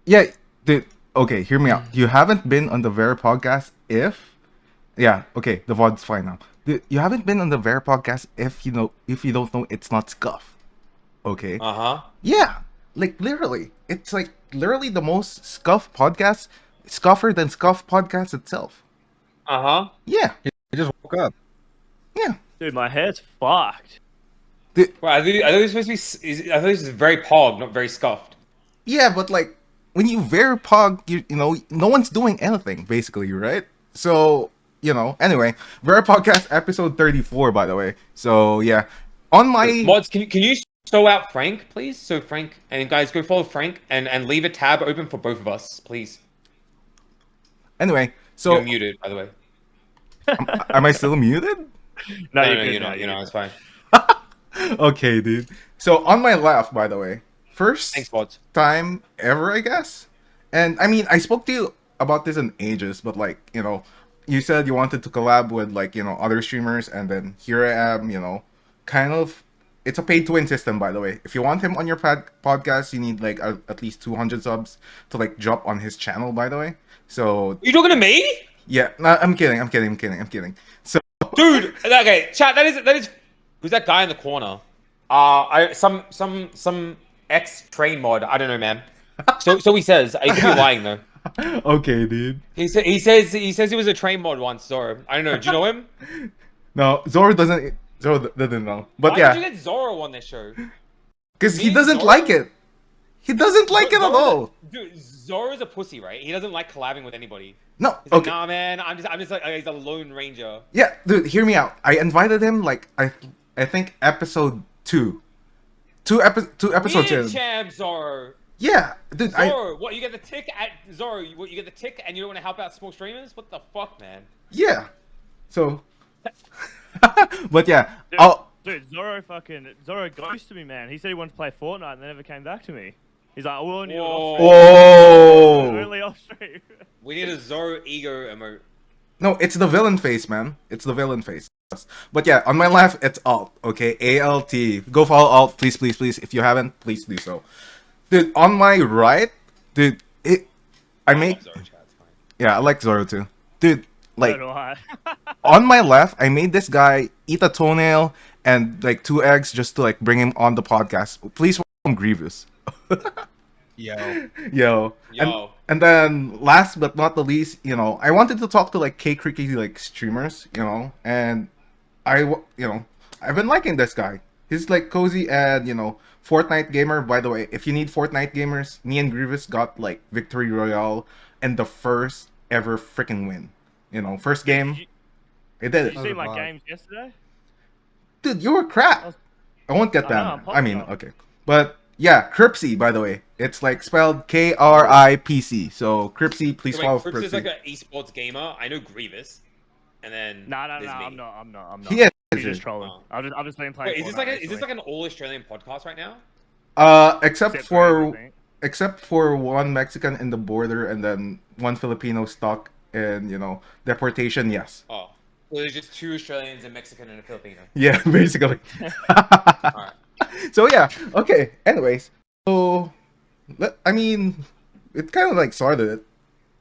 Yeah, dude. Okay, hear me out. You haven't been on the VeryPog Cast if yeah, okay, the VOD's fine now. Dude, you haven't been on the VeryPog Cast if you don't know it's not scuff. Okay. Uh-huh. Yeah, like literally, it's like literally the most scuff podcast, scuffer than scuff podcast itself. Uh-huh. Yeah, He just woke up. yeah, Dude, my hair's fucked. Well, I thought it was supposed to be. I thought this was very pog, not very scuffed. yeah, but like when you VeryPog, you know, no one's doing anything basically, right? So anyway, VeryPodcast episode 34, by the way. So yeah, on my Mods, can you show out Frank, please? So Frank and guys, go follow Frank and leave a tab open for both of us, please. anyway, so You're muted, by the way. am I still muted? No, No, you're no, good, you're no, not. you're You're not. good. It's fine. Okay, dude. So on my left, by the way, first Thanks, Mods. time ever, I guess. And I mean, I spoke to you about this in ages, but like, you said you wanted to collab with like, other streamers, and then here I am, kind of. It's a pay to win system, by the way. If you want him on your podcast, you need like at least 200 subs to like drop on his channel, by the way. So You talking to me? yeah, no, I'm kidding, I'm kidding, I'm kidding, I'm kidding. So Dude, okay, chat. That is. Who's that guy in the corner? Some ex train mod. I don't know, man. So he says. I could be lying though. okay, dude. He says he was a train mod once. Zoro. I don't know. Do you know him? No, Zoro doesn't know. But Why yeah, did you get Zoro on this show? because he Me, doesn't Zoro? like it. He doesn't like it at Zoro's all. Dude, Zoro's a pussy, right? He doesn't like collabing with anybody. No, He's like, okay. nah, man. I'm just like he's a lone ranger. Yeah, dude, hear me out. I invited him like I think episode two episodes Weird in. champ, Zoro. Yeah, dude. Zoro, what you get the tick at Zoro? What you get the tick and you don't want to help out small streamers? What the fuck, man? Yeah. So, but yeah. Dude, Oh, dude, Zoro ghosted me, man. He said he wanted to play Fortnite and they never came back to me. He's like, we'll only Whoa. only off stream. We need a Zoro ego emote. no, it's the villain face, man. It's the villain face. But yeah, on my left, it's Alt. Okay, ALT. Go follow Alt, please, please, please. If you haven't, please do so. Dude, on my right, dude, I make. Zoro chat, it's fine. Yeah, I like Zoro too. Dude, like So do I. on my left, I made this guy eat a toenail and like 2 eggs just to like bring him on the podcast. Please welcome Grievxus. Yo. Yo. And then last but not the least, I wanted to talk to like K-Cricky like streamers, and I've been liking this guy. He's like cozy and Fortnite gamer. By the way, if you need Fortnite gamers, me and Grievous got like Victory Royale and the first ever freaking win. First game. I did Did it. you see my vibe. games yesterday? Dude, you were crap. I won't get I know, that. I'm I mean, popular. okay. But yeah, Cripsy, by the way. It's like spelled Kripc. So Cripsy, please So follow wait, Cripps is like Cripsy. an esports gamer. I know Grievous, and then No, there's me. I'm not. He is. He's just trolling. Oh. I've just been playing. Wait, is this Fortnite like is this recently. like an all Australian podcast right now? Except Except for for everything. except for one Mexican in the border and then one Filipino stuck in, deportation, yes. Oh, so there's just 2 Australians, a Mexican, and a Filipino. Yeah, basically. All right. So yeah, okay. Anyways, so I mean, it kind of like started it.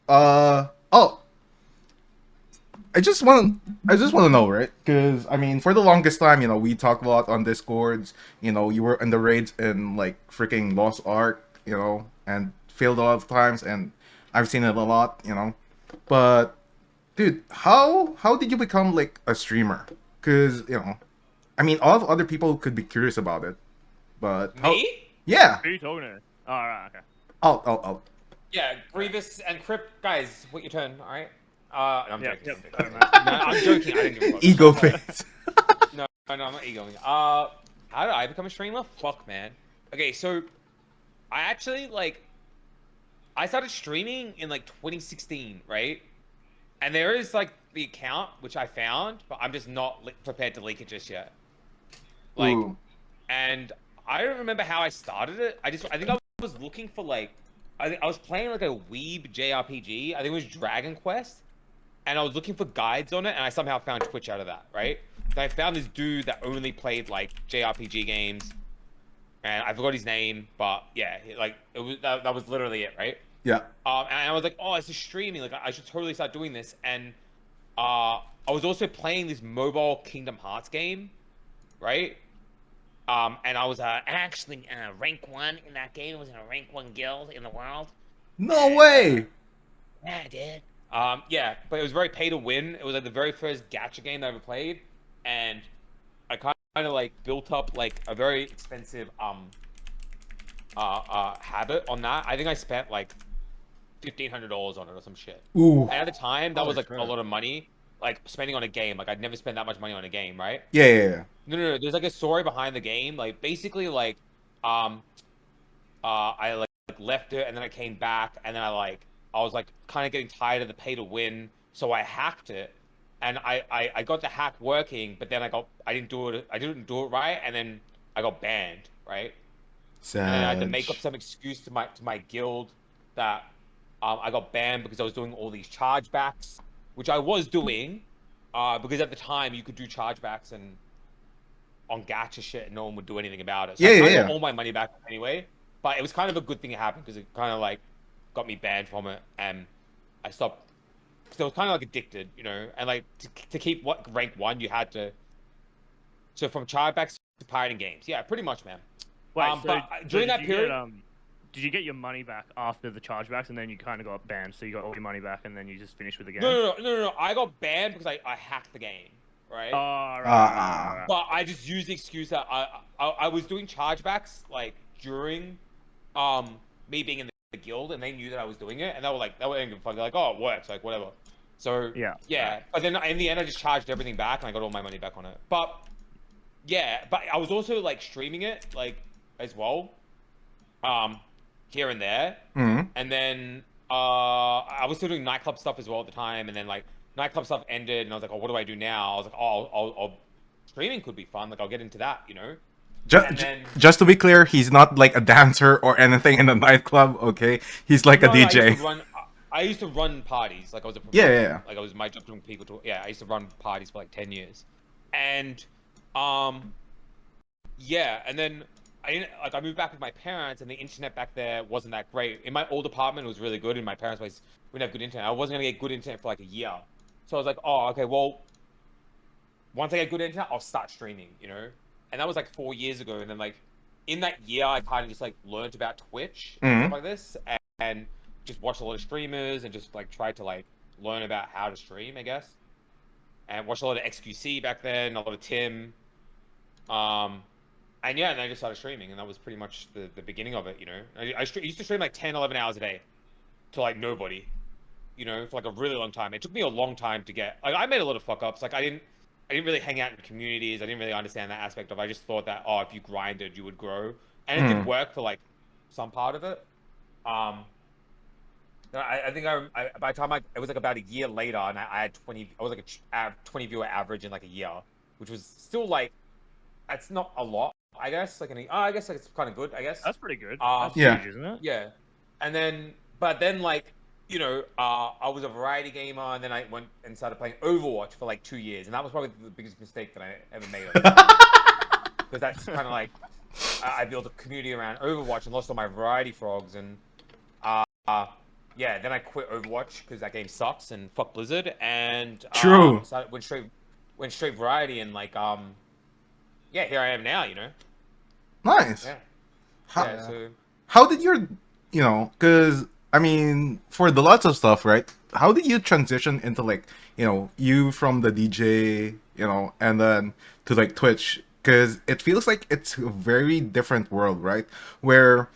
Oh, I just want to know, right? Because I mean, for the longest time, we talked a lot on Discords. You were in the raids in like freaking Lost Ark, and failed a lot of times, and I've seen it a lot, But dude, how did you become like a streamer? Because I mean, all of other people could be curious about it, but Me? yeah, Who are you talking to? Oh, right, okay. I'll. Yeah, Grievous and Crip. Guys, wait your turn. All right. No, I'm Yep, joking. yep. I'm joking. No, I'm joking. I didn't give a fuck. Ego face. No, I'm not egoing. How did I become a streamer? Fuck, man. Okay, so I actually I started streaming in like 2016, right? And there is like the account which I found, but I'm just not prepared to leak it just yet. Like, Ooh. and I don't remember how I started it. I think I was looking for like, I was playing like a weeb JRPG. I think it was Dragon Quest, and I was looking for guides on it, and I somehow found Twitch out of that, right? And I found this dude that only played like JRPG games, and I forgot his name, but yeah, like it was that was literally it, right? Yeah. And I was like, oh, it's just streaming. Like, I should totally start doing this. And I was also playing this mobile Kingdom Hearts game, right? And I was actually rank 1 in that game. I was in a rank 1 guild in the world. No And way. yeah, I did. Yeah, but it was very pay to win. It was like the very first gacha game that I ever played, and I kind of like built up like a very expensive habit on that. I think I spent like $1,500 on it or some shit. Ooh. And at the time, that Holy was like a shit. lot of money, like spending on a game. Like I'd never spent that much money on a game, right? Yeah, yeah, yeah. No. There's like a story behind the game. Like basically, like um, I like left it and then I came back and then I was like kind of getting tired of the pay to win, so I hacked it. And I got the hack working, but then I didn't do it right, and then I got banned, right? And then I had to make up Sag. some excuse to my guild that I got banned because I was doing all these chargebacks, which I was doing, because at the time you could do chargebacks and on gacha shit, and no one would do anything about it. So Yeah, I yeah, kind of got yeah. all my money back anyway. But it was kind of a good thing it happened because it kind of like got me banned from it, and I stopped. Because I was kind of like addicted, you know, and like to keep what rank 1, you had to. So from chargebacks to pirating games, yeah, pretty much, man. Wait, But during that period, did you get your money back after the chargebacks, and then you kind of got banned, so you got all your money back, and then you just finished with the game? no. I got banned because I hacked the game, right? Oh, right, Ah. But I just used the excuse that I was doing chargebacks like during me being in the guild, and they knew that I was doing it, and they were like, they weren't even fucking like, oh, it works, like whatever. So Yeah. but then in the end, I just charged everything back, and I got all my money back on it. But yeah, but I was also like streaming it like as well, here and there, Mm. and then I was still doing nightclub stuff as well at the time, and then like nightclub stuff ended, and I was like, oh, what do I do now? I was like, oh, I'll streaming could be fun, like I'll get into that, you know. And then Just to be clear, he's not like a dancer or anything in a nightclub. Okay, he's like a no, DJ. I used to run parties, like I was a Yeah, yeah, yeah. like I was my job doing people to yeah, I used to run parties for like 10 years, and um yeah, and then I moved back with my parents, and the internet back there wasn't that great. In my old apartment, it was really good. In my parents' place, we didn't have good internet. I wasn't gonna get good internet for like a year, so I was like, oh, okay, well, once I get good internet, I'll start streaming, you know. And that was like 4 years ago. And then like in that year, I kind of just like learned about Twitch and stuff Mm. like this, and just watched a lot of streamers and just like tried to like learn about how to stream, I guess. And watched a lot of XQC back then, a lot of Tim. And yeah, and I just started streaming, and that was pretty much the beginning of it, you know. I used to stream like 10, 11 hours a day to like nobody, you know, for like a really long time. It took me a long time to get, like, I made a lot of fuck ups. Like, I didn't really hang out in communities. I didn't really understand that aspect of, I just thought that, oh, if you grinded, you would grow. And it did Mm. work for like some part of it. I think by the time it was like about a year later, and I had 20, I was like a 20 viewer average in like a year, which was still like, that's not a lot, I guess. Like, I guess like, it's kind of good, I guess. That's pretty good. That's Yeah. huge, isn't it? Yeah. And then, but then like, you know, I was a variety gamer, and then I went and started playing Overwatch for like 2 years, and that was probably the biggest mistake that I ever made. Because that's kind of like, I built a community around Overwatch and lost all my variety frogs, and yeah, then I quit Overwatch because that game sucks and fuck Blizzard, and True. went straight variety, and like yeah, here I am now, you know. Nice. Yeah. How, Yeah. So how did your, because I mean, for the lots of stuff, right? How did you transition into like, you from the DJ, and then to like Twitch? Because it feels like it's a very different world, right? Where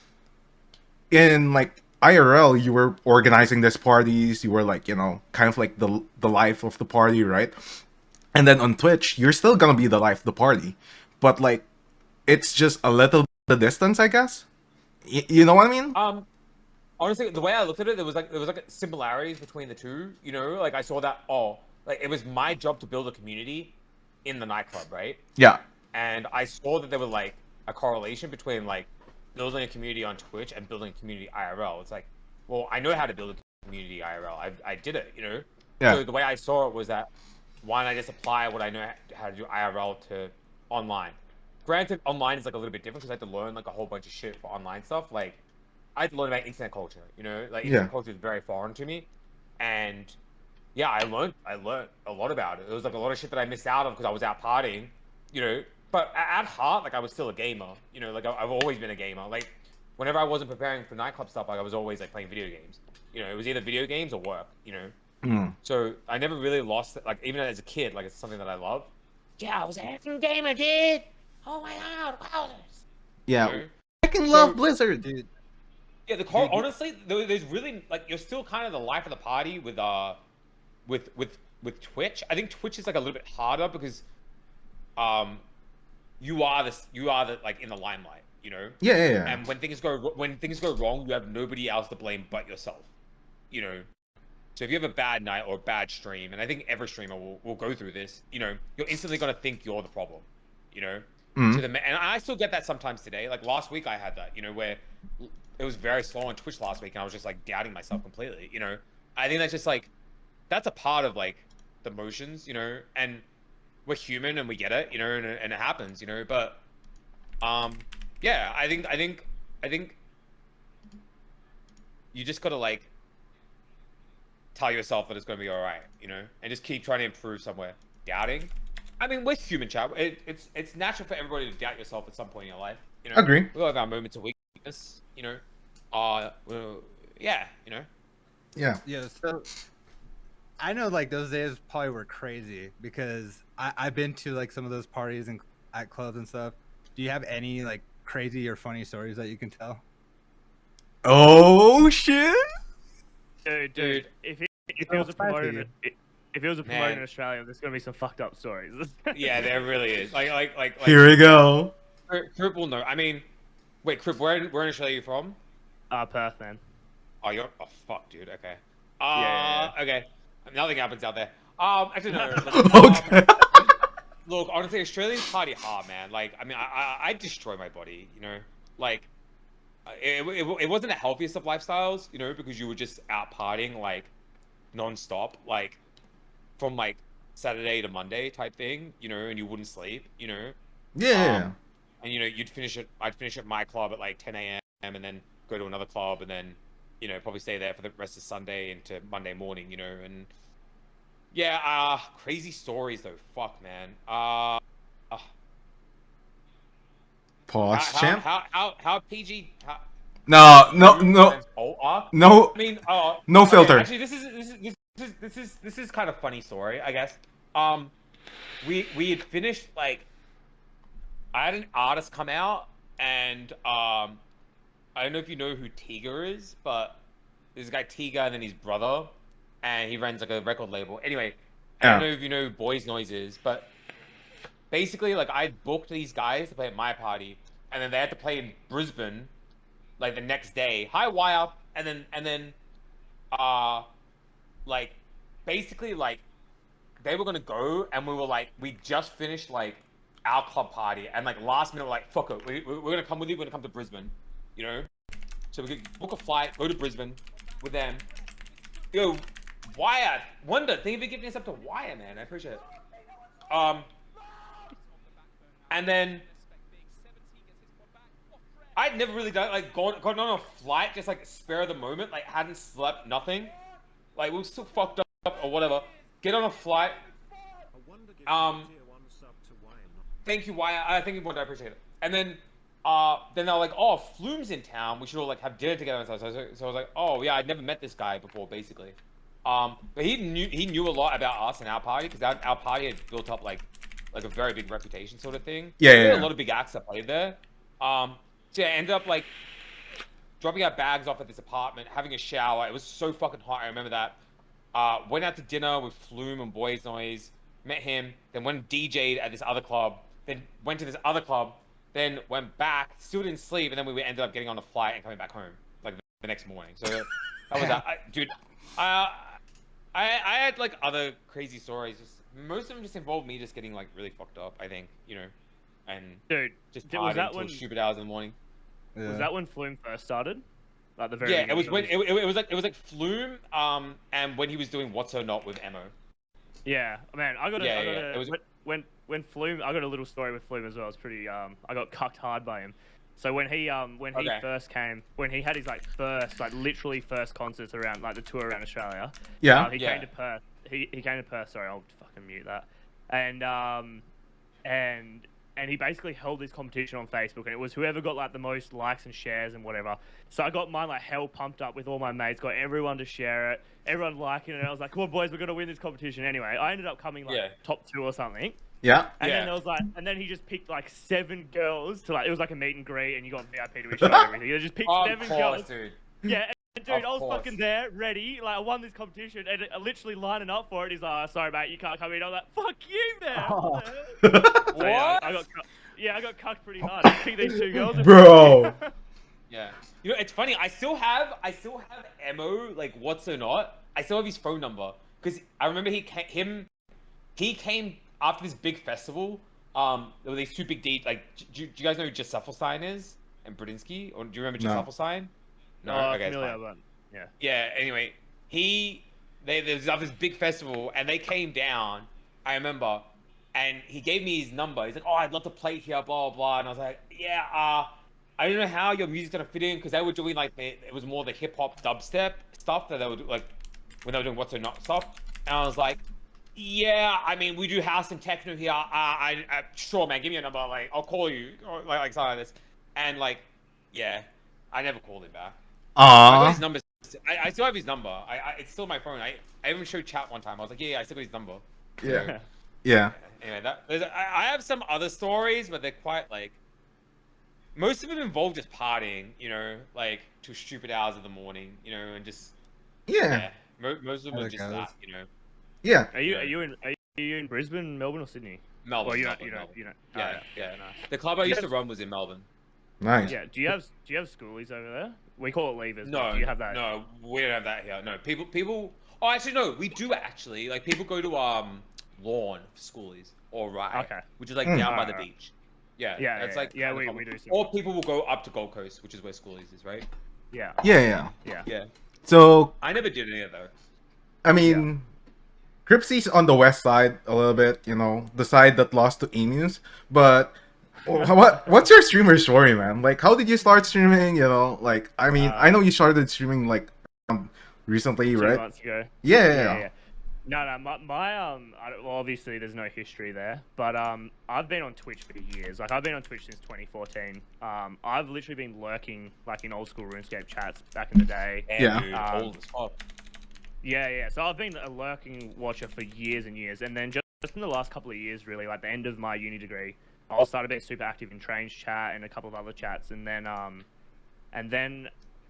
in like IRL, you were organizing these parties, you were like, kind of like the life of the party, right? And then on Twitch, you're still gonna be the life of the party, but like it's just a little bit of distance, I guess. You know what I mean? honestly, the way I looked at it, there was like similarities between the two. You know, like I saw that, oh, like it was my job to build a community in the nightclub, right? Yeah. And I saw that there was like a correlation between like building a community on Twitch and building a community IRL. It's like, well, I know how to build a community IRL. I did it, you know. Yeah. So the way I saw it was that, why don't I just apply what I know how to do IRL to online? Granted, online is like a little bit different because I had to learn like a whole bunch of shit for online stuff, like I had to learn about internet culture. You know, like Yeah. internet culture is very foreign to me, and yeah, I learned a lot about it. It was like a lot of shit that I missed out of because I was out partying. You know, but at heart, like I was still a gamer. You know, like I've always been a gamer. Like whenever I wasn't preparing for nightclub stuff, like I was always like playing video games. You know, it was either video games or work. You know. Mm. So I never really lost it. Like even as a kid, like it's something that I love. Yeah, I was an effing gamer, dude. Oh my god, wowzers. Yeah. You know? I can So- love Blizzard. Dude, Yeah, honestly, there's really like you're still kind of the life of the party with Twitch. I think Twitch is like a little bit harder because you are the like in the limelight, you know. Yeah. And when things go wrong, you have nobody else to blame but yourself, you know. So if you have a bad night or a bad stream, and I think every streamer will go through this, you know, you're instantly gonna think you're the problem, you know. Mhm. And I still get that sometimes today. Like last week, I had that, you know, where it was very slow on Twitch last week, and I was just like doubting myself completely, you know. I think that's just like that's a part of like the motions, you know, and we're human and we get it, you know, and it happens, you know. But yeah, I think you just gotta like tell yourself that it's gonna be all right, you know, and just keep trying to improve somewhere. Doubting, I mean, with human chat, it's natural for everybody to doubt yourself at some point in your life, you know. Agree. We all have our moments of weakness, you know. Well, yeah, you know. Yeah. yeah, so I know like those days probably were crazy because I've been to like some of those parties and at clubs and stuff. Do you have any like crazy or funny stories that you can tell? Oh shit. Dude, if he Oh, was a promoter, spicy. if he was a promoter Man. in Australia, there's gonna be some fucked up stories. Yeah, there really is. Like Here we go. Crip will know. I mean, wait, Crip, where in Australia are you from? Perth, man. Oh, oh fuck, dude. Okay. Yeah. Okay. Nothing happens out there. Actually, no. Okay. Look, honestly, Australians party hard, man. Like, I mean, I destroy my body, you know? Like, it wasn't the healthiest of lifestyles, you know, because you were just out partying, like, non-stop, like, from, like, Saturday to Monday type thing, you know, and you wouldn't sleep, you know? Yeah. And, you know, I'd finish at my club at, like, 10 a.m. and then go to another club and then, you know, probably stay there for the rest of Sunday into Monday morning, you know, and... Yeah, crazy stories though. Fuck, man. Pause, champ. How PG? No. I mean, No filter. Actually, this is kind of funny story, I guess. We had finished like, I had an artist come out, and I don't know if you know who Tiga is, but there's a guy Tiga and then his brother. And he runs like a record label. Anyway, I don't know if you know who Boys Noise is, but basically, like I booked these guys to play at my party, and then they had to play in Brisbane, like the next day. Hi Wire, and then, like, basically like they were gonna go, and we were like, we just finished like our club party, and like last minute we're like, fuck it, we're gonna come with you. We're gonna come to Brisbane, you know. So we could book a flight, go to Brisbane with them. Yo. Wire, Wonder, thank you for giving us up to Wire, man. I appreciate it. And then I'd never really done like gone on a flight, just like spare of the moment, like hadn't slept, nothing. Like we were still fucked up or whatever. Get on a flight. Thank you, Wire. Thank you, Wonder. I appreciate it. And then they're like, oh, Flume's in town. We should all like have dinner together and stuff. So I was like, oh yeah, I'd never met this guy before, basically. But he knew a lot about us and our party because our party had built up like a very big reputation sort of thing. Yeah, We had yeah. a lot of big acts that played there. So yeah, I ended up like dropping our bags off at this apartment, having a shower. It was so fucking hot. I remember that. Went out to dinner with Flume and Boys Noise. Met him. Then went DJ'd at this other club. Then went to this other club. Then went back. Still didn't sleep. And then we ended up getting on a flight and coming back home like the next morning. So that was that. Dude, I had like other crazy stories. Most of them just involved me just getting like really fucked up. I think, you know, and Dude, just was partying that till when stupid hours in the morning. Yeah. was that when Flume first started? Like the very Yeah, it was beginning when of it was like Flume, and when he was doing What's Or Not with Emo. Yeah, man, I got It was... when Flume, I got a little story with Flume as well. It's pretty I got cucked hard by him. So when he Okay. first came, when he had his like first, like literally first concerts around like the tour around Australia, Yeah. he Yeah. came to Perth. He came to Perth. Sorry, I'll fucking mute that. And and he basically held this competition on Facebook, and it was whoever got like the most likes and shares and whatever. So I got mine like hell pumped up with all my mates, got everyone to share it, everyone liking it. And I was like, "Come on, boys, we're gonna win this competition." Anyway, I ended up coming like Yeah. top 2 or something. Yeah. And Yeah. then there was like, and then he just picked like 7 girls to like, it was like a meet and greet, and you got VIP to each other and everything. He just picked Of 7 course, girls. dude. Yeah, and dude, Of I was course. fucking there, ready. Like I won this competition, and literally lining up for it. He's like, oh, "Sorry, mate, you can't come in." I was like, "Fuck you, man." What the hell? So, yeah, I got, I got cucked pretty hard. Just picked these 2 girls. Bro. Yeah. You know, it's funny. I still have Emo, like what's or not. I still have his phone number because I remember he came after this big festival. There were these 2 big dates. Like, do you guys know who Jesseffelstein is and Brudinski? Or do you remember No. Jesseffelstein? No. Oh, Okay, it's familiar, fine. but yeah. Yeah. Anyway, there was this big festival, and they came down. I remember, and he gave me his number. He's like, "Oh, I'd love to play here, blah blah blah." And I was like, "Yeah, I don't know how your music's gonna fit in because they were doing like it was more the hip hop dubstep stuff that they would do, like when they were doing what's or not stuff." And I was like, "Yeah, I mean, we do house and techno here. I sure, man, give me a number. Like, I'll call you, or like something like this." And like, yeah, I never called him back. I got his Aww. number. I still have his number. It's still on my phone. I even showed chat one time. I was like, yeah, I still got his number. Yeah. Yeah. Anyway, I have some other stories, but they're quite like. Most of them involve just partying, you know, like to stupid hours of the morning, you know, and just Yeah. Most of them are just that, you know. Yeah. Are you in Brisbane, Melbourne, or Sydney? Melbourne. Well, Melbourne. Yeah. Yeah. Nice. The club I used to Yes. run was in Melbourne. Nice. Yeah. Do you have schoolies over there? We call it leavers. No, but do you have that? No, we don't have that here. No, people. Oh, actually, no, we do actually. Like people go to Lawn for schoolies or Rye, Okay. which is like Mm. down by the Alright. beach. Yeah, Yeah, that's yeah, like yeah, kinda we common. do some- Or people will go up to Gold Coast, which is where schoolies is, right? Yeah. Yeah. Yeah. Yeah. Yeah. So I never did any of those. I mean, Grievxus on the west side a little bit, you know, the side that lost to Emus. But what's your streamer story, man? Like, how did you start streaming? You know, like, I mean, I know you started streaming like recently, 2 right? months ago. Yeah. No, well, obviously there's no history there, but I've been on Twitch for years. Like I've been on Twitch since 2014. I've literally been lurking like in old school RuneScape chats back in the day. Damn, Yeah. dude, old as fuck. Yeah. So I've been a lurking watcher for years and years, and then just in the last couple of years, really, like the end of my uni degree, I started being super active in Train's chat and a couple of other chats, and then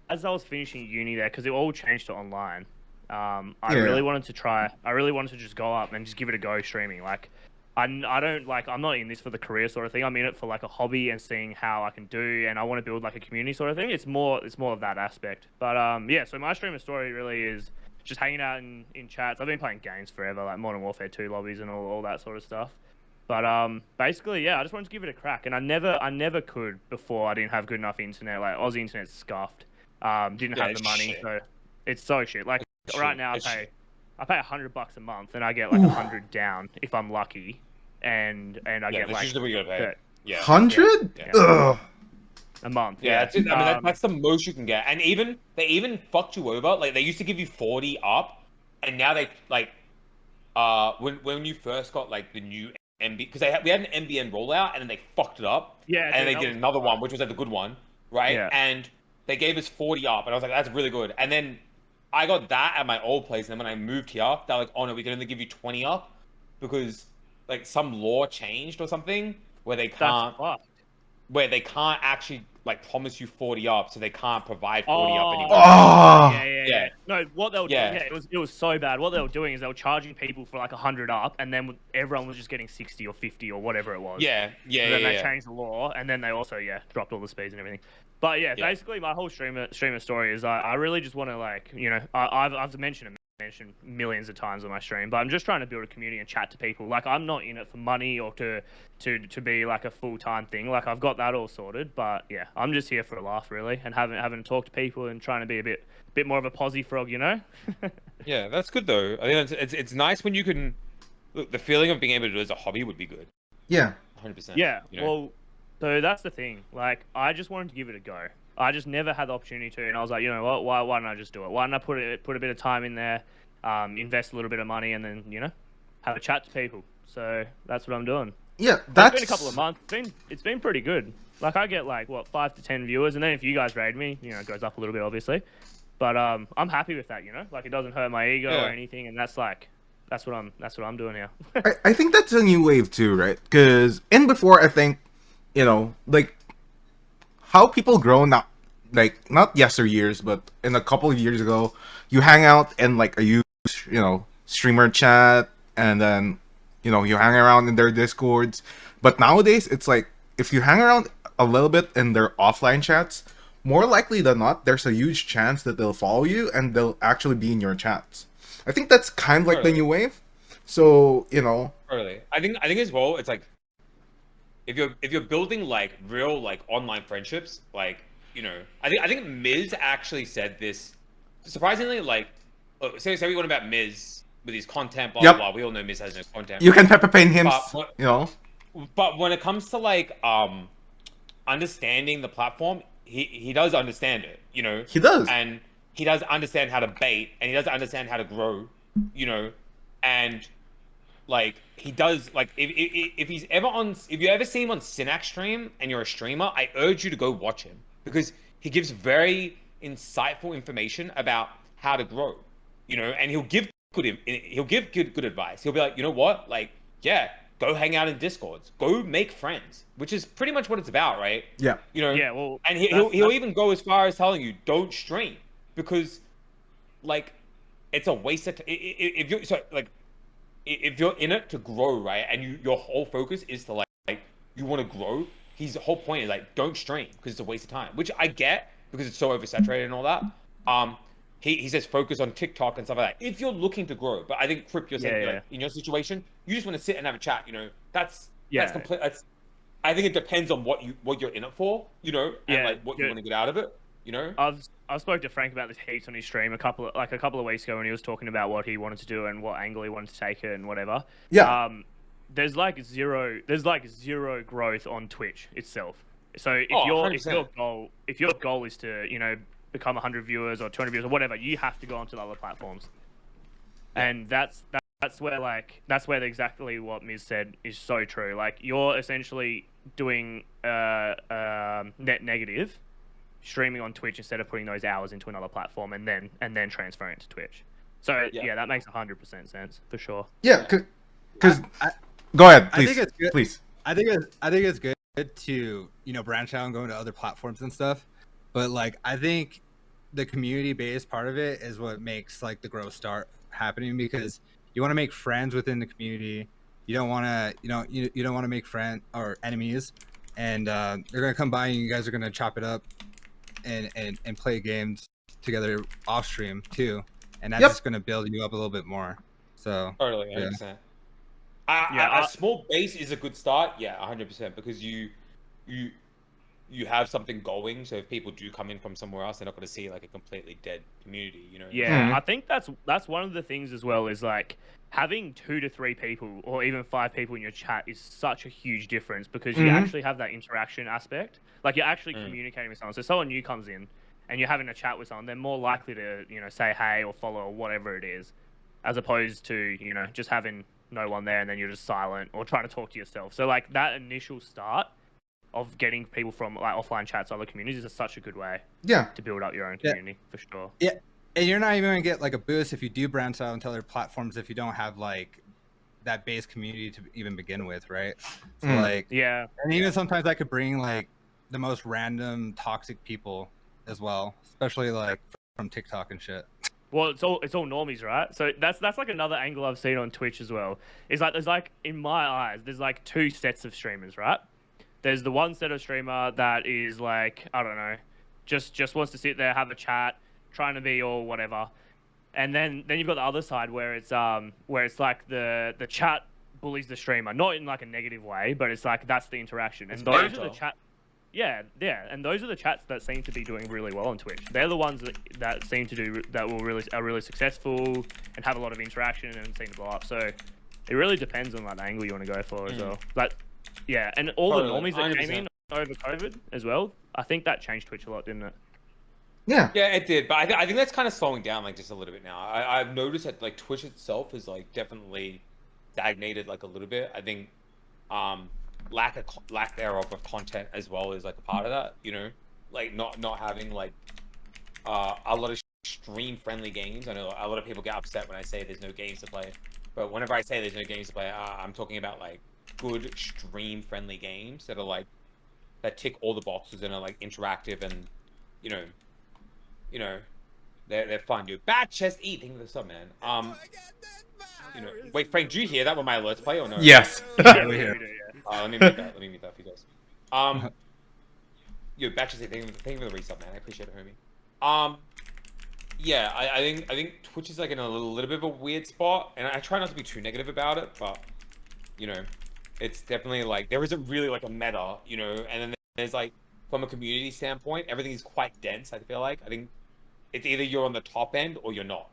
as I was finishing uni there, because it all changed to online. I really wanted to just go up and just give it a go streaming. Like, I'm not in this for the career sort of thing. I'm in it for like a hobby and seeing how I can do, and I want to build like a community sort of thing. It's more of that aspect. But yeah. So my streamer story really is just hanging out in chats. I've been playing games forever, like Modern Warfare 2 lobbies and all that sort of stuff. But basically, yeah, I just wanted to give it a crack, and I never could before. I didn't have good enough internet. Like Aussie internet's scuffed. Didn't have the money, shit. so it's so shit. Like. It's Right shit. now, It's shit. I pay $100 a month, and I get like 100 down if I'm lucky, and I Yeah, get that's like usually what you gotta pay. thir- Yeah. 100? Yeah. Ugh. a month. Yeah, that's it. I mean, Um, that's the most you can get. And they even fucked you over. Like they used to give you 40 up, and now they like, when you first got like the new MB, because we had an MBN rollout, and then they fucked it up. Yeah, and dude, they that did was another fun. one, which was like the good one, right? Yeah. And they gave us 40 up, and I was like, that's really good. And then I got that at my old place, and then when I moved here, they're like, oh no, we can only give you 20 up because like some law changed or something where they can't That's fucked. actually like promise you 40 up, so they can't provide 40 up anymore. Oh. Yeah. No, what they were doing, Yeah. it was so bad. What they were doing is they were charging people for like 100 up, and then everyone was just getting 60 or 50 or whatever it was. Yeah. And then they changed the law, and then they also dropped all the speeds and everything. But yeah, Yeah. basically my whole streamer story is I really just want to like I've mentioned millions of times on my stream, but I'm just trying to build a community and chat to people. Like I'm not in it for money or to be like a full-time thing. Like I've got that all sorted, but yeah, I'm just here for a laugh really, and having to talk to people and trying to be a bit more of a posy frog, you know. Yeah, that's good though. I think it's nice when you can look. The feeling of being able to do it as a hobby would be good. Yeah. 100%. Yeah, you know? well, So that's the thing. Like, I just wanted to give it a go. I just never had the opportunity to, and I was like, you know what? Why don't I just do it? Why don't I put a bit of time in there, invest a little bit of money, and then have a chat to people. So that's what I'm doing. Yeah, But that's it's been a couple of months. It's been pretty good. Like, I get like 5 to 10 viewers, and then if you guys raid me, it goes up a little bit, obviously. But I'm happy with that. Like, it doesn't hurt my ego or anything, and that's what I'm doing here. I think that's a new wave too, right? Because in before, I think, like how people grow now, like not yesteryears, but in a couple of years ago, you hang out in like a huge, streamer chat, and then, you hang around in their discords. But nowadays, it's like if you hang around a little bit in their offline chats, more likely than not, there's a huge chance that they'll follow you and they'll actually be in your chats. I think that's kind of like the new wave. So, Totally. I think as well, it's like if you're building like real like online friendships, like I think Miz actually said this surprisingly. Like, say everyone about Miz with his content, blah blah blah. We all know Miz has no content. You can pepper paint him, But when it comes to like understanding the platform, he does understand it. He does, and he does understand how to bait, and he does understand how to grow. And like he does, like if he's ever on, if you ever see him on Synax stream and you're a streamer, I urge you to go watch him because he gives very insightful information about how to grow, and he'll give good advice. He'll be like, you know what, like, yeah, go hang out in Discords, go make friends, which is pretty much what it's about, right? Yeah. Yeah. Well, and he'll even go as far as telling you don't stream because, like, it's a waste of if you're in it to grow, right, and your whole focus is to like you want to grow, his whole point is like don't stream because it's a waste of time, which I get because it's so oversaturated and all that. He says focus on TikTok and stuff like that if you're looking to grow. But I think Crip, you're saying like, in your situation, you just want to sit and have a chat. That's complete. I think it depends on what you're in it for, and like what you want to get out of it. I've spoke to Frank about this heaps on his stream a couple of weeks ago when he was talking about what he wanted to do and what angle he wanted to take it and whatever. Yeah. There's zero growth on Twitch itself. So if your goal is to become 100 viewers or 200 viewers or whatever, you have to go onto the other platforms. Yeah. And that's where exactly what Miz said is so true. Like, you're essentially doing net negative, streaming on Twitch instead of putting those hours into another platform and then transferring it to Twitch. So yeah that makes 100% sense for sure. Yeah, because go ahead, please. I think it's good. Please. I think it's good to branch out and go into other platforms and stuff. But like, I think the community-based part of it is what makes like the growth start happening, because you want to make friends within the community. You don't want to, you don't want to make friends or enemies, and they're gonna come by and you guys are gonna chop it up and play games together off stream too, and that's just gonna build you up a little bit more. So totally, 100%. A small base is a good start. Yeah, 100%, because you have something going, so if people do come in from somewhere else, they're not going to see like a completely dead community, Yeah, I think that's one of the things as well, is like having 2 to 3 people or even 5 people in your chat is such a huge difference, because you actually have that interaction aspect. Like, you're actually communicating with someone. So someone new comes in and you're having a chat with someone, they're more likely to say hey or follow or whatever it is, as opposed to just having no one there and then you're just silent or trying to talk to yourself. So like, that initial start of getting people from like offline chats to other communities is such a good way to build up your own community, for sure. Yeah, and you're not even gonna get like a boost if you do branch out into other platforms if you don't have like that base community to even begin with, right? So like, and even sometimes I could bring like the most random toxic people as well, especially like from TikTok and shit. Well, it's all normies, right? So that's like another angle I've seen on Twitch as well. Is like, there's like, in my eyes, there's like 2 sets of streamers, right? There's the one set of streamer that is like, I don't know, just wants to sit there, have a chat, trying to be all whatever. And then you've got the other side where it's like the chat bullies the streamer, not in like a negative way, but it's like that's the interaction. And those are the chat. Yeah, and those are the chats that seem to be doing really well on Twitch. They're the ones that seem to do that are really successful and have a lot of interaction and seem to blow up. So it really depends on like the angle you want to go for as well. But yeah, and all the normies that 100%. Came in over COVID as well. I think that changed Twitch a lot, didn't it? Yeah. Yeah, it did, but I think that's kind of slowing down like just a little bit now. I've noticed that like Twitch itself is like definitely stagnated like a little bit. I think lack thereof of content as well is like a part of that. You know, like not having like a lot of stream friendly games. I know a lot of people get upset when I say there's no games to play, but whenever I say there's no games to play, I'm talking about like good stream friendly games that are like that tick all the boxes and are like interactive and you know. You know, they're fun, dude. Bad chest eat. Think of this up, man. You know, wait, Frank, do you hear that when my alerts play or no? Yes. Yeah, we we hear. do, yeah. Let me mute that. Let me mute that for you guys. Yo, bad chest eat. Thank you for the resub, man. I appreciate it, homie. Yeah, I think Twitch is like in a little bit of a weird spot, and I try not to be too negative about it, but you know, it's definitely like there isn't really like a meta, you know, and then there's like from a community standpoint, everything is quite dense. I feel like I think it's either you're on the top end or you're not.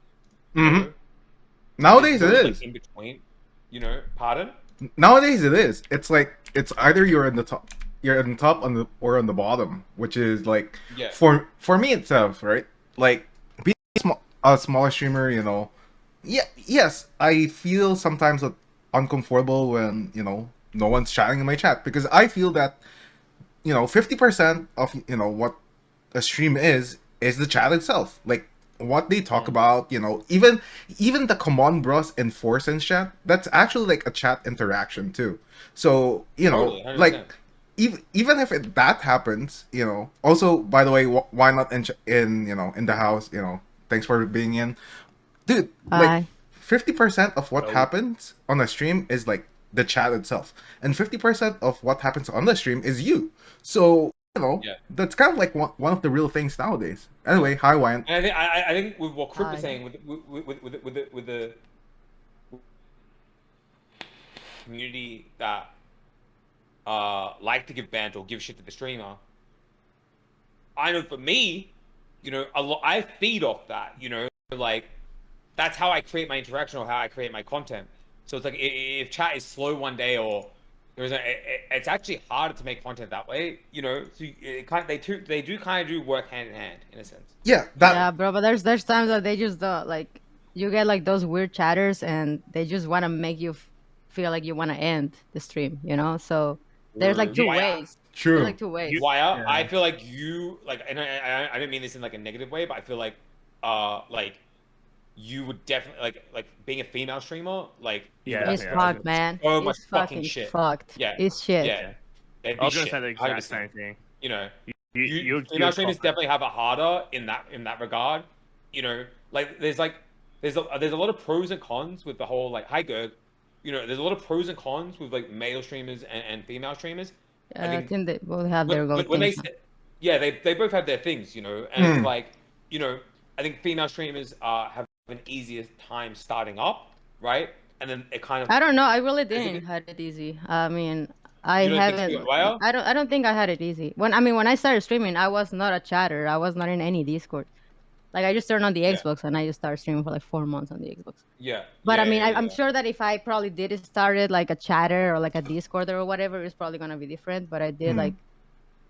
You know? Nowadays it There's no, is. like, in between. You know, pardon? Nowadays it is. It's like it's either you're in the top, on the or on the bottom, which is like Yeah. for me itself, right? Like being a smaller streamer, you know. Yeah, yes, I feel sometimes uncomfortable when no one's chatting in my chat because I feel that 50% of what a stream is the chat itself, like what they talk about, even the command bros and force and chat, that's actually like a chat interaction too. So Totally, 100%. like even if that happens, also by the way, why not in the house, thanks for being in, dude. Like Hi. 50% of what happens on a stream is like the chat itself, and 50% of what happens on the stream is you. So Yeah. that's kind of like one of the real things nowadays. Anyway, hi Wyan. And I think with what Crip was Hi. saying with the community that like to give band or give shit to the streamer. I know for me, I feed off that. Like that's how I create my interaction or how I create my content. So it's like if chat is slow one day or it's actually harder to make content that way. So they do kind of do work hand in hand in a sense. Yeah, Yeah, bro, but there's times that they just don't like you get like those weird chatters and they just want to make you feel like you want to end the stream, So there's like two Why- ways. true. There's like two ways. Why? Yeah. I feel like you like, and I didn't mean this in like a negative way, but I feel like you would definitely like being a female streamer, like Yeah, It's yeah. fucked, man. So much It's fucking fucking shit. fucked. Yeah. It's shit. Yeah, they'd be I was gonna shit, say the exact 100%. same thing. Female You'd streamers cop it. definitely have it harder in that regard. Like there's a lot of pros and cons with the whole like hi Gerg. There's a lot of pros and cons with like male streamers and female streamers. I think they both have their good when they things. yeah, they both have their things, and it's like, I think female streamers have an easier time starting up, right? And then it kind of I don't know. I really didn't had it easy. I mean, I You don't think haven't. so, Raya? I don't think I had it easy. When I started streaming, I was not a chatter. I was not in any Discord. Like I just turned on the Yeah. Xbox and I just started streaming for like 4 months on the Xbox. yeah. But I yeah, mean, yeah, I'm yeah. sure that if I probably did started like a chatter or like a Discord or whatever, it's probably gonna be different. But I did like,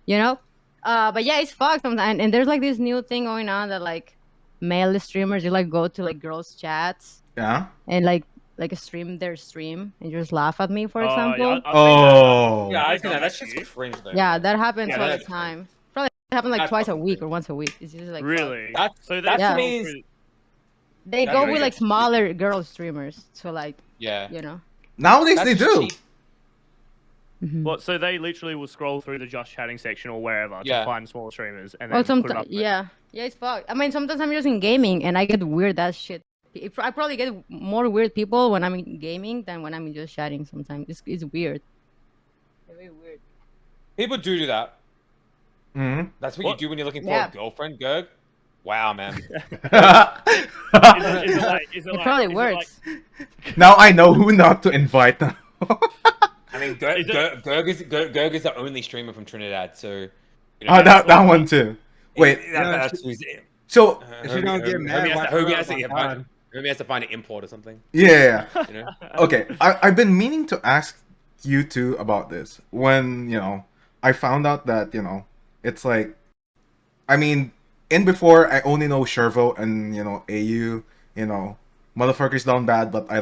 but yeah, it's fucked sometimes. And there's like this new thing going on that like male streamers, you like go to like girls chats Yeah. and like stream their stream and just laugh at me, for Oh, example. yeah, I've seen that. Oh. Yeah, I They've think done that's to just you. cringe though. Yeah, that happens Yeah, all the that's time. Probably happen like That's twice a fucking week cringe. or once a week. It's just like fuck. Really? That's So that Yeah. to me is They Yeah, go yeah, with yeah. like smaller girl streamers to like yeah. Nowadays That's they do. cheap. mhm. What? So they literally will scroll through the just chatting section or wherever Yeah. to find smaller streamers and then Well, put it sometimes, up. yeah, it's fucked. I mean, sometimes I'm just in gaming and I get weird that shit. I probably get more weird people when I'm in gaming than when I'm just chatting. Sometimes it's weird. It's very weird. People do that. Mhm. That's what What? you do when you're looking for Yeah. a girlfriend, Gerg. Wow, man. Is it like, It probably works. Now I know who not to invite now. I mean, Is it- Gerg is the only streamer from Trinidad, so. Oh, that one too. Wait, That's who's. so If you don't get mad, why Homie throw has it to on find. God? Homie has to find an import or something. yeah. You know. Okay, I've been meaning to ask you two about this. When I found out that it's like, I mean, in before I only know Shervo and AU, motherfuckers down bad, but I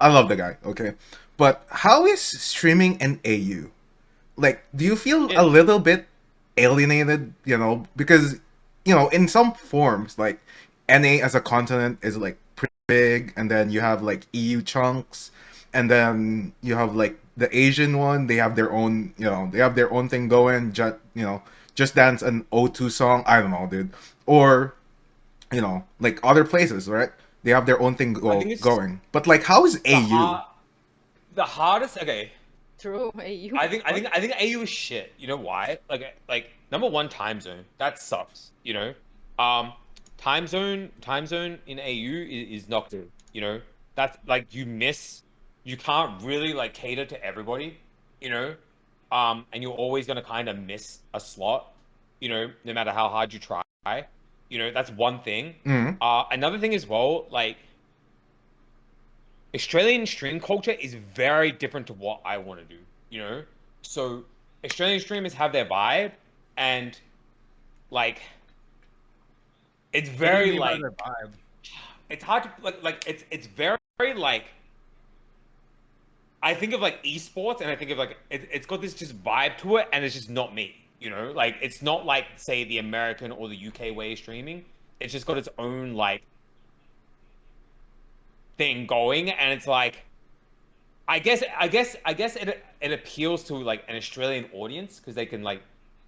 love the guy. Okay, but how is streaming in AU? Like, do you feel a Yeah. little bit alienated? Because in some forms, like NA as a continent is like pretty big, and then you have like EU chunks, and then you have like the Asian one. They have their own, they have their own thing going. Just Dance an O2 song. I don't know, dude. Or like other places, right? They have their own thing I think it's going. But like, how is the AU? the hardest. Okay, True. Hey, you. I think AU is shit. You know why? Like number one, time zone. That sucks. Time zone in AU is not good. That's like you miss. You can't really like cater to everybody. You know, and you're always gonna kind of miss a slot. No matter how hard you try. That's one thing. Mm. Another thing as well, like Australian stream culture is very different to what I want to do. So Australian streamers have their vibe, and like it's What do you very mean by like their vibe? it's hard to like it's very like I think of like esports, and I think of like it's got this just vibe to it, and it's just not me. Like it's not like say the American or the UK way of streaming. It's just got its own like thing going, and it's like I guess it appeals to like an Australian audience because they can like,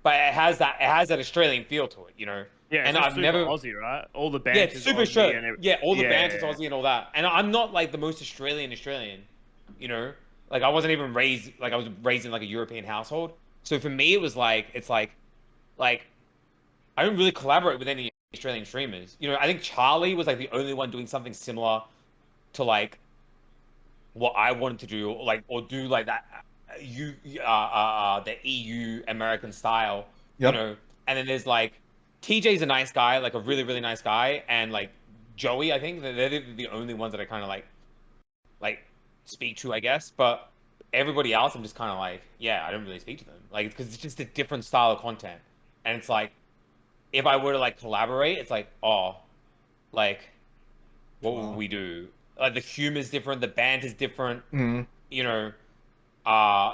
but it has that Australian feel to it. Yeah, it's And just I've super never Aussie, right? All the yeah, bands it's is super Aussie Australian. and Yeah, all the yeah, bands is yeah, Aussie and all that. And I'm not like the most Australian. You know, like I wasn't even raised like I was raised in like a European household. So for me, it was like it's like I don't really collaborate with any Australian streamers. I think Charlie was like the only one doing something similar to like what I wanted to do, or do like that, the EU American style, Yep. And then there's like TJ's a nice guy, like a really really nice guy, and like Joey, I think they're the only ones that I kind of like speak to, I guess. But everybody else, I'm just kind of like, yeah, I don't really speak to them, like because it's just a different style of content, and it's like if I were to like collaborate, it's like like what Wow. would we do? Like the humor is different, the band is different, Mm. you know,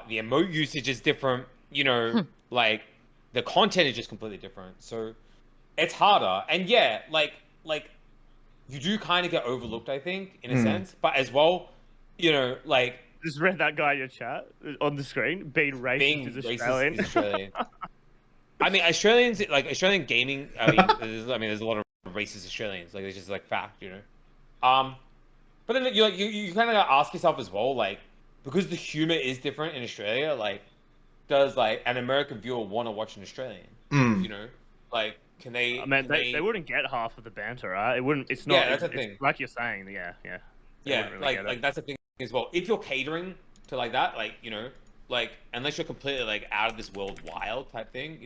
the emote usage is different, like the content is just completely different. So it's harder. And yeah, like you do kind of get overlooked, I think, in a sense, but as well, like Just read that guy in your chat on the screen. Being racist being is racist Australian. is Australian. I mean, Australians, like Australian gaming. There's a lot of racist Australians. Like, it's just like fact. But then you kind of gotta ask yourself as well, like, because the humor is different in Australia, like, does like an American viewer want to watch an Australian? Mm. Like, can they? I mean, can they wouldn't get half of the banter, right? It wouldn't. It's not. Yeah, that's the it's thing. like you're saying. Yeah, yeah. They Yeah, wouldn't really get it. like that's the thing as well. If you're catering to like that, like like unless you're completely like out of this world wild type thing,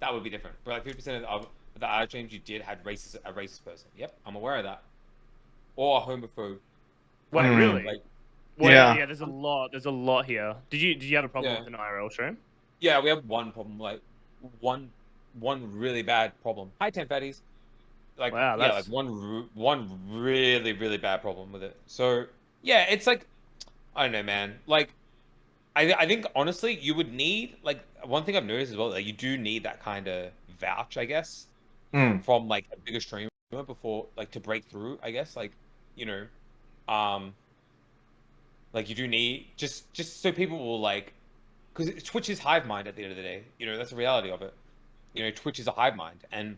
that would be different. But like 50% of the other streams you did had a racist person. Yep, I'm aware of that. Or a homophobe. Wait, Mm. really? Like, Well, Yeah. yeah. There's a lot. There's a lot here. Did you have a problem Yeah. with an IRL stream? yeah, we have one problem, like one really bad problem. Hi, Ten Fatties. Like Wow, yeah, that's- like one really really bad problem with it. So yeah, it's like I don't know, man. Like I think honestly, you would need like one thing I've noticed as well. Like you do need that kind of vouch, I guess, Mm. from like a bigger streamer before like to break through. I guess um, like you do need just so people will like because Twitch is hive mind at the end of the day. That's the reality of it. Twitch is a hive mind, and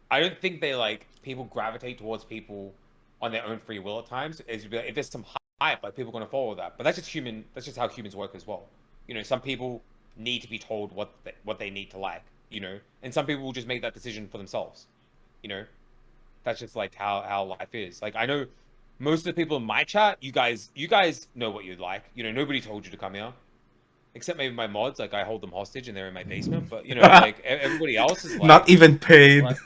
I don't think they like people gravitate towards people on their own free will at times. If there's some hype, like people are gonna follow that. But that's just human. That's just how humans work as well. Some people need to be told what they need to like. And some people will just make that decision for themselves. That's just like how life is. Like I know most of the people in my chat, you guys know what you'd like. Nobody told you to come here. Except maybe my mods, like I hold them hostage and they're in my basement. But like everybody else is like Not even paid. like,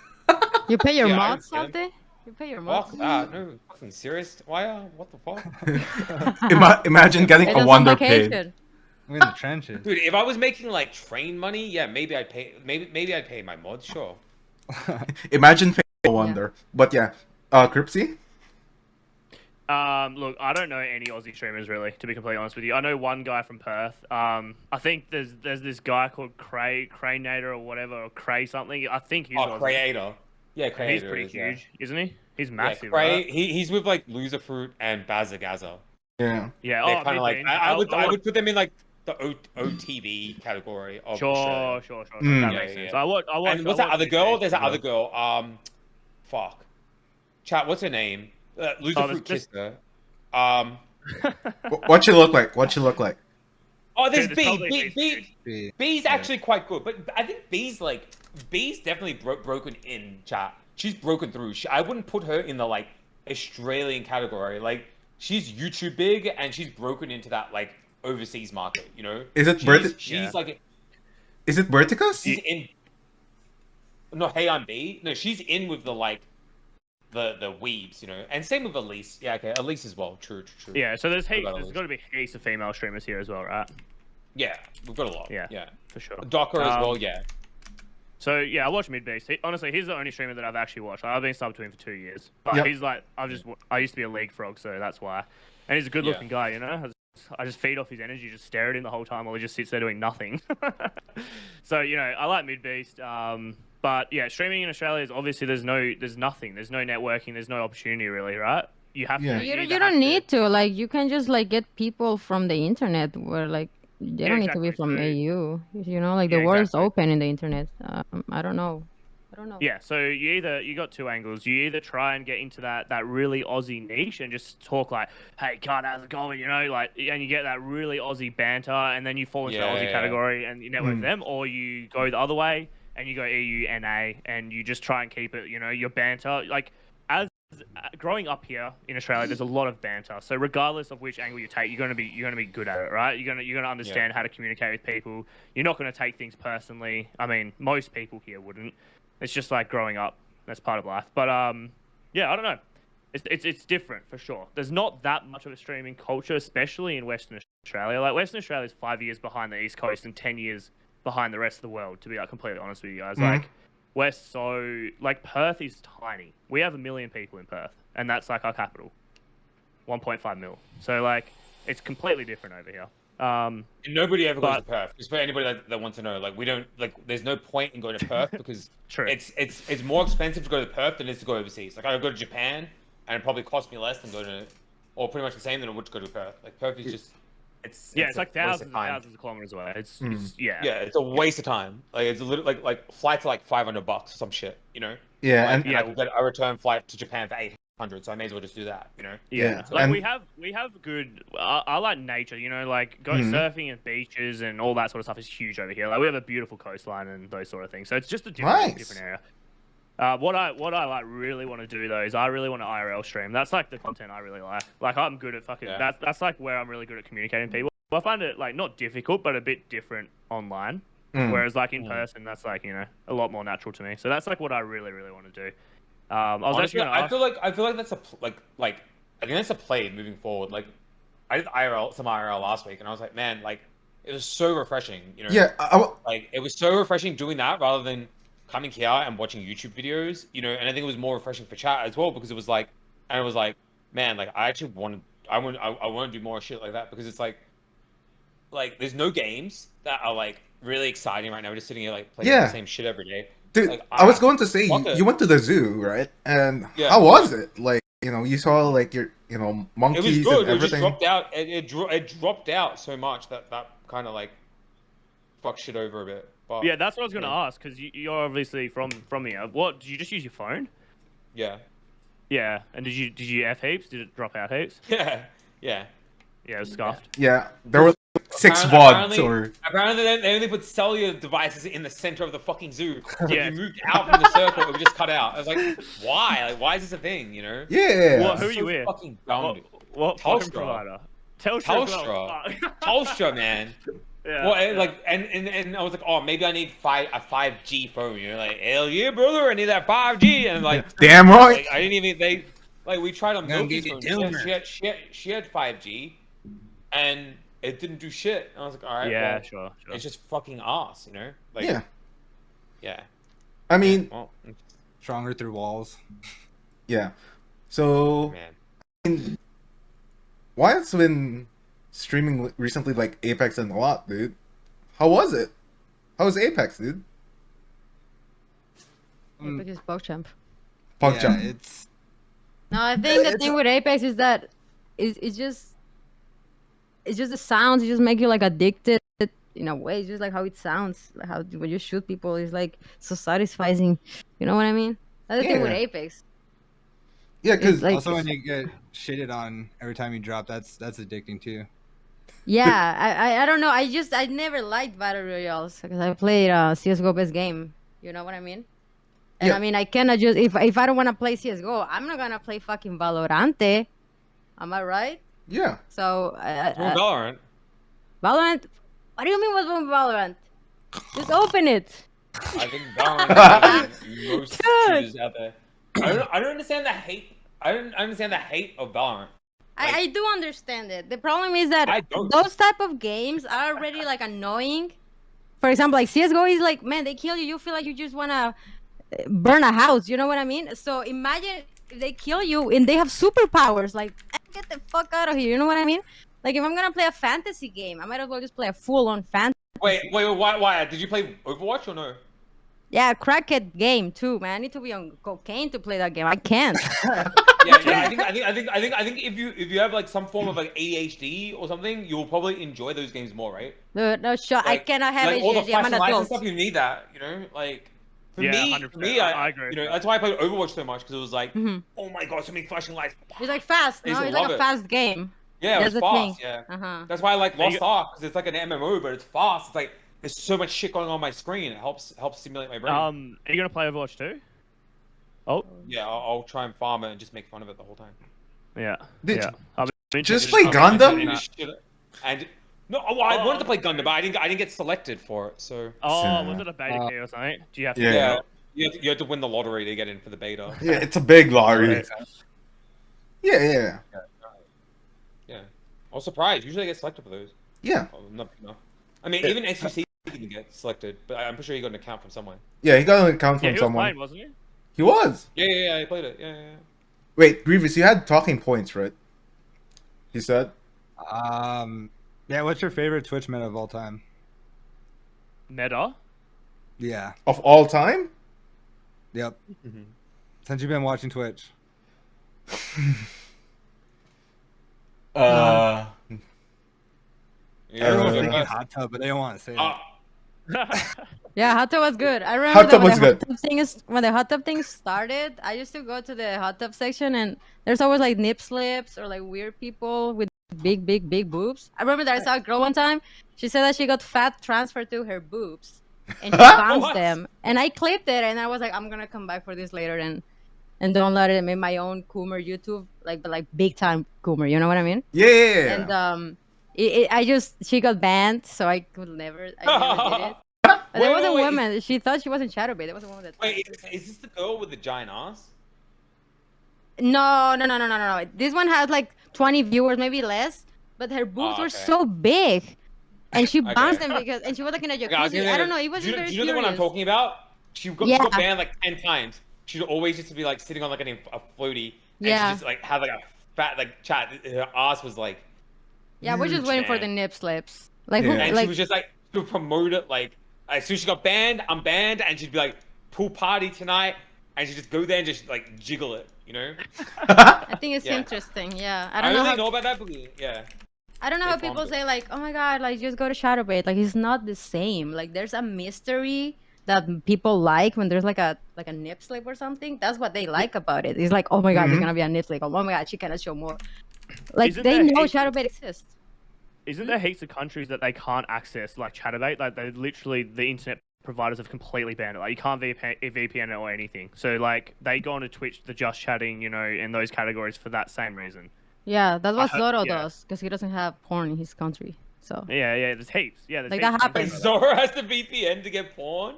You pay your Yeah, I mods understand. something? You pay your fuck mods? that. No, fucking serious. Why? What the fuck? Imagine getting Get a us on wonder paid. vacation. I'm in the trenches. Dude, if I was making like train money, yeah, maybe I'd pay. Maybe I'd pay my mods. Sure. Imagine paying no wonder. But yeah, Cripsy? Look, I don't know any Aussie streamers really, to be completely honest with you. I know one guy from Perth. I think there's this guy called Craynator or whatever, or Cray something. I think he's Aussie. Creator. Yeah, And Creator. he's pretty huge, isn't he? He's Yeah, massive, Cray, right? he's with like Loser Fruit and Bazagaza. Yeah. Yeah. They're Oh, kind of like mid-range. I would put them in like the OTV category of Australia. Sure. Mm. That Yeah, makes sense. yeah. I watch. And what's that other girl? There's that other girl. Fuck. Chat. What's her name? Loser Oh, Fruit there's- kissed her. What you look like? What you look like? Oh, there's Dude, B. probably B. these B. B's actually quite good, but I think B's definitely broken in chat. She's broken through. I wouldn't put her in the like Australian category. Like she's YouTube big and she's broken into that like overseas market. You know? Is it She's like Is it Verticus? she's in. No, hey, I'm B. No, she's in with the like the weebs, you know, and same with Elise. Yeah, okay, Elise as well. True. Yeah. So there's heaps. about There's Elise? got to be heaps of female streamers here as well, right? Yeah, we've got a lot. Yeah. Yeah. For sure. Docker as well. Yeah. So yeah, I watch Midbeast. Honestly, he's the only streamer that I've actually watched. I've been subbed to him for 2 years, but Yep. he's like, I used to be a league frog, so that's why. And he's a good-looking guy, you know. I just feed off his energy, just stare at him the whole time while he just sits there doing nothing. So you know, I like Midbeast. But yeah, streaming in Australia is obviously there's nothing, there's no networking, there's no opportunity really, right? You have Yeah. to. You either don't have need to. Like, you can just like get people from the internet where like they Yeah, don't need to be exactly. from So- AU. You know, like the Yeah, world's exactly. open in the internet. I don't know. Yeah, so you got two angles. You either try and get into that really Aussie niche and just talk like, "Hey, God, how's it going?" You know, like, and you get that really Aussie banter, and then you fall into the Aussie Yeah. category and you network with them, or you go the other way and you go EU NA and you just try and keep it. You know, your banter. Like, as growing up here in Australia, there's a lot of banter. So regardless of which angle you take, you're gonna be good at it, right? You're gonna understand how to communicate with people. You're not gonna take things personally. I mean, most people here wouldn't. It's just like growing up. That's part of life. But yeah, I don't know. It's different for sure. There's not that much of a streaming culture, especially in Western Australia. Like Western Australia is 5 years behind the East Coast and 10 years behind the rest of the world. To be like completely honest with you guys, like we're so like Perth is tiny. We have 1 million people in Perth, and that's like our capital, 1.5 mil. So like it's completely different over here. And nobody ever goes to But- Perth. Just for anybody that wants to know, like we don't like. There's no point in going to Perth because True. it's more expensive to go to Perth than it is to go overseas. Like I go to Japan, and it probably costs me less than going to, or pretty much the same than it would to go to Perth. Like Perth is just, it's Yeah, it's like a waste thousands of and time. thousands of kilometers away. It's Yeah, it's a waste of time. Like it's a little like flights are like $500 or some shit, you know. Yeah, Like, and and I could get a return flight to Japan for 800, so I may as well just do that, you know. Yeah, Like and- we have good. I like nature, you know, like going surfing and beaches and all that sort of stuff is huge over here. Like we have a beautiful coastline and those sort of things. So it's just a different Nice. area. What I like really want to do though is I really want to IRL stream. That's like the content I really like. Like I'm good at fucking. Yeah. That's like where I'm really good at communicating with people. I find it like not difficult, but a bit different online. Whereas like in person, that's like a lot more natural to me. So that's like what I really want to do. I was Honestly, actually gonna I ask. feel like that's a like I think that's a play moving forward. Like I did some IRL last week, and I was like, man, like it was so refreshing, you know. yeah, Like it was so refreshing doing that rather than coming here and watching YouTube videos, you know. And I think it was more refreshing for chat as well because it was like, man, like I actually want to do more shit like that because it's like there's no games that are like really exciting right now. We're just sitting here like playing Yeah. the same shit every day. dude, Like, I was going to say fuck it. you went to the zoo, right? And Yeah. how was it? Like, you saw like your, It monkeys was good. and It just everything. dropped out. It dropped out so much that kind of like fucked shit over a bit. But Yeah, that's what I was gonna Yeah. ask because you're obviously from here. What did you just use your phone? yeah, Yeah, and did you F heaps? Did it drop out heaps? yeah. Yeah, it was scuffed. Yeah, there was 6 Apparently- VODs or Apparently, they only put cellular devices in the center of the fucking zoo. So Yeah. If you moved out from the circle, it would just cut out. I was like, why? Like, why is this a thing? You know? yeah. What, who are So you with? Fucking dumb. What phone Telstra. provider? Telstra. Telstra. Telstra, man. Yeah. Well, yeah. like, and I was like, oh, maybe I need a 5G phone. You know, like, hell yeah, brother, I need that 5G. And like, Damn right. like I didn't even we tried on Gonna Milky's get phone. you Dilmer. She had 5G, and it didn't do shit. And I was like, all right, Yeah, well, sure. it's just fucking ass, you know? Like, Yeah. yeah. I mean, Well, Stronger through walls. yeah. So, man. Wyatt's been streaming recently, like Apex and a lot, dude. How was it? How was Apex, dude? Apex is PogChamp. PogChamp. It's No, I think the It's thing with Apex is that it's just the sounds. It just make you like addicted in a way. It's just like how it sounds. Like how when you shoot people, it's like so satisfying. You know what I mean? That's the thing with Yeah. Apex. Yeah, It's because like also when you get shitted on every time you drop, that's addicting too. yeah, I don't know. I never liked battle royales because I played CS:GO best game. You know what I mean? And Yeah. I mean I cannot just if I don't want to play CS:GO, I'm not gonna play fucking Valorante. Am I right? yeah. Well, So Valorant. Valorant. What do you mean what's wrong with Valorant? Just open it. I think Valorant is better than most Dude. shooters out there. I don't understand the hate. I don't understand the hate of Valorant. Like, I do understand it. The problem is that I don't. those type of games are already like annoying. For example, like CS:GO is like, man, they kill you. You feel like you just wanna burn a house. You know what I mean? So imagine if they kill you and they have superpowers. Like, get the fuck out of here. You know what I mean? Like, if I'm gonna play a fantasy game, I might as well just play a full-on fantasy. wait, why? Did you play Overwatch or no? Yeah, crackhead game too, man. I need to be on cocaine to play that game. I can't. Yeah. I think if you have like some form of like ADHD or something, you'll probably enjoy those games more, right? Dude, no shot. I Like- cannot have like all the ADHD. I'm an flashing lights and adult. stuff. You need that, you know. Like for Yeah, me, 100%. I agree with You know, that. that's why I played Overwatch so much because it was like, Mhm. oh my god, so many flashing lights. It's like fast. I used No, to it's like love a it. fast game. Yeah, That's it the was thing. fast. Yeah. Uh huh. That's why I like Are you- Lost Ark because it's like an MMO, but it's fast. It's like there's so much shit going on my screen. It helps stimulate my brain. Are you gonna play Overwatch too? Oh, Yeah, I'll try and farm it and just make fun of it the whole time. yeah. Did yeah. you- I'll be just interested. play And Gundam? just shit it. And no, well, I wanted to play Gundam, but I didn't get selected for it. So Oh, was it a beta key or something? Do you have to? Yeah. yeah, you have to win the lottery to get in for the beta. Yeah, it's a big lottery. Yeah. Yeah, I was surprised. Usually I get selected for those. Yeah. Oh, not big enough. I mean, even XQC didn't get selected, but I'm pretty sure he got an account from somewhere. Yeah, he got an account Yeah, from he was someone. playing, wasn't he? He was. Yeah, I played it. Yeah. Wait, Grievous, you had talking points, right? He said. Yeah. What's your favorite Twitch meta of all time? Meta. Yeah. Of all time? Yep. Mhm. Since you've been watching Twitch. Uh, Everyone's Uh, thinking hot tub, but they don't want to say it. Yeah, hot tub was good. I remember Hot that tub when was the hot good. tub thing when the hot tub thing started, I used to go to the hot tub section and there's always like nip slips or like weird people with big boobs. I remember that I saw a girl one time. She said that she got fat transferred to her boobs and she bounced What? them. And I clipped it and I was like, I'm gonna come back for this later and download it and make my own Coomer YouTube, but like big time Coomer. You know what I mean? yeah. And she got banned, so I could never. I never did it. But there was a Wait. woman. She thought she was in Shadowbait. There was a woman that. Wait, is this the girl with the giant ass? No. This one has like 20 viewers, maybe less. But her boobs were okay. so big, and she Okay. bounced them and she was like in a Okay, I was jacuzzi. gonna- I don't know. It was do you, very do you know the one I'm curious. talking about? She got Yeah. banned like 10 times. She'd always just be like sitting on like a floaty. And Yeah. she just like had like a fat like chat. Her ass was like. Yeah, we're just huge, waiting for man. the nip slips. Like, Yeah. who, And like she was just like to promote it like as soon as she got banned, I'm banned, and she'd be like pool party tonight, and she'd just go there and just like jiggle it, you know? I think it's Yeah. interesting. Yeah, I I don't don't know. really How, know about that, but yeah. I don't know how They people found it. say like, oh my god, like just go to Shadowbait. Like it's not the same. Like there's a mystery that people like when there's like a nip slip or something. That's what they like about it. It's like, oh my god, there's Mhm. gonna be a nip slip. Oh my god, she cannot show more. Like Isn't they there know heaps of- Shadowbait exists. Isn't there heaps of countries that they can't access, like Chatterbait? Like they literally, the internet providers have completely banned it. Like you can't VPN it or anything. So like they go onto Twitch, the just chatting, you know, in those categories for that same reason. Yeah, that's what I heard- Zoro yeah. does because he doesn't have porn in his country. So Yeah, there's heaps. Yeah, there's Like, heaps that of countries happens. like Zoro has to VPN to get porn.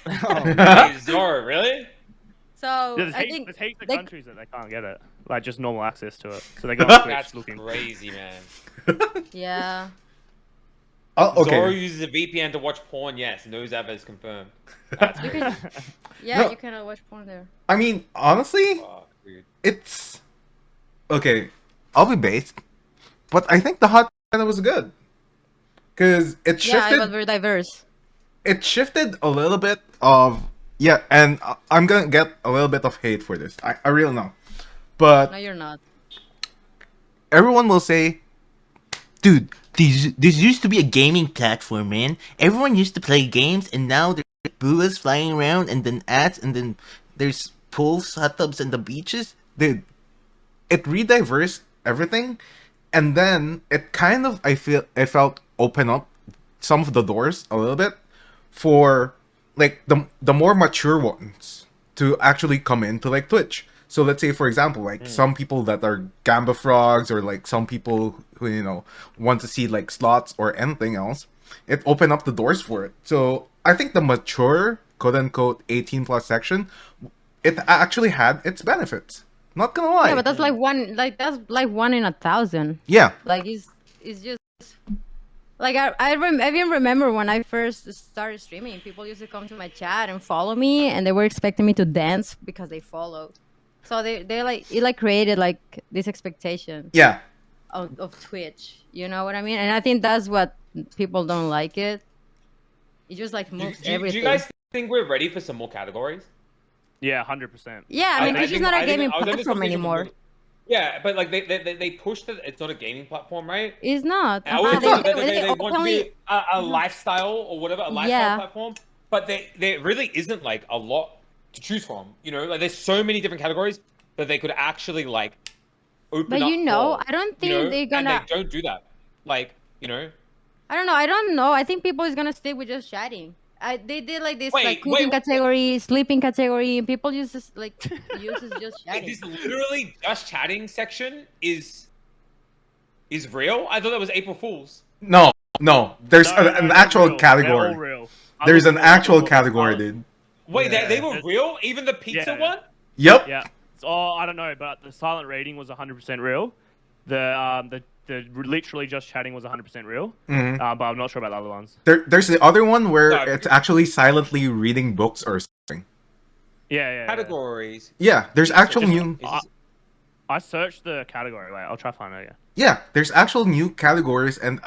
Oh, Hey, Zoro, really? so Yeah, there's I heaps, think there's heaps of they- countries that they can't get it, like just normal access to it. So they go on Twitch That's looking. crazy, man. yeah. Oh, Zoro okay. uses a VPN to watch porn. Yes, knows that is confirmed. That's You crazy. can, yeah, No. you cannot watch porn there. I mean, honestly, Fuck, dude. it's okay. I'll be based, but I think the hot channel was good because it Yeah, it was shifted. very diverse. It shifted a little bit of yeah, and I'm gonna get a little bit of hate for this. I really know, but No, you're not. everyone will say, Dude, this used to be a gaming platform, man. Everyone used to play games, and now there's boas flying around, and then ads, and then there's pools, hot tubs, and the beaches. dude, it rediversed everything, and then it kind of I felt open up some of the doors a little bit for like the more mature ones to actually come into like Twitch. So let's say for example like some people that are Gamba frogs or like some people who want to see like slots or anything else, it opened up the doors for it. So I think the mature quote unquote 18 plus section, it actually had its benefits. Not gonna lie. Yeah, but that's that's like 1 in 1,000. Yeah. Like it's just like I even remember when I first started streaming, people used to come to my chat and follow me, and they were expecting me to dance because they followed. So they like it like created like this expectation Yeah. of Twitch. You know what I mean? And I think that's what people don't like it. It just like moves Do everything. you guys think we're ready for some more categories? Yeah, 100%. Yeah, I mean, Twitch is think- not a I think- gaming I was under platform some confusion anymore. with- Yeah, but like they pushed that it's not a gaming platform, right? It's not. I always It's thought not. that they want to openly- be a lifestyle or whatever, a lifestyle Yeah. platform. But there really isn't like a lot to choose from. You know, like there's so many different categories that they could actually like open But up you know, for, I don't think you know, they're and gonna. they don't do that. Like, you know. I don't know. I don't know. I think people is gonna stick with just chatting. They did like this like Wait, cooking wait. category, sleeping category, and people use this like uses just Like, chatting. this literally just chatting section is real? I thought that was April Fool's. No. There's No, an they're actual real. category. They're all real. I There's looked an them all up actual before they category, started. dude. Wait, they Yeah. were real? Even the pizza Yeah. one? Yep. Yeah. Oh, I don't know, but the silent reading was 100% real. The literally just chatting was 100% real. Mhm. But I'm not sure about the other ones. There's the other one where No, it's actually silently reading books or something. Yeah. Categories. Yeah, there's actual just- new. I searched the category. Wait, I'll try to find it again. Yeah, there's actual new categories, and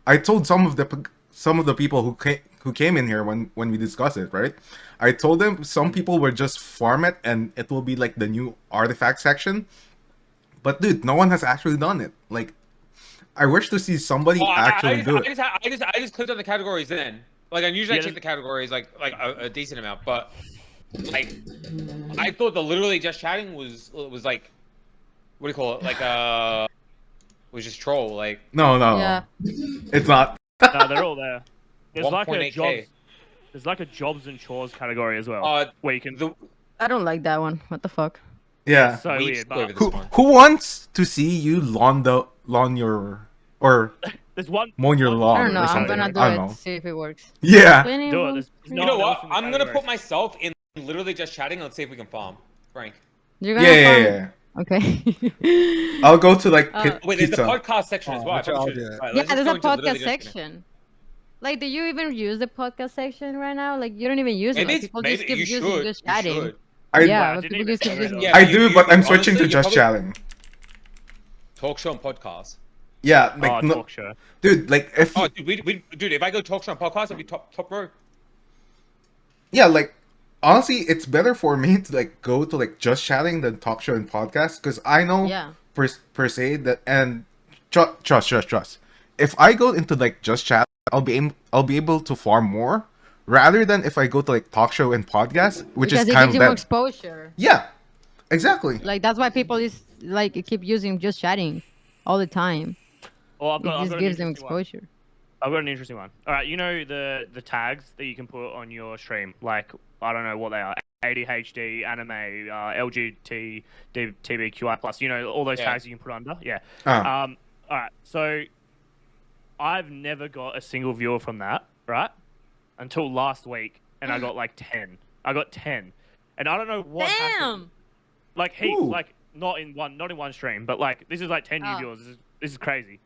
I told some of the people who came in here when we discussed it, right? I told them some people were just farm it, and it will be like the new artifact section. But dude, no one has actually done it. Like, I wish to see somebody actually do it. I just clicked on the categories then. Like, and usually I Yeah, check the categories like a decent amount, but like I thought the literally just chatting was like, what do you call it? Like was just troll. Like No, Yeah. it's not. No, they're all there. There's like a 1.8K. jobs. There's like a jobs and chores category as well, where you can. I don't like that one. What the fuck? Yeah. So we weird. go over But this one. Who wants to see you lawn your or there's one. mow your one- lawn I don't know. or I'm something? gonna do I it. don't know. See if it works. Yeah. Cleaning Do it. room? There's no You know one what? else in the I'm gonna category. put myself in literally just chatting. Let's see if we can farm. Frank. You're Yeah, gonna yeah. Okay. I'll go to like Wait, there's a pizza. podcast section as well. I I'll probably do should. it. Alright, Yeah, let's just there's go a into literally podcast just chatting. section. Like, do you even use the podcast section right now? Like, you don't even use it. Maybe Like, it's people maybe just keep you using should. just You chatting. should. I Yeah, I but didn't people even just keep know using. that. Yeah, I you- do, you- but I'm honestly, switching to you're just probably- chatting. Talk show and podcast. Yeah, like no, talk show. dude, like if Oh, dude, if I go talk show and podcast, I'll be top row. yeah, like honestly, it's better for me to like go to like just chatting than talk show and podcast because I know Yeah. per se that and trust. If I go into like just chat, I'll be able to farm more rather than if I go to like talk show and podcast, which Because is it kind gives of you more dead. exposure. Yeah, exactly. Like, that's why people is like keep using just chatting all the time. Oh, I've It got just an gives them interesting one. exposure. I've got an interesting one. All right, you know the tags that you can put on your stream, like I don't know what they are: ADHD, anime, LGBT, TBQI plus. You know all those Yeah. tags you can put under. Yeah. Uh, All right. So I've never got a single viewer from that, right? Until last week, and I got like 10. I got 10, and I don't know what happened. Damn. Like heaps, Ooh. like not in one stream, but like this is like 10 new Oh. viewers. This is crazy.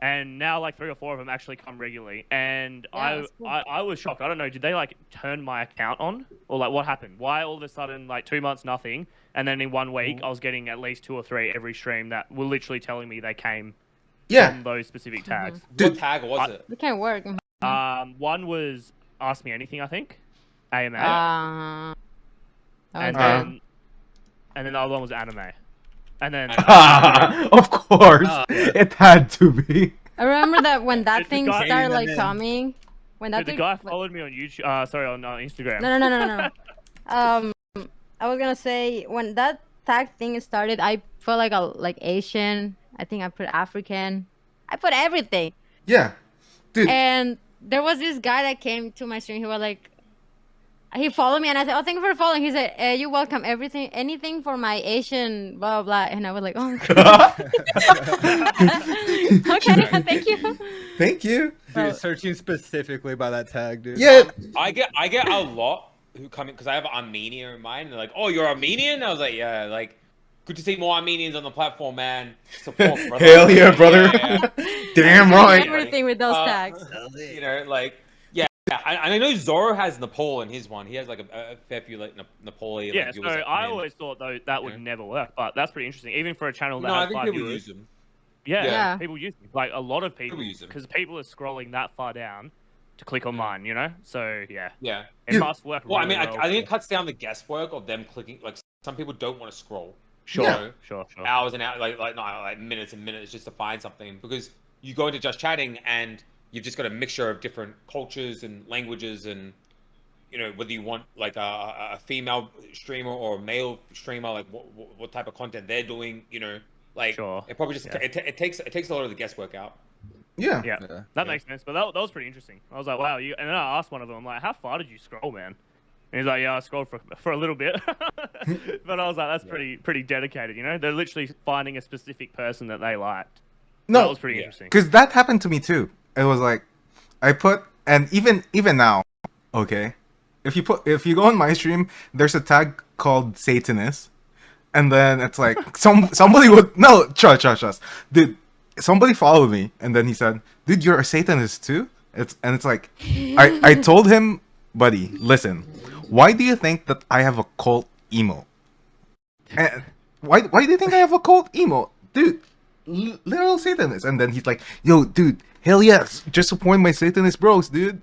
And now like 3 or 4 of them actually come regularly, and Yeah, that's cool. I was shocked. I don't know, did they like turn my account on, or like what happened? Why all of a sudden like 2 months nothing, and then in 1 week I was getting at least 2 or 3 every stream that were literally telling me they came Yeah, from those specific tags. Dude. What tag was it? It can work. One was Ask Me Anything, I think, AMA, That and was Uh-huh. good. then the other one was Anime, and then of course, Oh, it had to be. I remember that when that It's the thing guy- started like Hating them in. coming, when that dude, the thing. guy followed me on YouTube. Sorry, on Instagram. No. I was gonna say when that tag thing started, I put like Asian. I think I put African. I put everything. Yeah, dude. And there was this guy that came to my stream. He was like, he followed me, and I said, "Oh, thank you for following." He said, "You're welcome. Everything, anything for my Asian, blah blah." And I was like, "Oh, okay, thank you." Thank you. Dude, searching specifically by that tag, dude. Yeah, I get a lot who come in because I have Armenia in mind. And they're like, "Oh, you're Armenian?" I was like, "Yeah." Like, good to see more Armenians on the platform, man. Support, brother. hell yeah, brother. Yeah. Damn I right. do everything with those tags. You know, like, yeah. I know Zoro has Nepal in his one. He has like a fair few like Nepali. Yeah, like, so viewers that come I in. always thought though that would Yeah. never work, but that's pretty interesting. Even for a channel that No, I has think 5 people viewers, use them. yeah, Yeah. people use them. Like a lot of people, People use them. because people are scrolling that far down to click on mine, you know. So yeah, Yeah. it Yeah. must work. Well, I really mean, I think it for- cuts down the guesswork of them clicking. Like, some people don't want to scroll. sure, Yeah. sure. Hours and hours, like minutes and minutes just to find something, because you go into just chatting and you've just got a mixture of different cultures and languages, and you know whether you want like a female streamer or a male streamer, like what type of content they're doing, you know, like Sure. it probably just Yeah. it takes a lot of the guesswork out. Yeah. Yeah, Yeah. that makes sense. But that was pretty interesting. I was like, wow. You, and then I asked one of them, I'm like, how far did you scroll, man? And he's like, yeah, I scrolled for a little bit. But I was like, that's pretty dedicated, you know? They're literally finding a specific person that they liked. That No, was pretty Yeah. interesting. because that happened to me too. It was like, I put, and even now, okay, if you go on my stream, there's a tag called Satanist, and then it's like somebody would no trust, dude. Somebody followed me, and then he said, "Dude, you're a Satanist too." It's like, I told him, buddy, listen, why do you think that I have a cult emo? And why do you think I have a cult emo, dude? Little Satanist. And then he's like, "Yo, dude, hell yes, just support my Satanist bros, dude."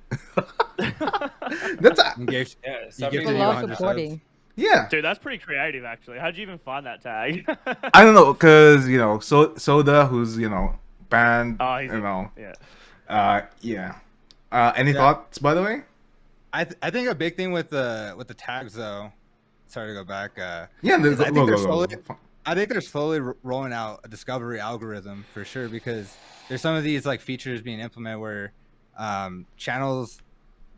That's a, You gave, Yeah, you some gave People to people- love 100 subs. supporting. yeah. Dude, that's pretty creative, actually. How'd you even find that tag? I don't know, cause Soda, who's banned, Oh, he's yeah. yeah. Any Yeah. thoughts, by the way? I think a big thing with the tags though. Sorry to go back. Yeah, I think go, they're go, go. slowly- I think they're slowly rolling out a discovery algorithm for sure, because there's some of these like features being implemented where channels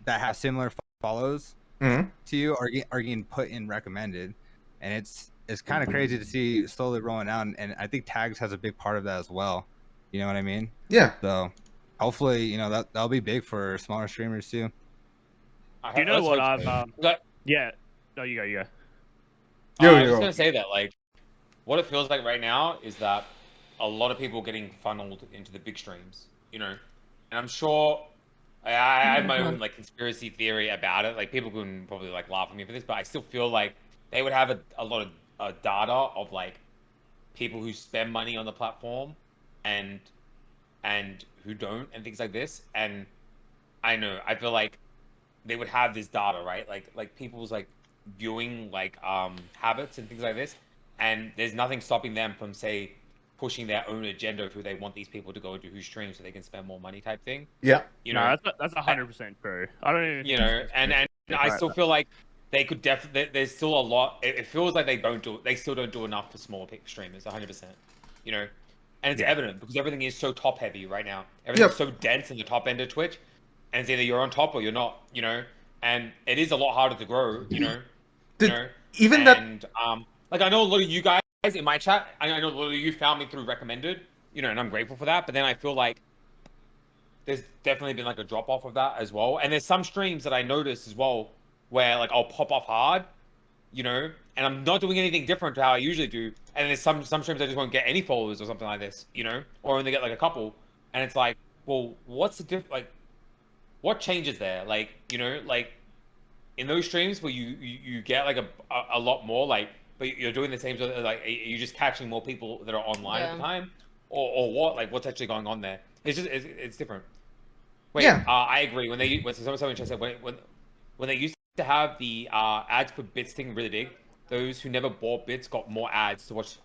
that have similar follows Mhm. to you are getting put in recommended, and it's kind of crazy to see slowly rolling out, and I think tags has a big part of that as well. You know what I mean? Yeah. So hopefully, that'll be big for smaller streamers too. Do you know let's what hope I've so. Like, yeah. No, you go. Yo, I was yo. just gonna say that, like, what it feels like right now is that a lot of people are getting funneled into the big streams, you know, and I'm sure I have my own like conspiracy theory about it. Like, people can probably like laugh at me for this, but I still feel like they would have a lot of data of like people who spend money on the platform and who don't, and things like this. And I feel like they would have this data, right? Like people's like viewing like habits and things like this, and there's nothing stopping them from say pushing their own agenda of who they want these people to go into who stream so they can spend more money type thing, Yeah. you know. No, that's 100% true. I don't even. You think know, it's and conspiracy. I still feel like they could definitely. There's still a lot. It feels like they still don't do enough for smaller streamers. 100%. You know, and it's Yeah. evident because everything is so top heavy right now. Everything's Yep. so dense in the top end of Twitch, and it's either you're on top or you're not. You know, and it is a lot harder to grow. You know, Dude, you know, even that. and like I know a lot of you guys in my chat. I know a lot of you found me through recommended. You know, and I'm grateful for that. But then I feel like there's definitely been like a drop off of that as well. And there's some streams that I notice as well where like I'll pop off hard, you know, and I'm not doing anything different to how I usually do. And there's some streams I just won't get any followers or something like this, you know, or only get like a couple. and it's like, well, what's the like, what changes there? Like, like in those streams where you get like a lot more, like, but you're doing the same sort of, like, are you just catching more people that are online at the Yeah. time, or what? Like, what's actually going on there? It's different. Wait, Yeah. I agree. When someone just said when they used to have the ads for bits thing really big, those who never bought bits got more ads to watch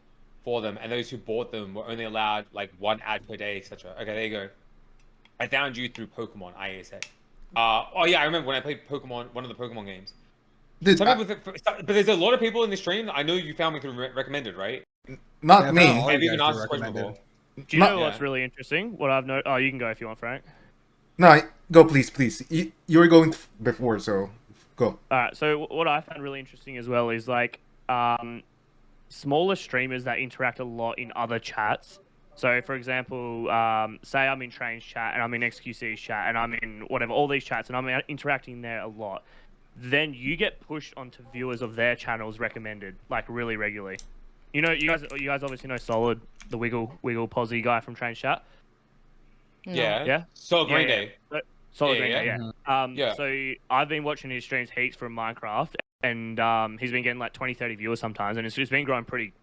for them, and those who bought them were only allowed like one ad per day, etc. Okay, there you go. I found you through Pokemon ISA. Oh yeah, I remember when I played Pokemon, one of the Pokemon games. Dude, Some people, but there's a lot of people in the stream. I know you found me through recommended, right? not Yeah, me. all you I've even guys asked are this question recommended. before. Do you Not- know what's Yeah. really interesting? What I've noticed. Oh, you can go if you want, Frank. No, go please. You were going before, so go. All right. So what I found really interesting as well is like smaller streamers that interact a lot in other chats. So, for example, say I'm in Train's chat and I'm in XQC's chat and I'm in whatever all these chats and I'm interacting there a lot. Then you get pushed onto viewers of their channels recommended like really regularly. You know, you guys obviously know Solid, the Wiggle Posy guy from Train's chat. No. Yeah. Yeah? So Green Yeah, Day. yeah. Solid Yeah, Green Day, yeah. yeah. Yeah. So I've been watching his streams heaps from Minecraft, and he's been getting like 20, 30 viewers sometimes, and it's just been growing pretty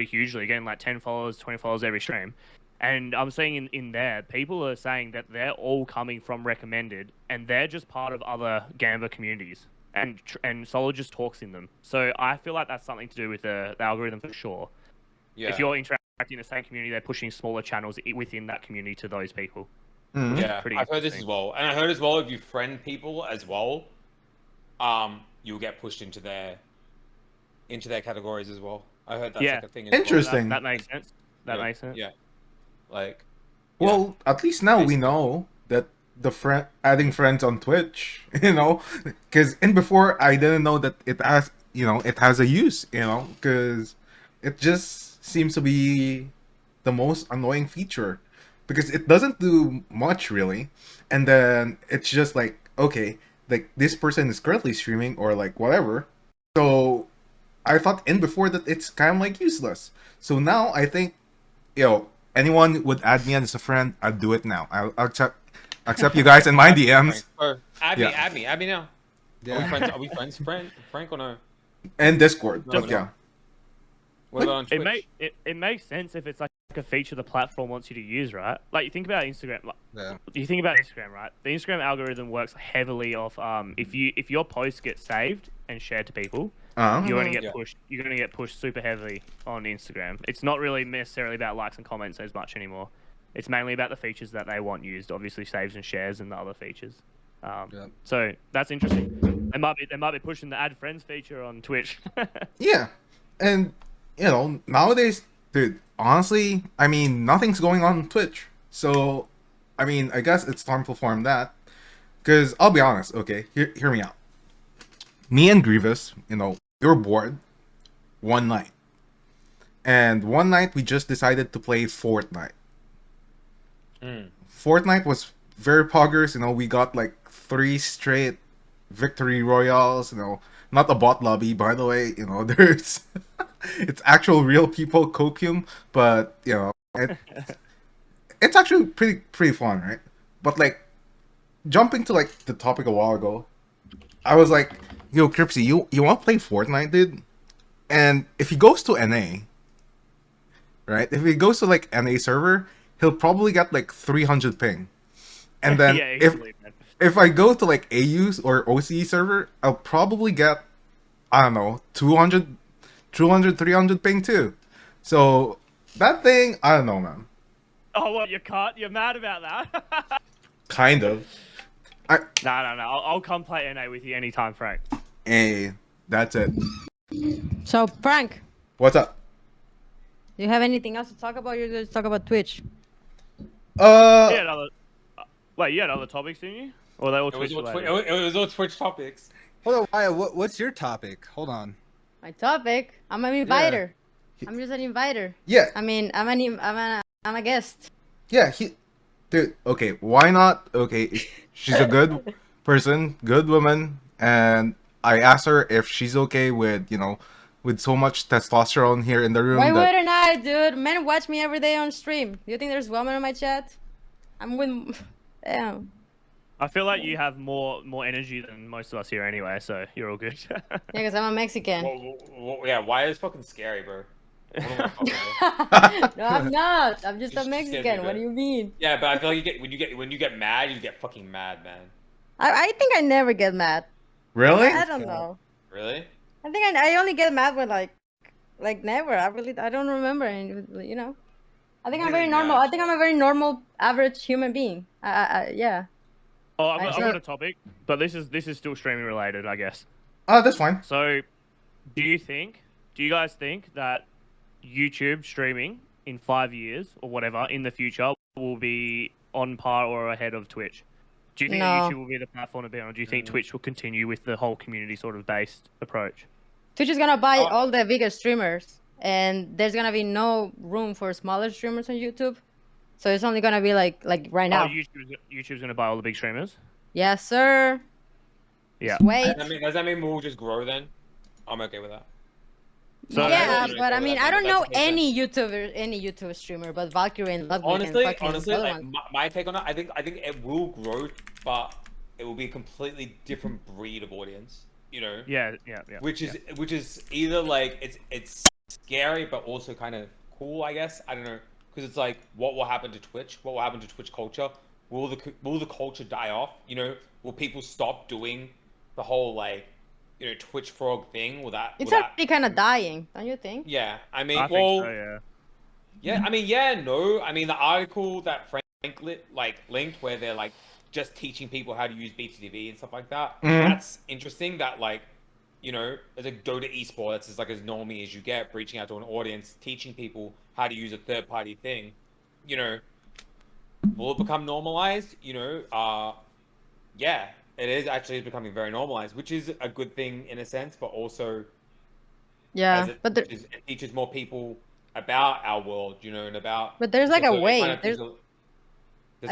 hugely, getting like 10 followers, 20 followers every stream. And I'm seeing in there, people are saying that they're all coming from recommended, and they're just part of other Gamba communities, and Solid just talks in them. So I feel like that's something to do with the algorithm for sure. Yeah. If you're interacting in the same community, they're pushing smaller channels within that community to those people. Mhm. Yeah, Pretty I've heard this interesting. as well, and I heard as well if you friend people as well, you'll get pushed into their categories as well. I heard that's Yeah. like a thing as well. Interesting. That makes sense. That Yeah, makes sense. Yeah, like Well, at least now we Basically. know that the friend adding friends on Twitch, because in before I didn't know that it has, it has a use, because it just seems to be the most annoying feature because it doesn't do much really, and then it's just like, okay, like this person is currently streaming or like whatever, so I thought in before that it's kind of like useless. So now I think, anyone would add me as a friend, I'd do it now. I'll accept you guys in my DMs add Yeah. me, add me now. Are we Yeah. friends? Are we friends, Frank, or no? and Discord. No, But no. yeah, What about on Twitch? It makes sense if it's like a feature the platform wants you to use, right? Like you think about Instagram. Yeah. You think about Instagram, right? The Instagram algorithm works heavily off if your posts get saved and shared to people, you're gonna get Yeah. pushed. You're gonna get pushed super heavily on Instagram. It's not really necessarily about likes and comments as much anymore. It's mainly about the features that they want used. Obviously, saves and shares and the other features. Yeah. So that's interesting. They might be pushing the add friends feature on Twitch. yeah, and nowadays, dude, honestly, I mean, nothing's going on Twitch, so I mean, I guess it's time to farm that. Because I'll be honest, okay, hear me out. Me and Grievxus, we were bored one night, and one night we just decided to play Fortnite. Fortnite was very poggers. We got like 3 straight victory royales. Not a bot lobby, by the way. There's it's actual real people copium, but it's actually pretty fun, right? But like jumping to like the topic a while ago, I was like, yo, Cripsy, you want to play Fortnite, dude? And if he goes to NA, right? If he goes to like NA server, he'll probably get like 300 ping. And then yeah, if easily, man. if I go to like AU's or OCE server, I'll probably get, I don't know, 200, 300 ping too. So that thing, I don't know, man. Oh, what, you cut? You're mad about that? Kind of. No. I'll come play NA with you anytime, Frank. Hey, that's it. So Frank, What's up? do you have anything else to talk about? You're going to talk about Twitch. You had other, you had other topics, didn't you? Or they all It was Twitch all related? it was all Twitch topics. Hold on, Wyatt. What's your topic? Hold on. My topic. I'm an inviter. I'm just an inviter. Yeah, I mean, I'm a guest. yeah, dude, okay, why not? Okay, she's a good person, good woman, and I asked her if she's okay with, with so much testosterone here in the room Why that, wouldn't I, dude? Men watch me every day on stream. Do you think there's women in my chat? I'm with. Damn. I feel like you have more energy than most of us here anyway, so you're all good. Yeah, because I'm a Mexican. Yeah, why is fucking scary, bro? I don't want to fucking No, I'm not. I'm just a She scares me, Mexican. What bro. do you mean? Yeah, but I feel like when you get mad, you get fucking mad, man. I think I never get mad. Really? I don't know. Really? I think I only get mad when like never. I don't remember any. You know. I think I'm very Really normal. not, I think I'm a very normal, average human being. Yeah. Oh, I I've sure- got a topic, but this is still streaming related, I guess. Oh, that's fine. So, do you guys think that YouTube streaming in 5 years or whatever in the future will be on par or ahead of Twitch? Do you think that No. YouTube will be the platform to be on, or do you think Twitch will continue with the whole community sort of based approach? Twitch is gonna buy Oh. all the biggest streamers, and there's gonna be no room for smaller streamers on YouTube. So it's only gonna be like right now. Oh, YouTube's going to buy all the big streamers? Yes, sir. Yeah. Just wait. Does that mean we'll just grow then? I'm okay with that. So- Yeah, Yeah, but I yeah, mean, yeah, I don't that's know okay, any YouTube streamer, but Valkyrie and Ludwig and fucking Honestly, the other like one. my take on it, I think it will grow, but it will be a completely different breed of audience. You know, Yeah. which is either like it's scary but also kind of cool, I guess. I don't know, because it's like what will happen to Twitch? What will happen to Twitch culture? Will the culture die off? You know, will people stop doing the whole like Twitch frog thing? It's already kind of dying, don't you think? Yeah, I mean, I well, think so, yeah. yeah, I mean, yeah, no. I mean, the article that Frank linked where they're like just teaching people how to use BTTV and stuff like that. Mhm. That's interesting. That like, as a go to esports, it's like as normie as you get, reaching out to an audience, teaching people how to use a third party thing. Will it become normalized? Yeah, it is actually becoming very normalized, which is a good thing in a sense, but also Yeah, as it but it teaches more people about our world, and about. But there's like so a it wave. kind of there's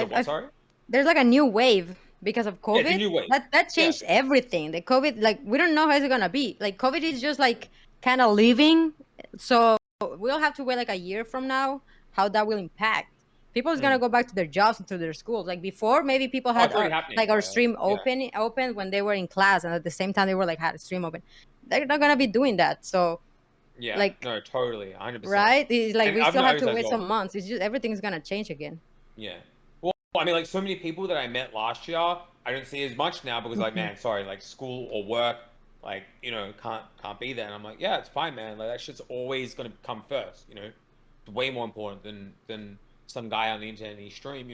a what? Sorry. There's like a new wave because of COVID. Yeah, it's a new wave. That changed everything. The COVID, like we don't know how it's gonna be. Like COVID is just like kind of leaving, so we'll have to wait like a year from now how that will impact. People is gonna go back to their jobs and to their schools. Like before, maybe people had it's already happening, like our yeah. stream open when they were in class, and at the same time they were like had a stream open. They're not gonna be doing that. So Yeah. like No, totally, 100%. right, it's like And we I've still have noticed to as wait well. some months. It's just everything's gonna change again. Yeah. Well, I mean, like so many people that I met last year, I don't see as much now because, like, man, sorry, like school or work, like, can't be there. And I'm like, yeah, it's fine, man. Like that shit's always gonna come first. It's way more important than some guy on the internet and he stream.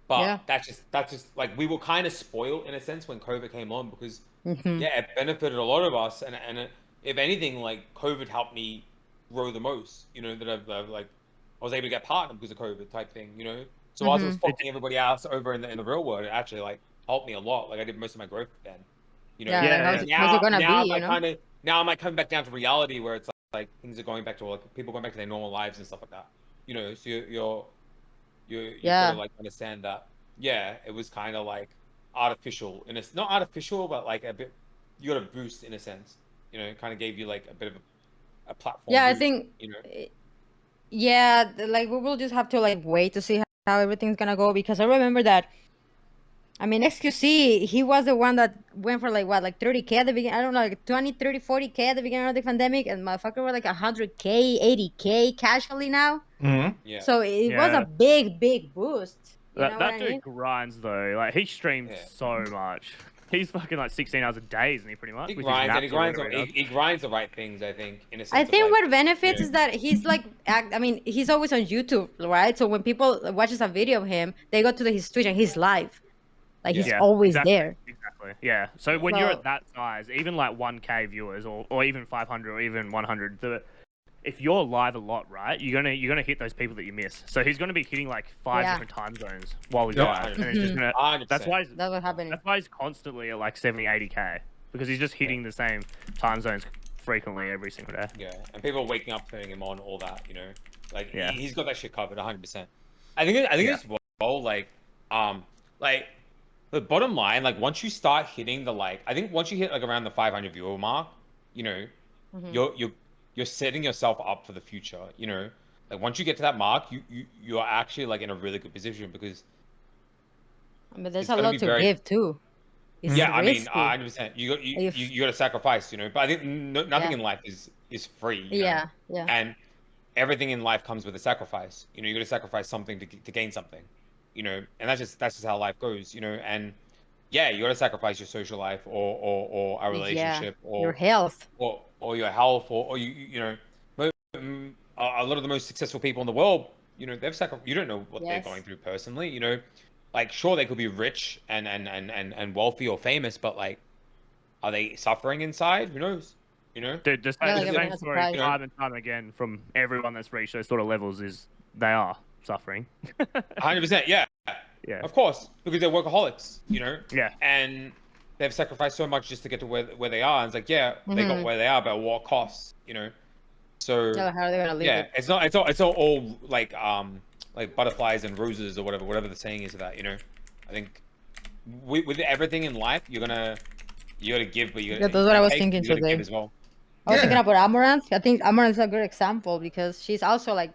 But Yeah. that's just like we were kind of spoiled in a sense when COVID came on because Mhm. yeah, it benefited a lot of us, and if anything, like COVID helped me grow the most. That I've like I was able to get partnered because of COVID type thing. So whilst I was fucking everybody else over in the real world, it actually like helped me a lot. Like I did most of my growth then. Yeah, Yeah, like, how's it gonna now be? I'm like now I'm like coming back down to reality where it's like things are going back to like people going back to their normal lives and stuff like that. So you Yeah. gotta like understand that. Yeah, it was kind of like artificial, and it's not artificial, but like a bit. You got a boost in a sense. It kind of gave you like a bit of a platform. Yeah, I boost, think. Yeah, like we will just have to like wait to see how everything's gonna go because I remember that. I mean, XQC, he was the one that went for like what, like 30K at the beginning. I don't know, like 20, 30, 40K at the beginning of the pandemic, and motherfucker were like 100K, 80K casually now. Mm-hmm. Yeah. So it was Yeah. a big boost. You know That what I dude mean? grinds though. Like he streams Yeah. so much. He's fucking like 16 hours a day, isn't he? Pretty much. He With his grinds, and naps he or grinds. whatever he does. He grinds the right things, I think. In a sense I of, think like, what benefits yeah. is that he's like, I mean, he's always on YouTube, right? So when people watches a video of him, they go to his Twitch and he's live. Like he's Yeah, always exactly, there. Exactly. Yeah. So when you're So- at that size, even like 1K viewers or even 500 or even 100, if you're live a lot, right, you're gonna hit those people that you miss. So he's gonna be hitting like 5 Yeah. different time zones while he's Yeah. live, and it's just gonna. 100%. That's why. That's what happened. That's why he's constantly at like 70, 80K because he's just hitting the same time zones frequently every single day. Yeah, and people are waking up, turning him on, all that. Like Yeah. he's got that shit covered, 100%. I think it's well, like the bottom line, like once you start hitting the I think once you hit like around the 500 viewer mark, you're setting yourself up for the future. Like once you get to that mark, you are actually like in a really good position because But there's it's a gonna lot be to very give too. It's yeah. I mean, risky. 100%. If You got to sacrifice, you know. But I think nothing yeah, in life is free, you know. yeah. And everything in life comes with a sacrifice. You know, you got to sacrifice something to gain something, you know. And that's just how life goes, you know. And yeah, you got to sacrifice your social life or a Yeah, relationship your health. or your health or you know a lot of the most successful people in the world, you know, you don't know what they're going Yes. through personally, you know. Like sure they could be rich and wealthy or famous, but like are they suffering inside? Who knows? You know? Dude, Yeah, like Because the everything same has a story price. you know, time and time again from everyone that's reached those sort of levels is they are suffering. 100%, yeah. Yeah. Of course, because they're workaholics, you know? Yeah. And they've sacrificed so much just to get to where they are. And it's like, yeah, they got Mm-hmm. where they are, but at what cost, you know? So Yeah, how are they gonna leave yeah, it? it's not all like butterflies and roses or whatever the saying is of that, you know. I think with everything in life, you gotta give, but Yeah, that's what I you was take, but thinking you gotta give today. as well. I was thinking Yeah. about Amaranth. I think Amaranth is a good example because she's also like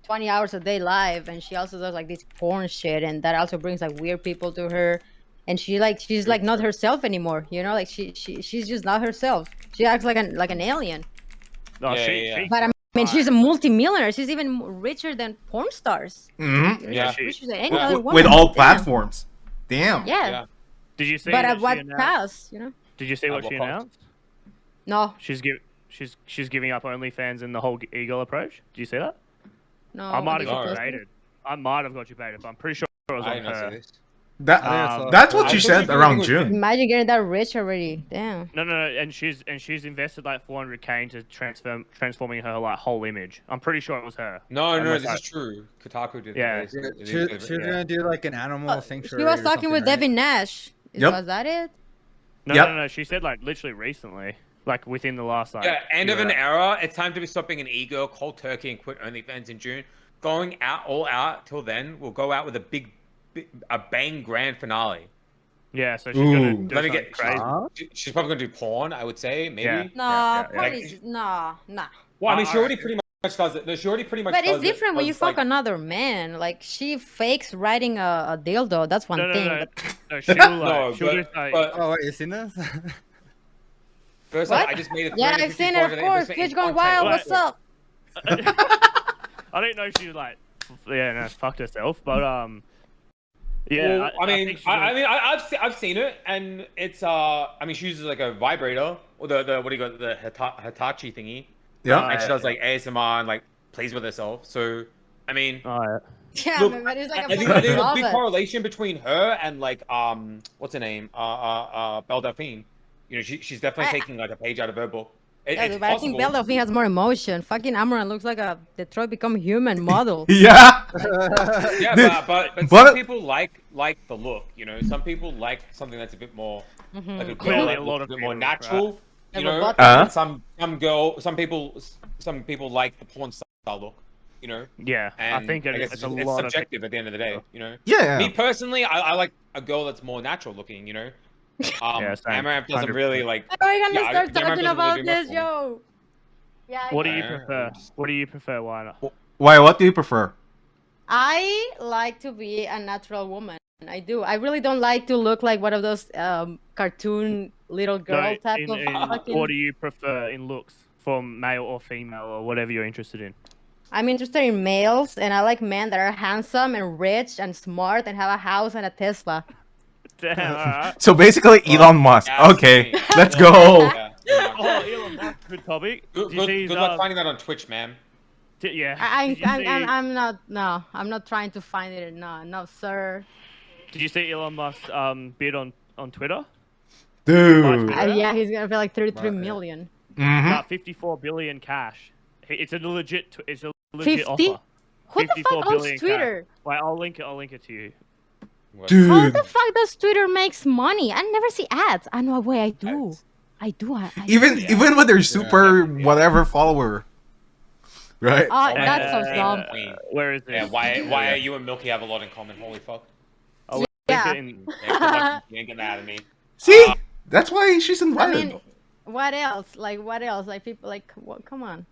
20 hours a day live, and she also does like this porn shit, and that also brings like weird people to her, and she's True, like not true. herself anymore. You know, like she's just not herself. She acts like an alien. Oh, Yeah, she yeah, yeah. she But I mean, she's a multimillionaire. She's even richer than porn stars. Mm-hmm. You know, yeah Yeah, she's she richer than any yeah, other With woman. all Damn. platforms. Damn. Yeah. yeah. did you see But that at she what announced? cost? You know? Did you see At what what she cost? announced? No, She's giving up OnlyFans and the whole Eagle approach. Do you see that? no. I What might did have she got No, you post right? it? baited. I might have got you baited, but I'm pretty sure it was I on did not see her. this. That I think I saw that's it. what I she thought she was said doing something around with June. Imagine getting that rich already. Damn. No, and she's invested like 400K into transforming her like whole image. I'm pretty sure it was her. No, Unless this I, is true. Kotaku did Yeah. this. Yeah, They she, did she was it. gonna do like an animal She sanctuary was or talking something, with right? Devin Nash. Yep. Was that it? Yep. No. She said like literally recently, like within the last like. Yeah, end few of an hours. era. It's time to be stopping an e-girl, cold turkey, and quit OnlyFans in June. Going out all out till then, we'll go out with a bang grand finale. Yeah, so she's gonna Ooh. do Let me something get. crazy. Huh? She's probably gonna do porn. I would say Yeah. maybe. No, Yeah. porn Like, is no. well, I mean, she Alright. already pretty much does it. No, she already pretty much But it's does it. different when you Does, fuck like, another man. Like she fakes riding a dildo. That's one No, thing. But no. She'll no, she'll do but Oh wait, you seen this? first what? off, I just made a Yeah, I've seen it. 354 Of course. investment in Twitch gone content. wild. Wait. What's up? I didn't know she like fucked herself, but yeah. Well, I mean, think she's gonna- I've seen it, and it's I mean, she uses like a vibrator or the what do you got, the Hitachi thingy, Yeah. and she does like ASMR and like plays with herself. So, I mean, Alright. Yeah, look, man, but it's like a I think fucking a big robot. correlation between her and like what's her name, Belle Delphine. You know, she's definitely I- taking like a page out of her book. Yeah, It's but I think possible. Belle Delphine has more emotion. Fucking Amaranth looks like a Detroit Become Human model. Yeah. Yeah, Dude, but but- some people like the look. You know, some people like something that's a bit more like a girl Clearly that a lot looks of a bit more people, natural. right? You know, Robotic. Uh-huh. and some people like the porn style look. You know, Yeah, and I think guess it's a it's lot of subjective at the end of the day. You know, Yeah. me personally, I like a girl that's more natural looking. You know, Yeah, same. Amaranth doesn't 100%. really like. How are you gonna Yeah, start Amaranth talking doesn't really about do much this, for me. yo? Yeah. What do you Yeah, prefer? just- What do you prefer, Wina? Why? What do you prefer? I like to be a natural woman. I do. I really don't like to look like one of those cartoon little girl type of fucking. What do you prefer in looks, from male or female or whatever you're interested in? I'm interested in males, and I like men that are handsome and rich and smart and have a house and a Tesla. Damn, alright. So basically, Elon Musk. Yeah, Okay, me. let's Yeah, go. yeah, pretty much. Oh, Elon Musk, good topic. Good, Did you see good his, luck finding that on Twitch, man. Yeah. I'm, Did you I'm, see, I'm, I'm not. No, I'm not trying to find it. No, sir. Did you see Elon Musk's bid on Twitter? Dude. Yeah, he's gonna pay like 33 Right, yeah. million. Mm-hmm. Not 54 billion cash. It's a legit. It's a legit 50? offer. Who the 54 fuck owns billion Twitter? Wait, I'll link it. I'll link it to you. How Dude. the fuck does Twitter makes money? I never see ads. I know. Wait, I do. I do. I Even do. even with their super whatever follower, right? Oh, man, that's so yeah. dumb. Queen. Where is this? Yeah, why are you and Milky have a lot in common? Holy fuck. I'll link Yeah. it in. Yeah, good luck. You ain't getting that out of me. See, that's why she's I invited. mean, what else? Like, what else? Like, people like, what? Come on.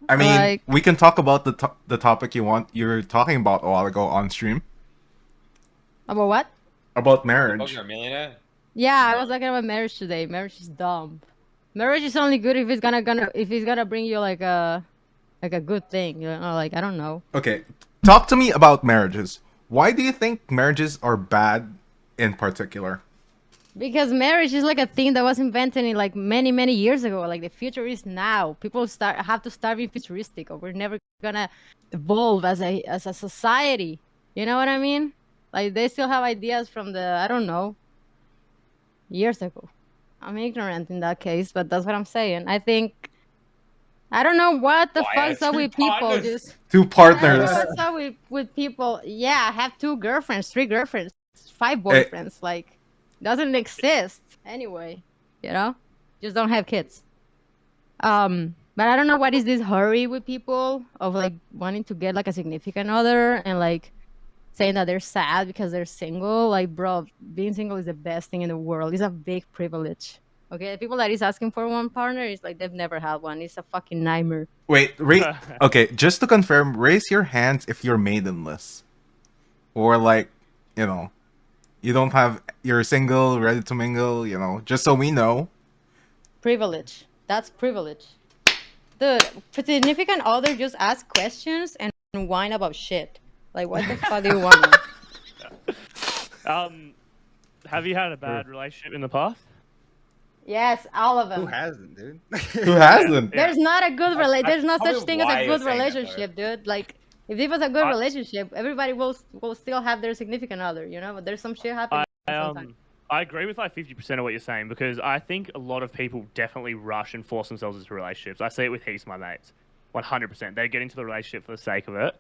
I mean, Like, we can talk about the topic you're talking about a while ago on stream about what? about Fuck, marriage. you're a millionaire. Yeah, I No. was talking about marriage today. Marriage is dumb. Marriage is only good if it's gonna bring you like a good thing. You know, like I don't know. Okay, talk to me about marriages. Why do you think marriages are bad in particular? Because marriage is like a thing that was invented in like many years ago. Like the future is now. People have to start being futuristic, or we're never gonna evolve as a society. You know what I mean? Like they still have ideas from the I don't know years ago. I'm ignorant in that case, but that's what I'm saying. I think I don't know what the Why fuck's are up two with people. partners? Just Two I don't partners. know what's up with people. Yeah, I have 2 girlfriends, 3 girlfriends, 5 Eh, boyfriends. Like doesn't exist anyway. You know, just don't have kids. But I don't know what is this hurry with people of like wanting to get like a significant other and like saying that they're sad because they're single. Like, bro, being single is the best thing in the world. It's a big privilege. Okay, the people that is asking for one partner is like they've never had one. It's a fucking nightmare. Wait, okay, just to confirm, raise your hands if you're maidenless. Or like, you know, you're single, ready to mingle, just so we know. Privilege. That's privilege. Dude, significant other just ask questions and whine about shit. Like, what the fuck do you want? Have you had a bad relationship in the past? Yes, all of Who them. hasn't, dude? Who hasn't? Yeah. There's not a good There's no probably such thing as why a you're good saying that, though. relationship, dude. Like, if it was a good I- relationship, everybody will still have their significant other, you know. But there's some shit happening sometimes. I agree with like 50% of what you're saying because I think a lot of people definitely rush and force themselves into relationships. I see it with heaps of my mates. 100%. They get into the relationship for the sake of it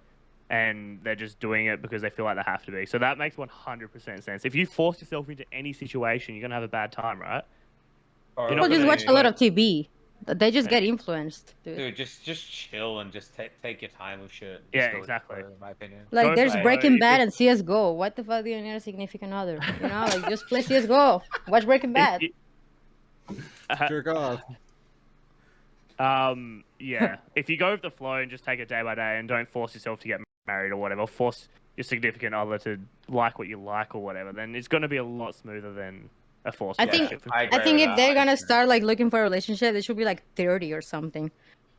and they're just doing it because they feel like they have to be. So that makes 100% sense. If you force yourself into any situation, you're going to have a bad time, right? Or You're People not just gonna watch a lot of TV. They just get influenced, dude. Dude, just chill and just take your time with shit. Just Yeah, go with the exactly. flow, in my opinion. Like, Go there's for it. Breaking If Bad it- and CS:GO. What the fuck do you need a significant other? You know, like just play CS:GO. Watch Breaking Bad. Jerk off. Yeah. If you go with the flow and just take it day by day and don't force yourself to get married or whatever, force your significant other to like what you like or whatever, then it's going to be a lot smoother than a forced I think relationship. I think if they're gonna start like looking for a relationship, they should be like 30 or something.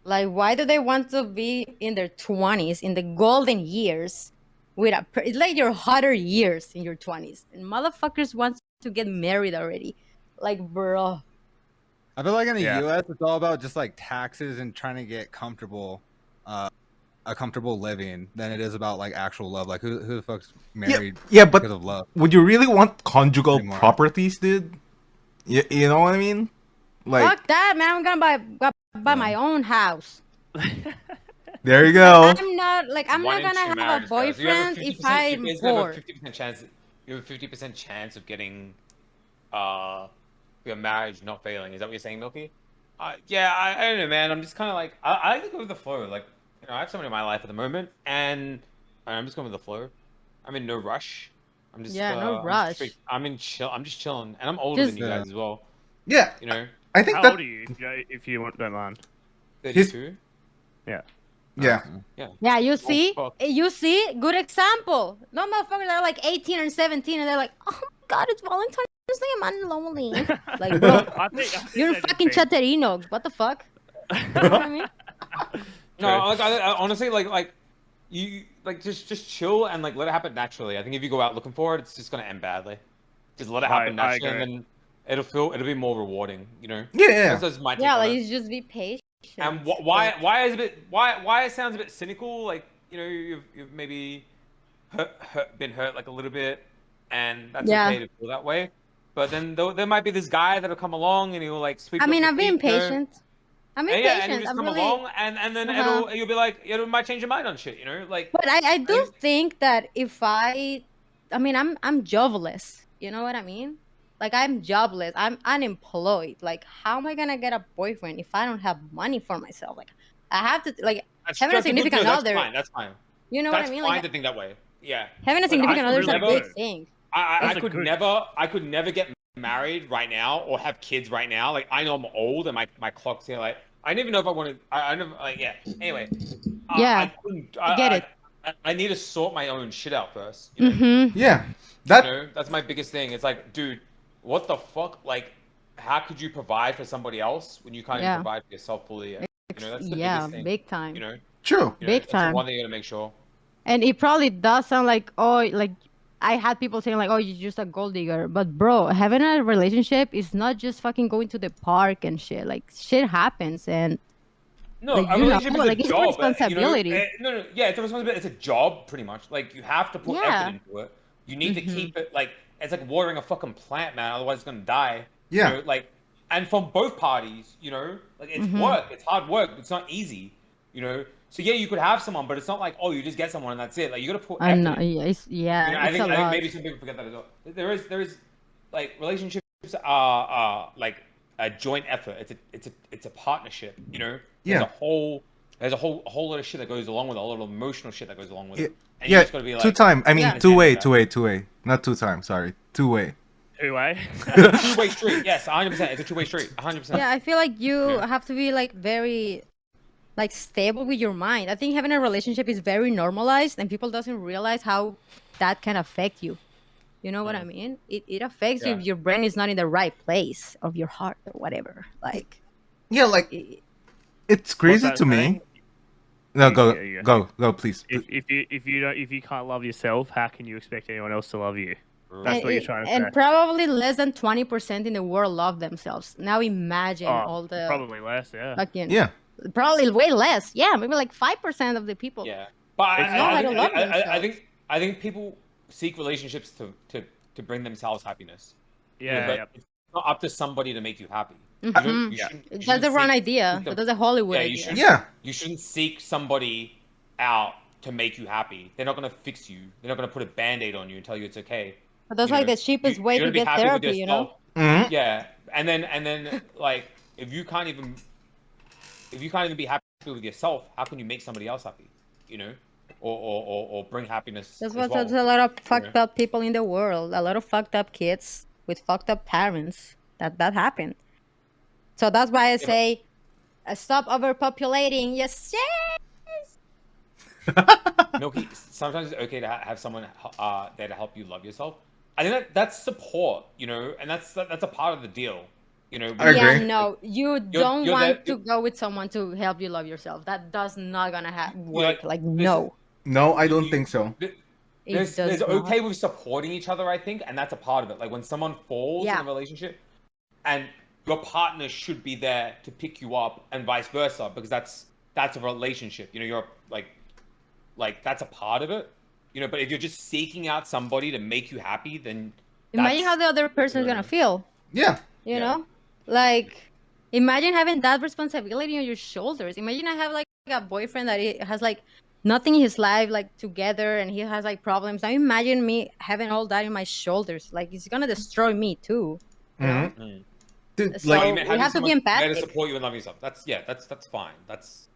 Like, why do they want to be in their 20s, in the golden years, with it's like your hotter years in your 20s, and motherfuckers want to get married already? Like, bro. I feel like in the Yeah. U.S., it's all about just like taxes and trying to get comfortable, a comfortable living than it is about like actual love. Like who the fuck's married Yeah, but because of love? would you really want conjugal Anymore. properties, dude? You know what I mean? Like, Fuck that, man. I'm gonna buy my own house. there you go. I'm not One in gonna two have a marriages, guys. You have a boyfriend if 50% I'm you guys have a poor. 50% chance. You have a 50% chance of getting your marriage not failing. Is that what you're saying, Milky? Yeah, I don't know, man. I'm just kind of like I like to go with the flow. Like, I have someone in my life at the moment, and I'm just going with the flow. I'm in no rush. I'm just No I'm just rush. I'm in chill. I'm just chilling, and I'm older than you guys as well. Yeah, You know, I think How that. old are you, if you don't mind? 32. Yeah. Yeah, Yeah, you see? fuck. You see? Good example. No motherfuckers that are like 18 or 17 and they're like, oh my god, it's Valentine's Day, I'm lonely. Like, bro, I think you're they're just fucking being- Chaterinos. What the fuck? You know what I mean? No, like I honestly like you like just chill and like let it happen naturally. I think if you go out looking for it, it's just gonna end badly. Just let it happen I naturally, and agree. then it'll be more rewarding. You know. yeah. That's my take Yeah, on like, it. you just be patient. And why is a bit why it sounds a bit cynical? Like, you've maybe been hurt like a little bit, and that's Yeah. okay to feel that way. But then there might be this guy that'll come along and he'll like sweep. I up mean, your I've been feet, you know? patient. I'm And been yeah, and you patient. just I'm come really... along, and then you'll be like, it might change your mind on shit, Like, But I do think that if I mean, I'm jobless. You know what I mean? Like, I'm jobless. I'm unemployed. Like, how am I gonna get a boyfriend if I don't have money for myself? Like, I have to like having a significant other. That's fine. You know That's what I mean? fine Like, to think that way. Yeah. having a But significant I other could is a never- big thing. I That's a could good- never get married right now or have kids right now. Like, I know I'm old and my clock's here. Like, I didn't even know if I wanted. I never like yeah. Anyway, Yeah, I couldn't. I get it. I need to sort my own shit out first. You know? Mm-hmm. Yeah, You that know, that's my biggest thing. It's like, dude, what the fuck? Like, how could you provide for somebody else when you can't even Yeah. provide for yourself fully? You know, that's the Yeah, biggest thing. big time. You know, true. you know, Big that's the time. one thing you gotta make sure. And it probably does sound like, oh, like I had people saying like, oh, you're just a gold digger. But bro, having a relationship is not just fucking going to the park and shit. Like shit happens, and No, like a you know, relationship is like a it's a job. You know, responsibility. no, yeah, it's a responsibility. It's a job, pretty much. Like you have to put Yeah. effort into it. You need to Mhm. keep it like it's like watering a fucking plant, man. Otherwise, it's gonna die. Yeah. You know, like, and from both parties, you know, like it's Mhm. work. It's hard work. It's not easy. You know, so yeah, you could have someone, but it's not like, oh, you just get someone and that's it. Like you gotta put I effort. know. into it. Yeah, it's, yeah, You know, it's a I think lot. maybe some people forget that as well. There is like relationships are like a joint effort. It's a partnership. You know, there's Yeah. a whole lot of shit that goes along with it, a lot of emotional shit that goes along with Yeah, it. And you yeah, just gotta be like, two time. I mean, Yeah. two-way, not two time. Sorry, two-way. Two-way. two-way street. Yes, 100%. It's a two-way street. 100%. Yeah, I feel like you Yeah. have to be like very like stable with your mind. I think having a relationship is very normalized, and people doesn't realize how that can affect you. You know what I mean? It affects you Yeah. if your brain is not in the right place of your heart or whatever. Like, Yeah, like it, it's What's crazy that to me. saying? No, You- go, yeah, yeah. go, please. If you can't love yourself, how can you expect anyone else to love you? That's and, what you're trying to say. and probably less than 20% in the world love themselves. Now imagine Oh, all the probably less. Yeah. fucking Yeah, probably way less. Yeah, maybe like 5% of the people. Yeah. But It's know how to love I themselves. I think people seek relationships to bring themselves happiness. You know, Yeah. but Yep. it's not up to somebody to make you happy. Mhm. You Yeah. shouldn't, you That's shouldn't the wrong seek idea. them- That's a Hollywood Yeah, you idea. shouldn't. yeah, You shouldn't seek somebody out to make you happy. They're not gonna fix you. They're not gonna put a band-aid on you and tell you it's okay. But that's You like know, the cheapest way you're to gonna be get happy with therapy, you know? yourself. hmm Yeah, and then like if you can't even be happy with yourself, how can you make somebody else happy? You know, or bring happiness. That's as what well. there's a lot of fucked up people in the world. A lot of fucked up kids with fucked up parents. That happened. So that's why I say, stop overpopulating. Yes, Milky, sometimes it's okay to have someone there to help you love yourself. I think that's support, you know, and that's a part of the deal, you know. I yeah, agree. no, you don't you're want there- to go with someone to help you love yourself. That does not gonna You're work. Like, listen, no, No, I don't you- think so. it There's does not. okay with supporting each other, I think, and that's a part of it. Like when someone falls in Yeah. a relationship, and your partner should be there to pick you up, and vice versa, because that's a relationship. You know, you're like that's a part of it. You know, but if you're just seeking out somebody to make you happy, then Imagine how the other person is Yeah. gonna feel. Yeah, You Yeah. know, like imagine having that responsibility on your shoulders. Imagine I have like a boyfriend that has like nothing in his life like together, and he has like problems. Now imagine me having all that in my shoulders. Like it's gonna destroy me too. You know? Mhm. Dude, So like, you mean we have to be someone there to empathic. support you and love yourself. That's fine. That's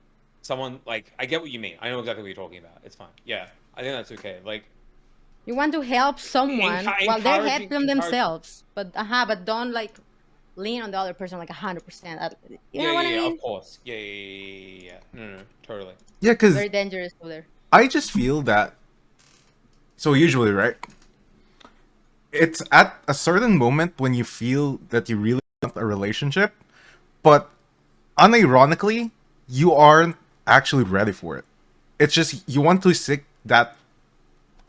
someone like I get what you mean. I know exactly what you're talking about. It's fine. Yeah, I think that's okay. Like You want to help someone while they're helping encouraging- themselves, but don't like lean on the other person like 100%. You know what I mean? Of course. Yeah. No, totally. yeah, because Very dangerous over there. I just feel that. So usually, right? It's at a certain moment when you feel that you really want a relationship, but unironically, you aren't actually ready for it. It's just you want to seek that,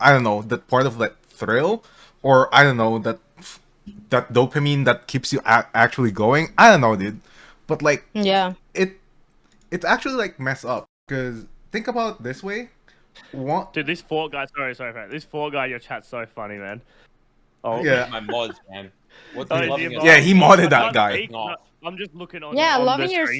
I don't know, that part of that thrill, or I don't know, that dopamine that keeps you actually going. I don't know, dude. But like Yeah. it's actually like mess up, because think about it this way. Dude, this Fort guy. Sorry, Fred. This Fort guy, your chat's so funny, man. Oh Yeah. My mods, man. What's Oh, loving dear yourself? Yeah, he modded I that can't guy. speak, but I'm just looking on. Yeah, on loving the screen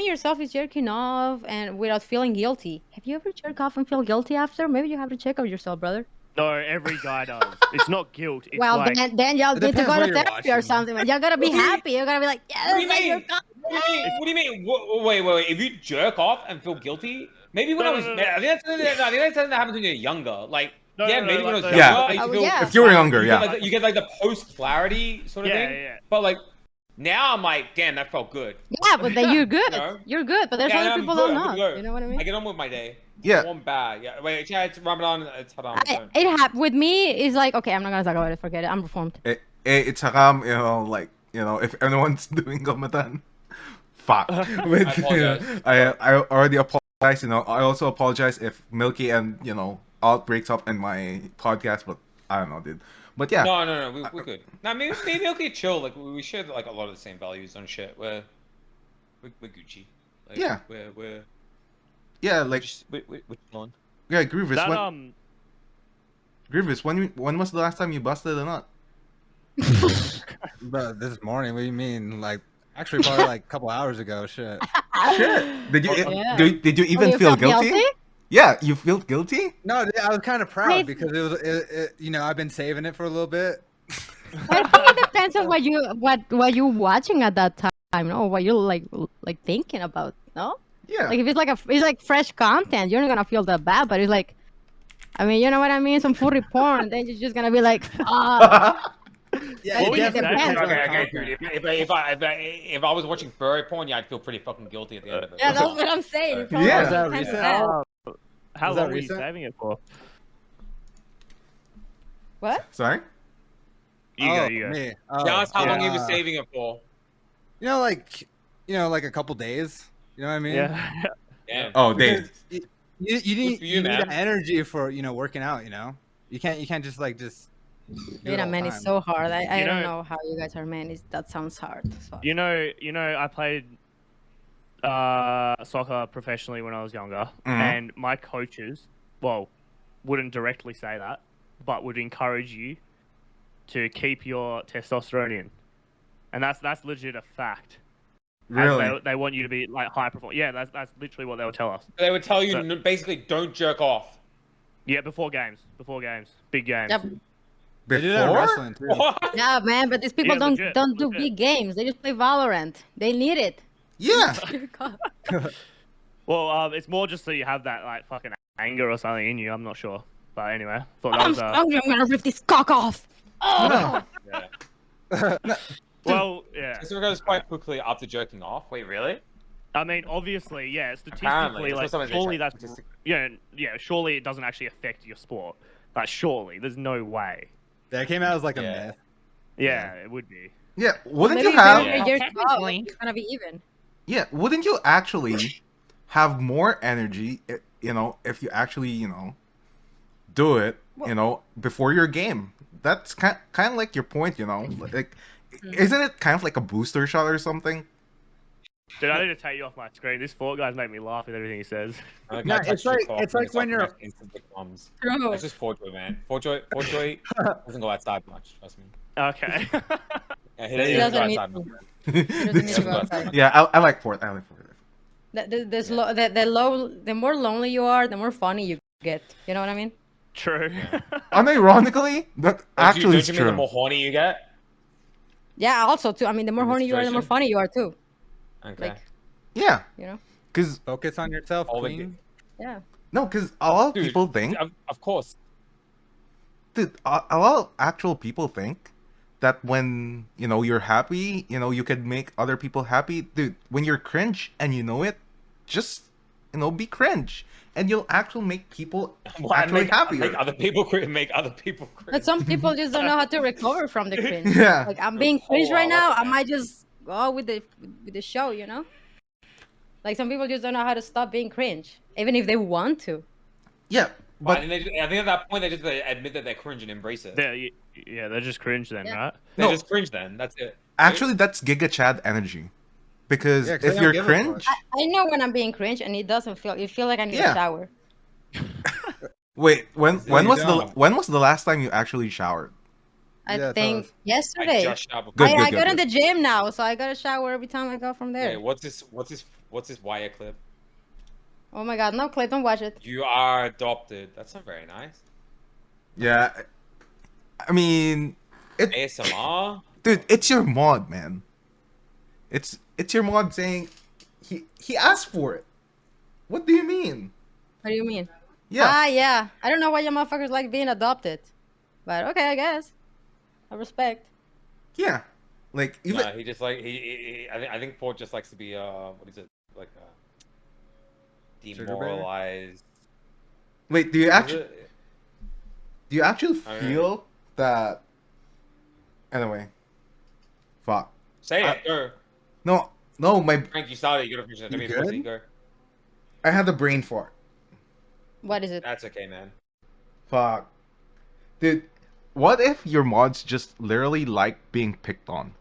yourself share. is jerking off and without feeling guilty. Have you ever jerked off and feel guilty after? Maybe you have to check on yourself, brother. No, every guy does. It's not guilt. It's Well, like then y'all It need to depends go what to you're therapy or watching. something. Man. Y'all gotta be What do you- happy. You're gonna be like, yeah, What do you like, mean? you're What do you mean? Wait. If you jerk off and feel guilty, maybe when No, I was, no. I think that's something that happens when you're younger. Like, No, yeah, no, maybe when I like was the- younger, Yeah. I used to Oh, feel yeah. If you were younger, you yeah. get like the post clarity sort of Yeah, thing. yeah. But like, Now I'm like, damn, that felt good. Yeah, but then you're good. No. You're good, but there's Yeah, other I'm people good, don't I'm good know. to go. You know what I mean? I get on with my day. Yeah. One bad. Yeah. Wait, Chad, it's Ramadan. It's Haram. With me, it's like, okay, I'm not gonna talk about it. Forget it. I'm reformed. It's haram, like, if anyone's doing Ramadan, fuck. But, I apologize. I already apologize. I also apologize if Milky and Alt breaks up in my podcast, but I don't know, dude. But yeah, No. We're good. Nah, maybe okay, chill. Like we share like a lot of the same values on shit. We're Gucci. Like, Yeah. We're yeah, like we're chilling. yeah, Grievous. That Grievous, when was the last time you busted a nut? But this morning, what do you mean? Like, actually, probably like a couple hours ago. Shit. Shit. Did you Yeah. did you even you feel felt guilty? guilty? Yeah, you feel guilty? No, I was kind of proud Wait. because I've been saving it for a little bit. I think it depends on what you watching at that time, no? What you're like thinking about, no? Yeah. Like if it's like fresh content, you're not gonna feel that bad. But it's like, I mean, you know what I mean? Some furry porn, then you're just gonna be like, ah. Yeah, What would you say? Okay, dude. If I was watching furry porn, yeah, I'd feel pretty fucking guilty at the end of it. Yeah, that's what I'm saying. It probably Yeah. Was that depends recent? on that. How Was that long were you recent? saving it for? What? Sorry? You go. Me. That's how long you were uh, saving it for. Like a couple days. You know what I mean? Yeah. Damn. Oh, Because Dave. You need for you, you need man. that energy for working out. You can't just do Being it a all man the is time. so hard. I You don't know- know how you guys are men. That sounds hard. as fuck. You know, I played soccer professionally when I was younger, and my coaches, well, wouldn't directly say that, but would encourage you to keep your testosterone in, and that's legit a fact. As Really? they want you to be like high perform. Yeah, that's literally what they would tell us. They would tell you So- basically don't jerk off. Yeah, before games, big games. Yep. They do that in Before? wrestling too. What? Yeah, man, but these people Yeah, don't legit, don't do legit. big games. They just play Valorant. They need it. Yeah. Well, it's more just so you have that like fucking anger or something in you. I'm not sure, but anyway, thought that I'm was hungry. I'm gonna rip this cock off. Oh. Yeah. well, yeah. This goes quite quickly after jerking off. Wait, really? I mean, obviously, yeah. Apparently, Statistically, that's like what someone's surely saying, that's statistically. yeah. Surely it doesn't actually affect your sport. Like, surely there's no way. That came out as like a Yeah. myth. Yeah, it would be. Yeah. Wouldn't Maybe you have? if Yeah. you're off, it's gonna be even. Yeah. Wouldn't you actually have more energy? If you actually do it. Before your game. That's kind of like your point. Like, isn't it kind of like a booster shot or something? Dude, I need to take you off my screen. This Fort guy's make me laugh with everything he says. No, it's like when you're- True. That's just Fortjoy, man. Fortjoy doesn't go outside much. Trust me. Okay. Yeah, He he doesn't doesn't go need outside to. much. He doesn't need to go outside. Yeah, I like Fort. I like Fort. The more lonely you are, the more funny you get. You know what I mean? True. Unironically, that actually is Don't you mean the true. more horny you get? Yeah. Also, too. I mean, the more horny you are, the more Frustration. funny you are too. Okay. Like, Yeah, you know? because Focus on yourself, All the queen. Yeah. no, because a lot of Dude, people think, Of course. dude, a lot of actual people think that when you're happy, you can make other people happy, dude. When you're cringe and you know it, just be cringe, and you'll actually make people actually happier. Make other people cringe. But some people just don't know how to recover from the cringe. Yeah. Like I'm being cringe right now. I might just go with the show, you know? Like some people just don't know how to stop being cringe, even if they want to. Yeah, But but I think at that point they just admit that they're cringe and embrace it. They're just cringe then, Yeah. right? They're No. just cringe then. That's it. actually, that's Giga Chad energy, because Yeah, 'cause they if don't you're give a fuck. cringe, I know when I'm being cringe, and it doesn't feel. It feel like I need Yeah. a shower. wait, when you don't. when was the last time you actually showered? I Yeah, tell think us. I yesterday. just showered. Good, I good, go to good. the gym now, so I got to shower every time I go from there. Hey, what's this wire clip? Oh my god, no, Clay, don't watch it. You are adopted. That's not very nice. Yeah, I mean, ASMR. dude, it's your mod, man. It's your mod saying he asked for it. What do you mean? What do you mean? Yeah, Ah, yeah. I don't know why you motherfuckers like being adopted, but okay, I guess. I respect. yeah. Like even Nah, he just like I think Ford just likes to be what is it like Sugar bear? demoralized. wait, What is it? do you actually I don't know. feel that? Anyway, fuck. Say I, it. Go. no, no, Frank, you started. You gotta finish it. You Don't be pussy. good? Go. I had a brain fart. What is it? That's okay, man. Fuck, dude. What if your mods just literally like being picked on?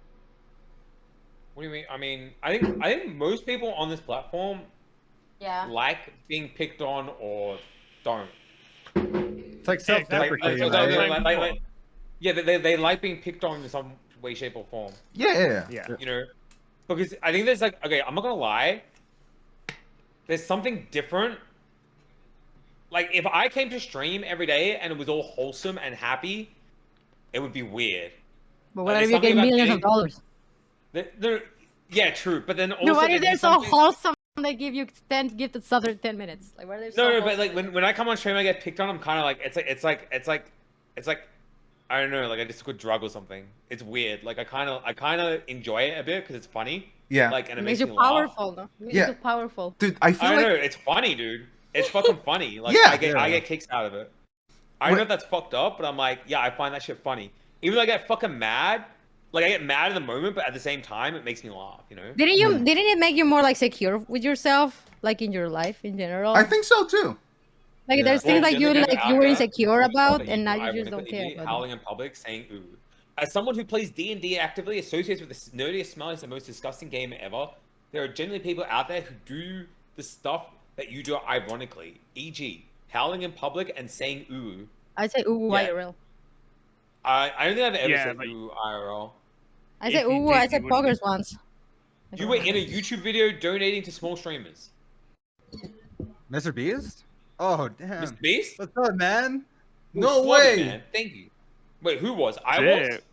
What do you mean? I mean, I think most people on this platform Yeah. like being picked on or don't. It's like Yeah, exactly. self-deprecating, Like, right? yeah, they like being picked on in some way, shape, or form. Yeah. Yeah. You know, because I think there's like, okay, I'm not gonna lie. There's something different. Like if I came to stream every day and it was all wholesome and happy, it would be weird. But Like, what there's if you something get about millions of getting- dollars? Yeah, true. But then also No, what there's if they're so something. wholesome they give you 10 gifted subs every 10 minutes? Like, what if they're No, so but like wholesome? when I come on stream, I get picked on. I'm kind of like it's like I don't know, like I just took a drug or something. It's weird. Like I kind of enjoy it a bit because it's funny. Yeah. Like and It it makes makes you me laugh. powerful, though. It makes Yeah. you powerful. Dude, I feel I don't like know. It's funny, dude. It's fucking funny. Like Yeah. I get kicks out of it. I don't know if that's fucked up, but I'm like, yeah, I find that shit funny. Even though I get fucking mad, like I get mad in the moment, but at the same time, it makes me laugh. You know? Didn't it make you more like secure with yourself, like in your life in general? I think so too. Like Yeah. there's things like you out were there, insecure stuff about, that and you now do you just don't care ironically, about it. howling in public, saying ooh. As someone who plays D&D actively, associates with the nerdiest, smelliest, and most disgusting game ever, there are generally people out there who do the stuff that you do ironically, e.g., howling in public and saying ooh. I say ooh Yeah. IRL. I don't think I've ever Yeah, said but- ooh IRL. I If say you ooh. did, I you said wouldn't be- poggers once. I You don't were know. in a YouTube video donating to small streamers. Mr. Beast? Oh, Mr. damn. Beast? What's up, man? Ooh, No slutty, way. man. Thank you. Wait, who was? I That's was? it.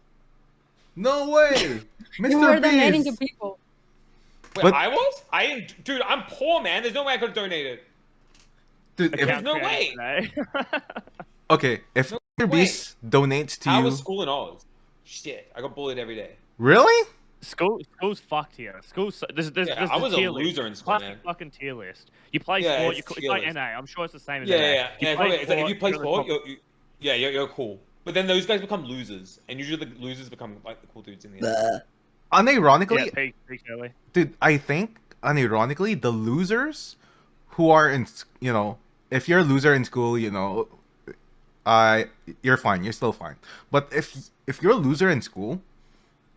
No way, You were Mr. donating to Beast. people. Wait, But- I was? I didn't. Dude, I'm poor, man. There's no way I could have donated. Dude, There's if, no Account way. created today. okay, if No Mr. way. Beast donates to How you, was school in Oz? Shit, I got bullied every day. really? School's fucked here. There's Yeah, I the was a tier list. loser in school, Classic man. fucking tier list. You play Yeah, sport. it's It's tier like list. NA. I'm sure it's the same as Yeah, NA. yeah, You yeah. play It's like if you play you're the sport, top- you're cool. But then those guys become losers, and usually the losers become like the cool dudes in the end. Unironically, Yeah, peak early. dude, I think unironically the losers who are in, if you're a loser in school, you're fine, you're still fine. But if you're a loser in school,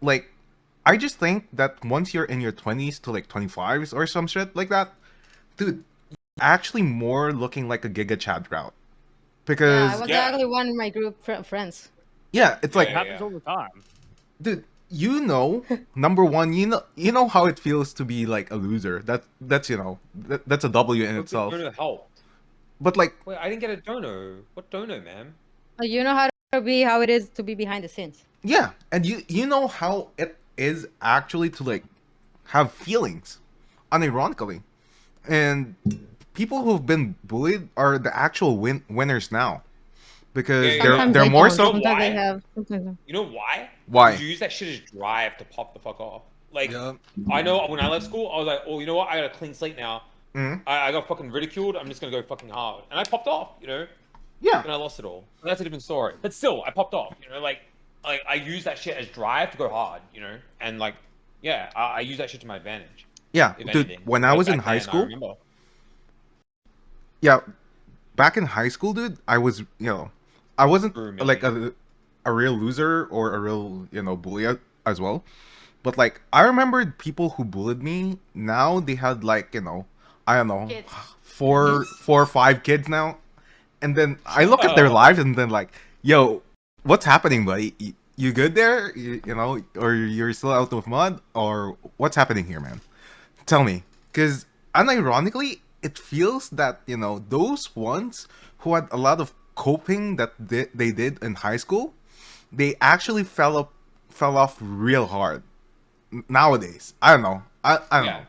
like, I just think that once you're in your 20s to like 25s or some shit like that, dude, you're actually more looking like a Giga Chad route. Yeah, Because I was Yeah. actually one of my group friends. yeah, it's like, It happens all the time. dude, number one, you know how it feels to be like a loser. That's that's a W in But the itself. dono helped. But like, Wait, I didn't get a dono. What dono, man? Like, you know how it is to be behind the scenes. yeah, and you know how it is actually to like have feelings, unironically, and people who've been bullied are the actual winners now, because Yeah, they're Sometimes they're they more don't. so. Sometimes they Why? have. Sometimes they- You know why? Why? 'Cause you use that shit as drive to pop the fuck off. Like, Yup. I know when I left school, I was like, oh, you know what? I got a clean slate now. Mhm. I got fucking ridiculed. I'm just gonna go fucking hard, and I popped off. Yeah, And I lost it all. And that's a different story. But still, I popped off. Like I use that shit as drive to go hard. And like, yeah, I use that shit to my advantage. yeah, If dude. anything. When I Like, was in back high then, I school, remember. yeah, back in high school, dude, I was, I wasn't True, like man. a real loser or a real, bully as well. But like, I remembered people who bullied me. Now they had like, I don't know, Kids. four or five kids now. And then I look at their Oh. lives and then like, yo, what's happening, buddy? You good there? Or you're still out of mud? Or what's happening here, man? Tell me. Because unironically, it feels that, those ones who had a lot of coping that they did in high school, they actually fell off real hard nowadays. I don't know. I don't Yeah. know.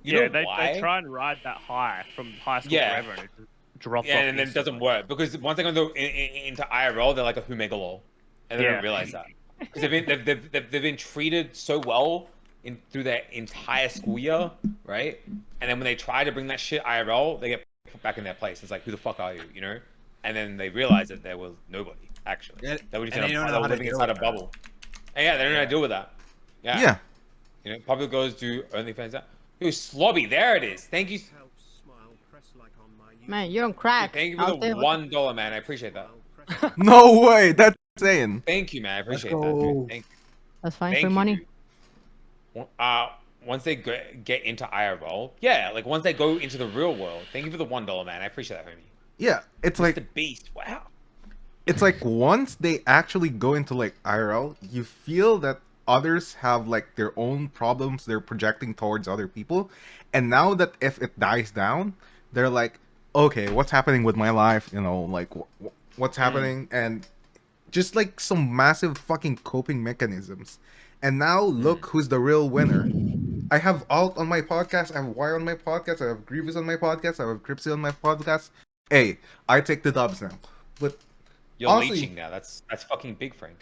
You Yeah, know they why? try and ride that high from high school Yeah. forever, and it just drops Yeah, off. and then it doesn't work because once they go into IRL, they're like a Humega lol, and they Yeah. don't realize that. because they've been treated so well through their entire school year, right? And then when they try to bring that shit IRL, they get put back in their place. It's like, who the fuck are you, you know? And then they realize that there was nobody actually. Yeah, They were just and they don't know they were how to living deal inside a with that. bubble. And yeah, they don't know how to deal with that. Yeah. Yeah. You know, public goes do OnlyFans. Dude, Slobby, there it is. Thank you. Man, you're on crack. Thank you for I'll the tell you what. $1, man. I appreciate that. No way. That's insane. Thank you, man. I appreciate that. go. Dude. Thank you. That's fine Thank for you, money. dude. Once they get into IRL, yeah, like once they go into the real world. Thank you for the $1, man. I appreciate that, homie. Yeah, it's like Mr. Beast. Wow. it's like once they actually go into like IRL, you feel that others have like their own problems they're projecting towards other people, and now that if it dies down, they're like, okay, what's happening with my life? You know, like what's happening, and just like some massive fucking coping mechanisms. And now look who's the real winner. I have Alt on my podcast, I have Wire on my podcast, I have Grievxus on my podcast, I have Cripsy on my podcast. Hey, I take the dubs now. But You're honestly- leeching now. That's fucking big, Frank.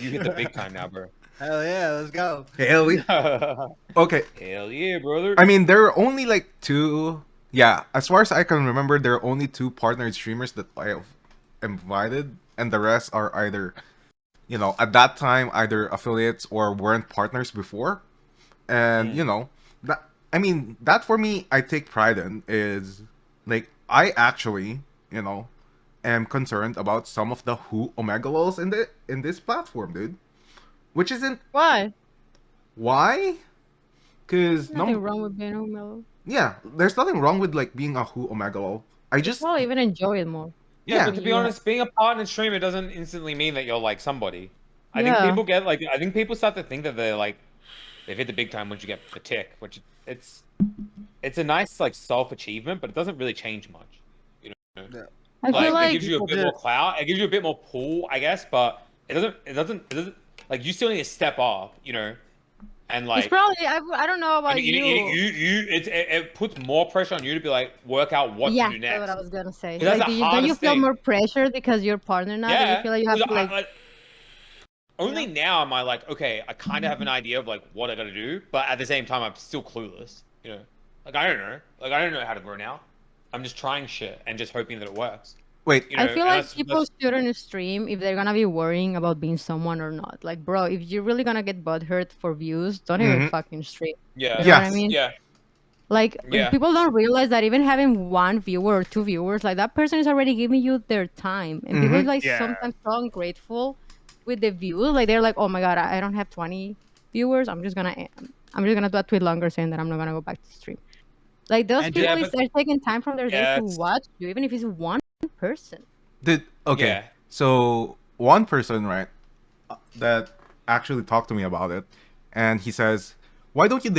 You hit the big time now, bro. Hell yeah, let's go. hell yeah. Hell Okay, yeah, brother. I mean, there are only like two. Yeah, as far as I can remember, there are only two partnered streamers that I have invited, and the rest are either, you know, at that time, either affiliates or weren't partners before. And, you know, that, I mean, that for me, I take pride in is like, I actually, you know, am concerned about some of the who omegalos in this platform, dude. Which isn't Why? why? Because Nothing wrong with being a mellow. yeah, there's nothing wrong with like being a who omegalo. I just Well, even enjoy it more. Yeah, but to be Yeah. honest, being a partner streamer doesn't instantly mean that you're like somebody. I Yeah. think people get like I think people start to think that they're like they've hit the big time once you get the tick, which it's a nice like self achievement, but it doesn't really change much. You know, I feel it like gives you a bit more clout, it gives you a bit more pull, I guess, but it doesn't like you still need to step up, you know, and like it's probably I don't know about you. it puts more pressure on you to be like work out what Yeah, to do that's what next. I was gonna say. That's Like, the don't you hardest feel thing. more pressure because you're partner now? That you feel like you have to like. Only now am I like, okay, I kind of have an idea of like what I gotta do, but at the same time, I'm still clueless. You know, like I don't know, how to grow now. I'm just trying shit and just hoping that it works. wait. You know, I feel and like that's- people shouldn't stream if they're gonna be worrying about being someone or not. Like, bro, if you're really gonna get butthurt for views, don't even Mhm. fucking stream. Yeah, You know what I Yes. mean? yeah, Like, Yeah. people don't realize that even having one viewer or two viewers, like that person is already giving you their time, and people Mhm. like Yeah. sometimes so ungrateful with the views. Like they're like, oh my god, I don't have 20 viewers. I'm just gonna do a tweet longer saying that I'm not gonna go back to stream. Like those And people, yeah, if but- they're taking time from their Yeah, days to it's- watch you, even if it's one person. Did okay. Yeah. So one person, right, that actually talked to me about it, and he says, "Why don't you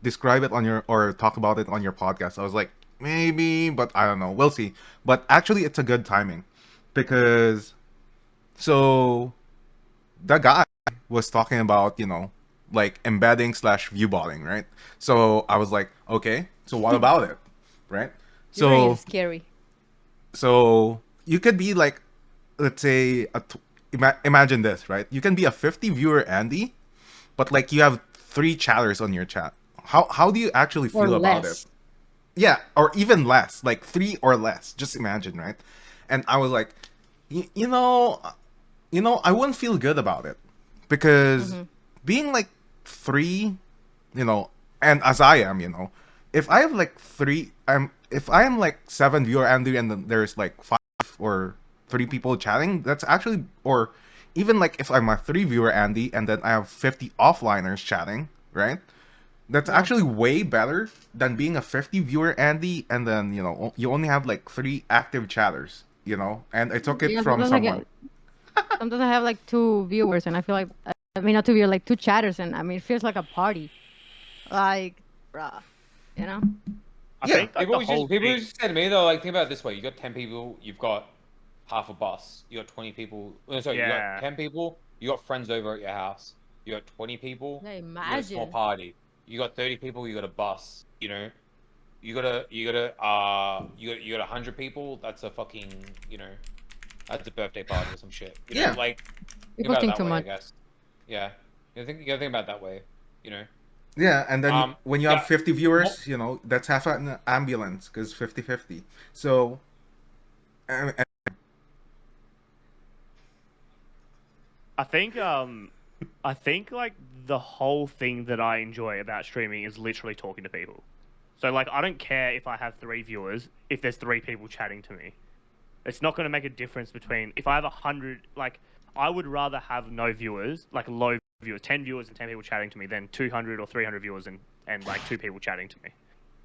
describe it on your or talk about it on your podcast?" I was like, maybe, but I don't know. We'll see. But actually, it's a good timing because so the guy was talking about, you know, like embedding / viewbotting, right? So I was like, okay, so what about it, right? Your brain So is scary. so you could be like, let's say, imagine this, right? You can be a 50 viewer Andy, but like you have 3 chatters on your chat. How do you actually Or feel about less. it? Yeah, or even less, like 3 or less. Just imagine, right? And I was like, you know, I wouldn't feel good about it because being like 3, you know, and as I am, you know, if I have like 3, if I am like 7 viewer Andy and then there's like 5 or 3 people chatting, that's actually, or even like if I'm a 3 viewer Andy and then I have 50 offliners chatting, right? That's actually way better than being a 50 viewer Andy and then, you know, you only have like 3 active chatters, you know, and I took it Yeah, from sometimes I someone. Sometimes I have like 2 viewers, and I feel like not 2 viewers, like 2 chatters, and I mean it feels like a party. Like, bruh, you know. I Yeah, think like, People the whole people thing- just say to me though, like think about it this way: you got 10 people, you've got half a bus. You got 20 people. No, sorry, you Yeah. got 10 people. You got friends over at your house. You got 20 people. Yeah, You got a small imagine. party. You got 30 people. You got a bus. You know, you got 100 people. That's a fucking, you know, that's a birthday party or some shit. You know, Yeah. like People about it think that too way, I much. guess. Yeah, you gotta think about it that way. You know. Yeah, and then when you have Yeah. 50 viewers, that's half an ambulance because 50-50. So, uh, I think like the whole thing that I enjoy about streaming is literally talking to people. So like I don't care if I have 3 viewers if there's 3 people chatting to me. It's not going to make a difference between if I have 100. Like I would rather have no viewers, like low viewers, 10 viewers and 10 people chatting to me, than 200 or 300 viewers and like 2 people chatting to me.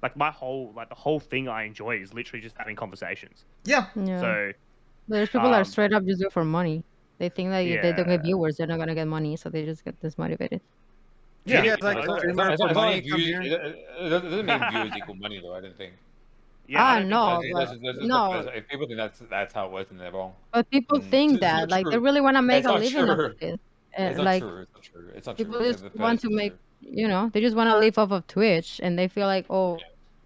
Like the whole thing I enjoy is literally just having conversations. yeah. Yeah. So There's people that are um, straight up just do it for money. They think that if they don't get yeah, viewers, they're not gonna get money, so they just get dismotivated. Do you Yeah. guys like It's not- streamer for It's not money? like Come views. here. It doesn't mean viewers equal money, though. I don't think. yeah, I don't think so No, either. but no, If people think that's how it works, then they're wrong. but people think It's that not like they true. really want to make It's a not living off true. of it. It's not Like true. It's not true. It's not people true. just That want is to not make, true. they just want to live off of Twitch, and they feel like, oh,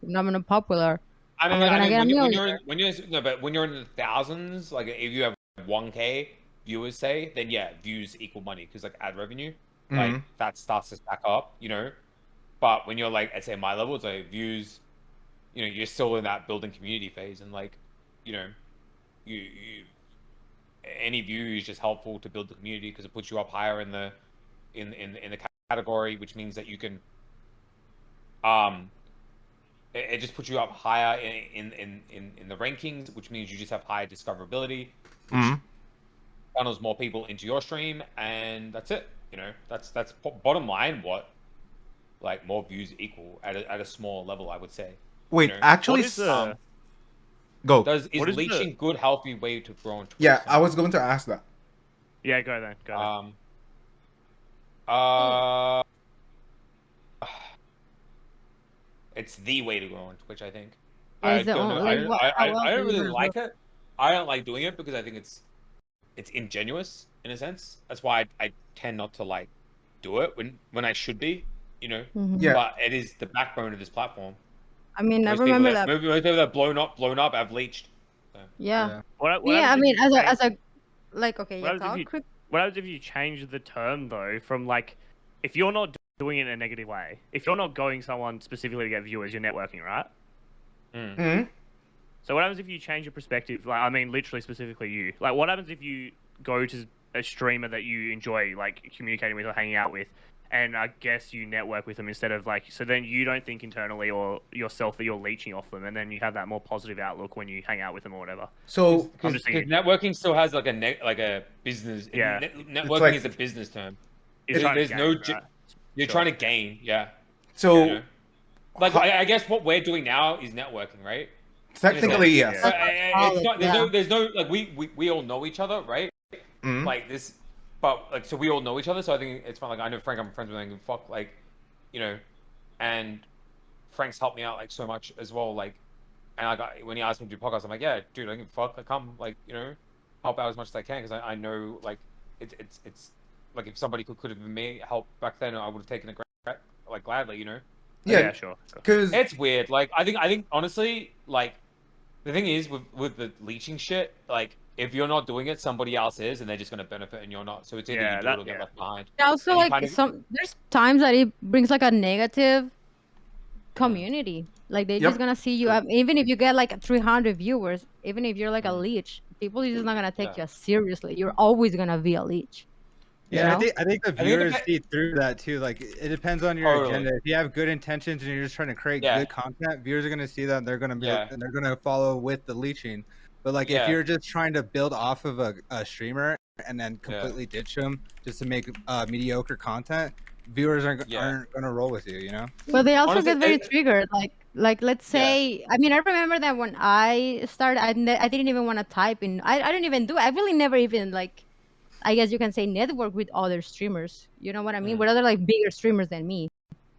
if I'm not popular, I I'm mean, not gonna get a million. when you're no, but when you're in the thousands, like if you have 1K viewers, say, then yeah, views equal money because like ad revenue, like Mhm. that starts to stack up, you know. But when you're like, I'd say my level, it's like views, you're still in that building community phase, and like, you know, you any view is just helpful to build the community because it puts you up higher in the in the category, which means that you can um it just puts you up higher in the rankings, which means you just have higher discoverability, which Mhm. funnels more people into your stream, and that's it. That's bottom line. What like more views equal at a small level, I would say. Wait, What actually, is the go. is what is the leeching good, healthy way to grow on Twitch? Yeah, I was going to ask that. yeah? Go then. Uh, it's the way to grow on Twitch, I think. Yeah, I it's the don't know. only, like, how else I are don't you really gonna like grow? it. I don't like doing it because I think it's ingenuous in a sense. That's why I tend not to like do it when I should be, you know. Mhm. Yeah. But it is the backbone of this platform. I mean, I Most people remember that that. most people that blown up have leached. So. Yeah. Yeah. What Yeah, I happens if mean, you change- as a, like, okay, what yeah, happens if talk you quick. what happens if you change the term though from like if you're not doing it in a negative way, if you're not going someone specifically to get viewers, you're networking, right? Mhm. So what happens if you change your perspective? Like, I mean, literally, specifically you. Like, what happens if you go to a streamer that you enjoy, like, communicating with or hanging out with, and I guess you network with them instead of, like, so then you don't think internally or yourself that you're leeching off them, and then you have that more positive outlook when you hang out with them or whatever. So I'm just thinking, networking still has like a business. Yeah. Networking like- is a business term. you're trying to There's no gain, right? You're Sure. trying to gain, yeah. so You know? Like I guess what we're doing now is networking, right? technically, Yeah. yes. But Solid, it's not. yeah. There's no like we all know each other, right? Mhm. Like this, but like so we all know each other. So I think it's fun. Like I know Frank, I'm friends with him. And fuck, like, and Frank's helped me out like so much as well. Like, and when he asked me to do podcasts, I'm like, yeah, dude, I can fuck. I come like help out as much as I can because I know like it's like if somebody could have given me help back then, I would have taken it like gladly, Yeah, Sure. because It's weird. Like I think honestly, like the thing is with the leeching shit, like if you're not doing it, somebody else is, and they're just gonna benefit, and you're not. So it's either Yeah, you do it or get left behind. Also, And you like, kinda- there's times that it brings like a negative community. Like they're Yep. just gonna see you up, even if you get like 300 viewers, even if you're like a Mhm. leech, people are just not gonna take Yeah. you seriously. You're always gonna be a leech. You Yeah, know? I think the think it viewers depe- see through that too. Like it depends on your Totally. agenda. If you have good intentions and you're just trying to create Yeah. good content, viewers are gonna see that and they're gonna be Yeah. and they're gonna follow with the leeching. But like Yeah. if you're just trying to build off of a streamer and then completely ditch them just to make mediocre content, viewers aren't gonna roll with you. You know? But they also Honestly, get very it- triggered. Like let's say, I mean, I remember that when I started, I didn't even want to type in. I didn't even do it. I really never even like, I guess you can say, network with other streamers. You know what I mean? Mm. With other like bigger streamers than me,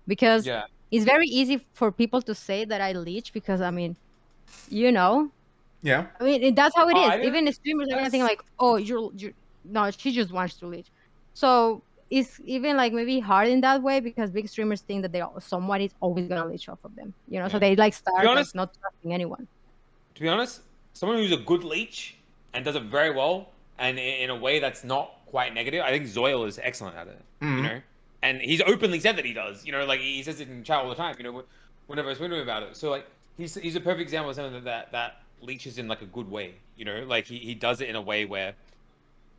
because Yeah. it's very easy for people to say that I leech because I mean, you know, yeah, I mean that's how it Oh, is. I didn't- Even the streamers are gonna think like, oh, you're no, she just wants to leech. So it's even like maybe hard in that way because big streamers think that someone is always gonna leech off of them. You know, so Yeah. they like start like honest- not trusting anyone. To be honest, someone who's a good leech and does it very well, and in a way that's not quite negative. I think Zoil is excellent at it. Mhm. You know, and he's openly said that he does. You know, like he says it in chat all the time. You know, whenever I speak to him about it. So like he's a perfect example of something that leeches in like a good way. You know, like he does it in a way where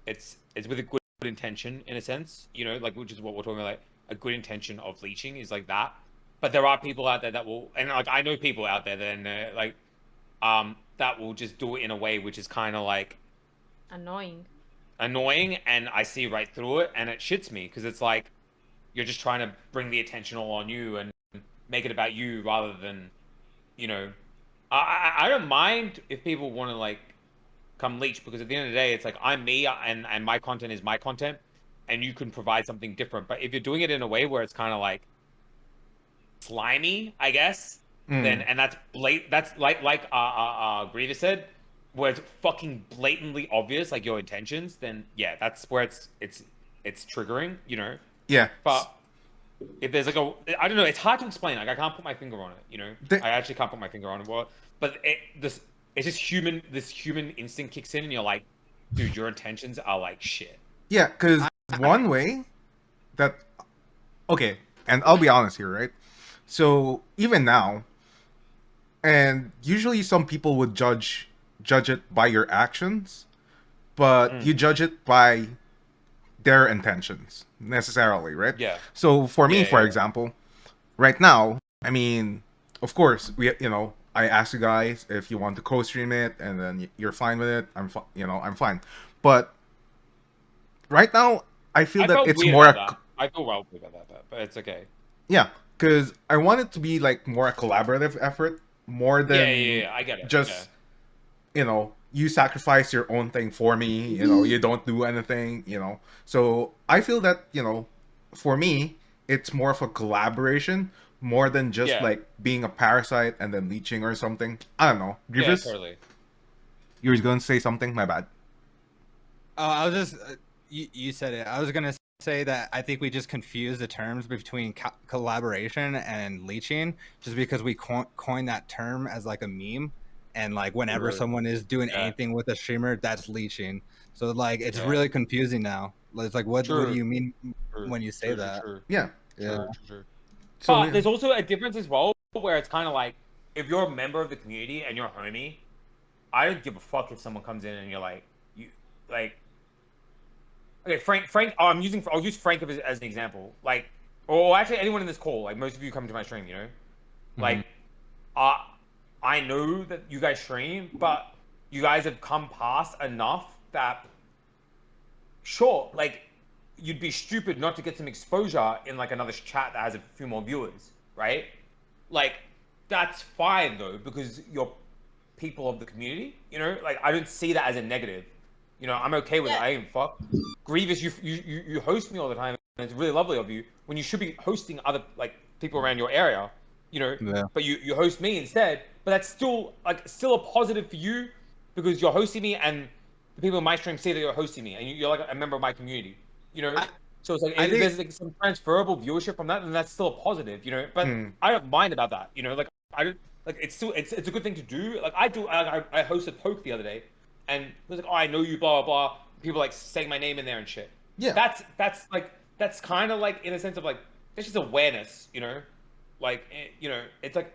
it's with a good intention in a sense. You know, like which is what we're talking about. Like a good intention of leeching is like that. But there are people out there that will, and like I know people out there that like that will just do it in a way which is kind of like annoying, and I see right through it, and it shits me because it's like you're just trying to bring the attention all on you and make it about you rather than, you know, I don't mind if people want to like come leech, because at the end of the day, it's like I'm me and my content is my content, and you can provide something different. But if you're doing it in a way where it's kind of like slimy, I guess, then and that's that's like Grievxus said, where it's fucking blatantly obvious, like your intentions, then yeah, that's where it's triggering, you know. Yeah. But if there's like I don't know, it's hard to explain. Like I can't put my finger on it, you know. I actually can't put my finger on it. Well, but it's just human. This human instinct kicks in, and you're like, dude, your intentions are like shit. Yeah, because one way that okay, and I'll be honest here, right? So even now, and usually some people would judge it by your actions, but you judge it by their intentions necessarily, right? Yeah. So for me, for Yeah. example, right now, I mean, of course, I asked you guys if you want to co-stream it, and then you're fine with it. I'm fine. But right now, I feel that felt it's weird more. about that. I feel well about that, but it's okay. Yeah, because I want it to be like more a collaborative effort, more than Yeah. I get it. just you sacrifice your own thing for me. You don't do anything. So I feel that for me, it's more of a collaboration more than just Yeah. like being a parasite and then leeching or something. I don't know. Yeah, Grievxus, totally. you were going to say something? My bad. Oh, I was just you said it. I was gonna say that I think we just confuse the terms between collaboration and leeching, just because we coined that term as like a meme, and like whenever someone is doing anything with a streamer, that's leeching. So like it's really confusing now. It's like what do you mean when you say that? Yeah. True. So But there's also a difference as well, where it's kind of like if you're a member of the community and you're a homie, I don't give a fuck if someone comes in and you're like okay, Frank. I'll use Frank as an example. Like, or actually anyone in this call. Like, most of you come to my stream, you know. Like, I know that you guys stream, but you guys have come past enough that, sure, like, you'd be stupid not to get some exposure in like another chat that has a few more viewers, right? Like, that's fine though, because you're people of the community, you know. Like, I don't see that as a negative. You know, I'm okay with it. I ain't fuck. Grievxus, you host me all the time, and it's really lovely of you. When you should be hosting other like people around your area, you know. Yeah. But you host me instead. But that's still a positive for you, because you're hosting me, and the people in my stream see that you're hosting me, and you're like a member of my community. You know. So it's like if there's like some transferable viewership from that, then that's still a positive. You know. But I don't mind about that. You know, like I don't like it's still it's a good thing to do. Like I hosted Poke the other day. And it was like, oh, I know you, blah, blah, blah. People like saying my name in there and shit. Yeah. That's kind of like in a sense of like, it's just awareness, you know? Like, you know, it's like,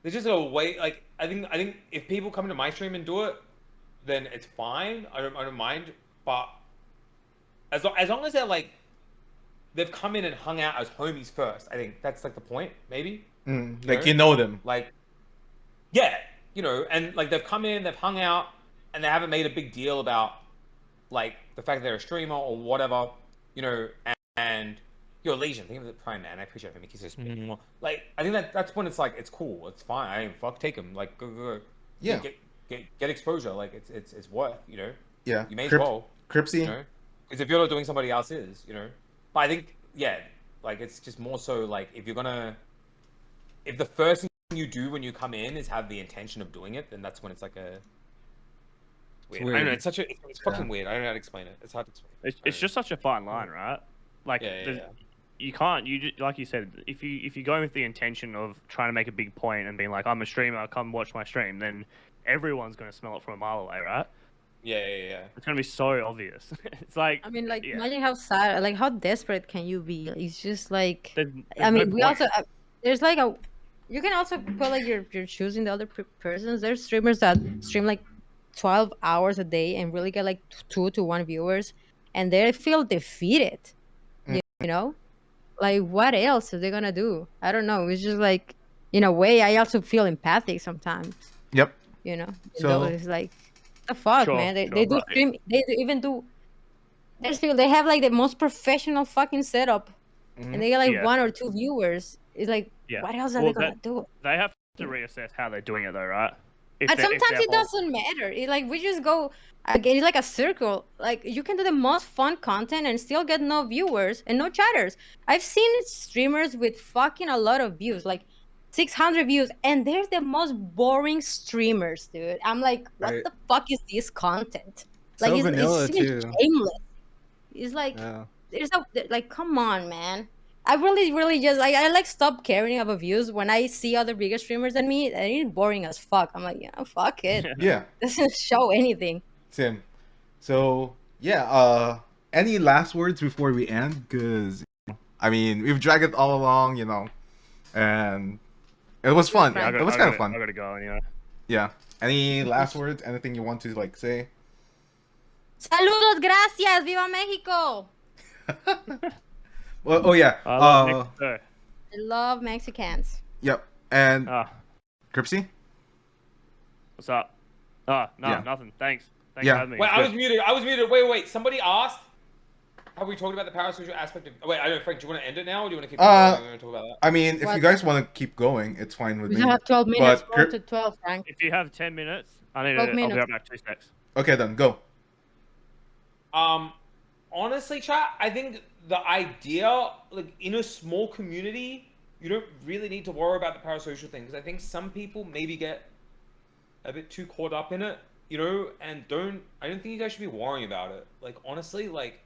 there's just a way, like, I think if people come to my stream and do it, then it's fine. I don't mind. But as long as they're like, they've come in and hung out as homies first, I think that's like the point, maybe. You know them. Like, yeah. You know, and like they've come in, they've hung out, and they haven't made a big deal about like the fact that they're a streamer or whatever, you know. And you're Legion, think of the Prime, man. I appreciate it. Make you so small. Like, I think that's when it's like it's cool, it's fine. I ain't fuck, take them. Like, go. Yeah. Get exposure. Like it's worth, you know. Yeah. You may as well. Cripsy. You know, because if you're not doing, somebody else is, you know. But I think like it's just more so like if the first thing you do when you come in is have the intention of doing it, then that's when it's like a weird. I don't know. It's fucking weird. I don't know how to explain it. It's hard to explain. It's just such a fine line, right? Like, you can't. Like you said, if you go with the intention of trying to make a big point and being like, I'm a streamer, come watch my stream, then everyone's gonna smell it from a mile away, right? Yeah. It's gonna be so obvious. It's like, I mean, like, yeah, imagine how sad, like, how desperate can you be? It's just like, there's I no mean, we point. also there's like a, you can also put like your shoes in the other persons. There's streamers that stream like 12 hours a day and really get like 2 to 1 viewers, and they feel defeated. You know, like what else are they gonna do? I don't know. It's just like, in a way, I also feel empathic sometimes. Yep. You know, though So it's like, the fuck, Sure, man. They sure, do but stream. They even do. There's people, they have like the most professional fucking setup, and they get like yeah, 1 or 2 viewers. It's like, yeah. what else are Well, they gonna do? they have to reassess how they're doing it, though, right? If And they're sometimes it whole, doesn't matter. It, like, we just go again. It's like a circle. Like, you can do the most fun content and still get no viewers and no chatters. I've seen streamers with fucking a lot of views, like 600 views, and they're the most boring streamers, dude. I'm like, what Right. the fuck is this content? So Like, vanilla, it's even too. shameless. It's like, Yeah. there's no, like, come on, man. I really just like, I like stop caring about views when I see other bigger streamers than me, and it's boring as fuck. I'm like, fuck it. yeah, Doesn't show anything. same. So yeah, any last words before we end? Because I mean, we've dragged it all along, and it was fun. Yeah, It was kind of fun. I gotta go anyway. Yeah. Any last words? Anything you want to like say? Saludos, gracias, viva Mexico. Well, oh yeah. I love Mexico. I love Mexicans. Yep. And Ah, Cripsy? what's up? Ah, no, Yeah. nothing. Thanks. Thanks Yeah. for having me. Wait, It's I was good. muted. Wait. Somebody asked. Have we talked about the parasocial aspect of? Oh, wait, I don't know, Frank. Do you want to end it now, or do you want to keep? Going? We want to talk about that. I mean, if you What? guys want to keep going, it's fine with We me. still have 12 minutes. But 4 to 12, Frank. If you have 10 minutes, I need 12 to. I'll be minutes. right back. 2 seconds. Okay, then go. Honestly, chat, I think the idea, like, in a small community, you don't really need to worry about the parasocial thing, because I think some people maybe get a bit too caught up in it, and I don't think you guys should be worrying about it. Like, honestly, like,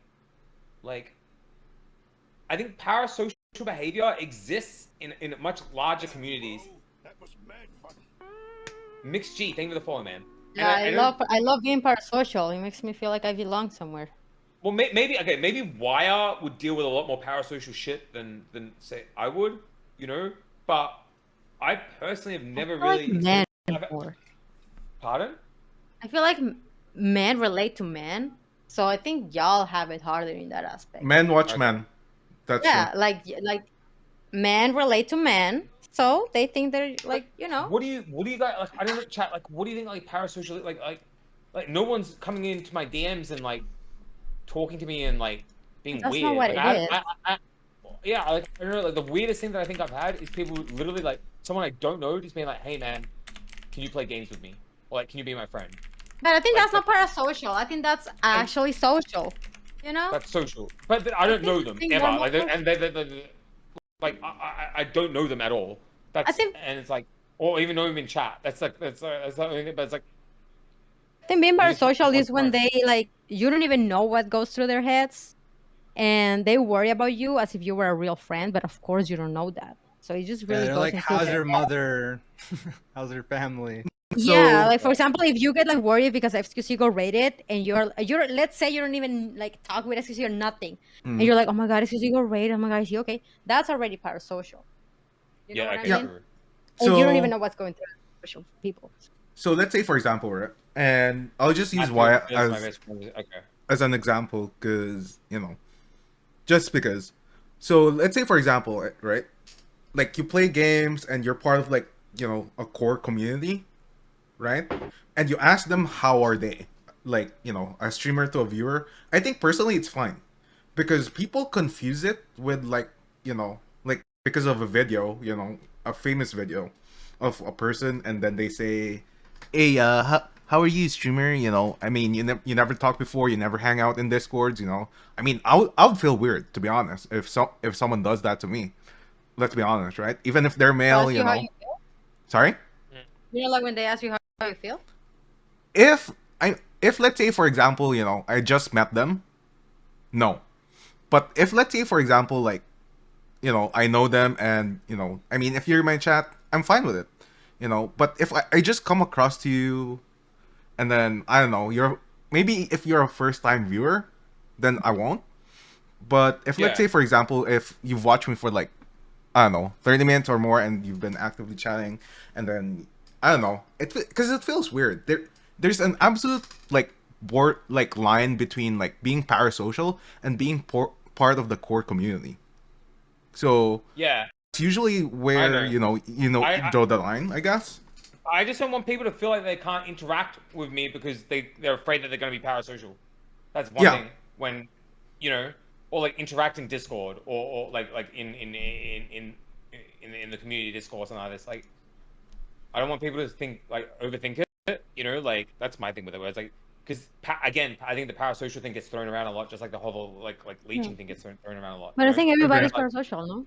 I think parasocial behavior exists in much larger communities. Mixed G, thank you for the follow, man. Yeah, And I love being parasocial. It makes me feel like I belong somewhere. Well, maybe Wire would deal with a lot more parasocial shit than say I would, But I personally have never I feel like really. men I've- more. Pardon? I feel like men relate to men, so I think y'all have it harder in that aspect. Man watch Okay. man. That's Yeah, true. like men relate to men, so they think they're like, What do you guys like? I don't know, chat. Like, what do you think? Like parasocial, like no one's coming into my DMs and like talking to me and like being That's weird. not what Like, it is. yeah, like I don't know. Like the weirdest thing that I think I've had is people literally like someone I don't know just being like, "Hey man, can you play games with me?" Or like, "Can you be my friend?" But I think Like, that's not parasocial. I think that's actually social. That's social, but I don't know them think ever. normal Like, person- and they like I don't know them at all. That's think- and it's like, or even know them in chat. That's not, but it's like, I think being You just parasocial want is when friends. they like, you don't even know what goes through their heads, and they worry about you as if you were a real friend, but of course you don't know that. So it just Yeah, really they're goes like, into how's their your head. mother? How's your family? Yeah, So- like for example, if you get like worried because XQC got rated, and you're let's say you don't even like talk with XQC or nothing, and you're like, oh my god, XQC got rated, oh my god, is he okay? That's already parasocial. You know yeah, what okay, I mean? sure. And you don't So- even know what's going through social people. So let's say, for example, right? And I'll just use That's Wire my as best friend. Okay. as an example, because just because. So let's say, for example, right? Like you play games and you're part of like a core community, right? And you ask them how are they, like a streamer to a viewer. I think personally it's fine, because people confuse it with like like because of a video, a famous video of a person, and then they say, Hey, how are you, streamer? I mean, you never talked before, you never hang out in Discords. I mean, I would feel weird, to be honest, if someone does that to me. Let's be honest, right? Even if they're male, Ask you how you feel? Sorry. You know, like when they ask you how you feel. If let's say, for example, I just met them, no. But if let's say, for example, like I know them, and I mean, if you're in my chat, I'm fine with it. But if I just come across to you, and then I don't know, maybe if you're a first time viewer, then I won't. But if let's Yeah. say for example, if you've watched me for like I don't know 30 minutes or more, and you've been actively chatting, and then I don't know, because it feels weird. There's an absolute like line between like being parasocial and being part of the core community. So Yeah. it's usually where know. you draw the line, I guess. I just don't want people to feel like they can't interact with me because they're afraid that they're going to be parasocial. That's one Yeah. thing. When, or like interact in Discord or like in the community Discord or something like this. Like, I don't want people to think like overthink it. Like that's my thing with it. Where it's like, because again, I think the parasocial thing gets thrown around a lot, just like the whole like leeching thing gets thrown around a lot. But I think everybody's Okay. parasocial, no?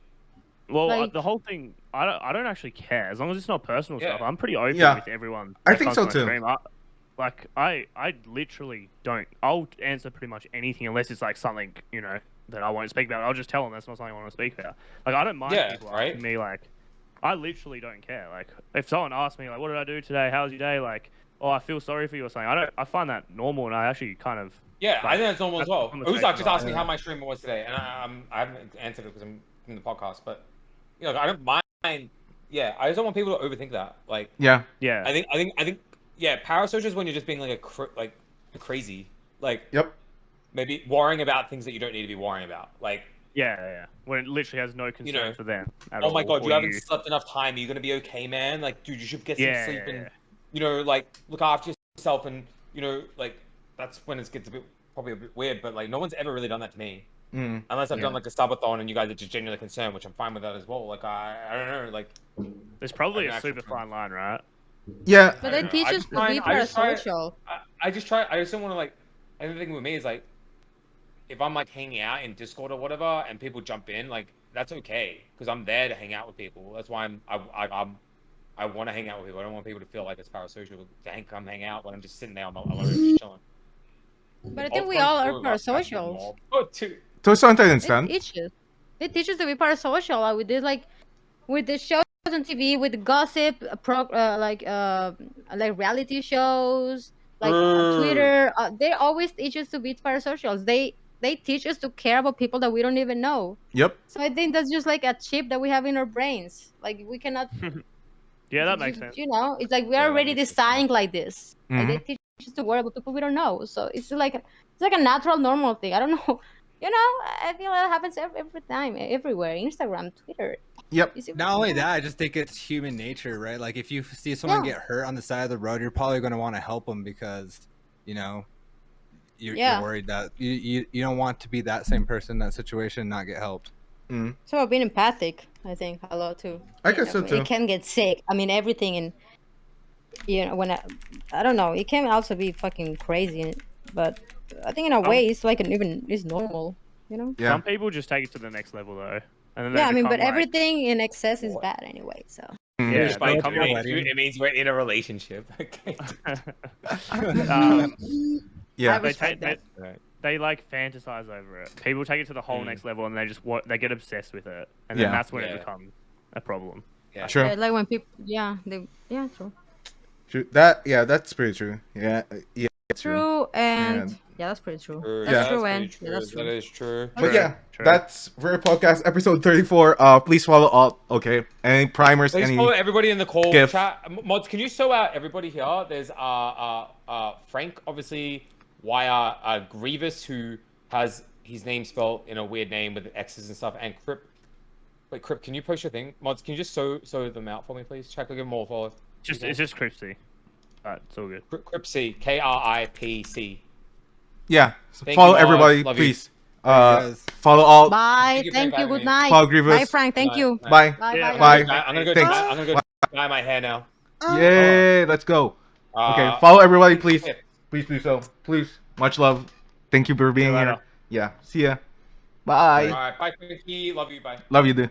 Well, Like- the whole thing, I don't actually care as long as it's not personal Yeah. stuff. I'm pretty open Yeah. with everyone. I that think comes so to my too. stream. I literally don't. I'll answer pretty much anything unless it's like something that I won't speak about. I'll just tell them that's not something I want to speak about. Like I don't mind Yeah, people right? asking me like, I literally don't care. Like if someone asks me like, what did I do today? How was your day? Like, oh, I feel sorry for you or something. I find that normal, and I actually kind of. Yeah, Like, I think that's normal as that's well. the conversation Uzak just asked I me have. how my stream was today, and I haven't answered it because I'm in the podcast. But I don't mind. Yeah, I just don't want people to overthink that. Like, Yeah. Yeah. I think, yeah, parasocial is when you're just being like a crazy, like Yep. maybe worrying about things that you don't need to be worrying about. Like, Yeah. When it literally has no concern for them at oh all. my god, or you haven't slept enough time. Are you gonna be okay, man? Like, dude, you should get some Yeah, sleep yeah, and like look after yourself and like that's when it gets probably a bit weird. But like, no one's ever really done that to me. Mm. Unless I've Yeah. done like a subathon and you guys are just genuinely concerned, which I'm fine with that as well. Like I don't know, like There's probably An a actual super friend. fine line, right? Yeah. But I they don't know. teach I us just to try be and- I just try- parasocial. I just don't want to like. And the thing with me is like, if I'm like hanging out in Discord or whatever, and people jump in, like that's okay because I'm there to hang out with people. That's why I want to hang out with people. I don't want people to feel like it's parasocial to come hang out when I'm just sitting there on my alone, just chilling. But I think we all are parasocial. Oh, too. To some It extent. teaches. It teaches to be parasocial. Like we did like with the shows on TV, with gossip, like reality shows, like Twitter. They always teach us to be parasocials. They teach us to care about people that we don't even know. Yep. So I think that's just like a chip that we have in our brains. Like we cannot. Yeah, that makes sense. It's like we Yeah, are that already makes sense. designed like this. Like they Mhm. teach us to worry about people we don't know. So it's like a natural, normal thing. I don't know. I feel it happens every time, everywhere. Instagram, Twitter. Yep. Not only that, I just think it's human nature, right? Like if you see someone Yeah. get hurt on the side of the road, you're probably going to want to help them because, you're Yeah. worried that you don't want to be that same person in that situation and not get helped. Mm. So about being empathic, I think a lot too. I guess so too. It can get sick. I mean, everything in, when I don't know, it can also be fucking crazy. But I think in a way, it's like it's normal. Yeah. Some people just take it to the next level though. And then they Yeah, I mean, become, but like- everything in excess is bad anyway. So. Mm. Yeah, Despite they come it, like- it means we're in a relationship. Okay. Yeah. I they respect take that. they like fantasize over it. People take it to the whole next level and they get obsessed with it, and then Yeah. that's when Yeah. it becomes a problem. Yeah. Sure. Like when people, true. True. That's pretty true. Yeah. Yeah. True, and And- yeah, that's pretty true. True. That's Yeah. true, pretty and true. yeah, that's That true. is true. But True, yeah, true. that's VeryPog Cast episode 34. Please follow all. Okay. Any primers? Please Any? follow everybody in the call GIF. chat. Mods, can you show out everybody here? There's Frank, obviously, Grievxus, who has his name spelled in a weird name with X's and stuff, and Crip. Wait, Crip, can you post your thing? Mods, can you just show them out for me, please? Check, I'll give them all a follow. It's just Cripsy. It's all good. Cripc, KRIPC. Yeah. Thank Follow you, everybody, love you. please. guys. Follow all. Bye. Thank you, Thank you. Frank, Good for night. Paul Grievxus. Bye, Frank. Thank you. Bye. Bye. Yeah, Bye. Bye. I'm gonna go. Thanks. I'm gonna go dye my hair now. Yay! Let's go. Okay. Uh, Follow everybody, please. yeah. Please do so. Please. Much love. Thank you for being See you here. later. Yeah. See ya. Bye. All right, bye, Frankie. Love you. Bye. Love you, dude.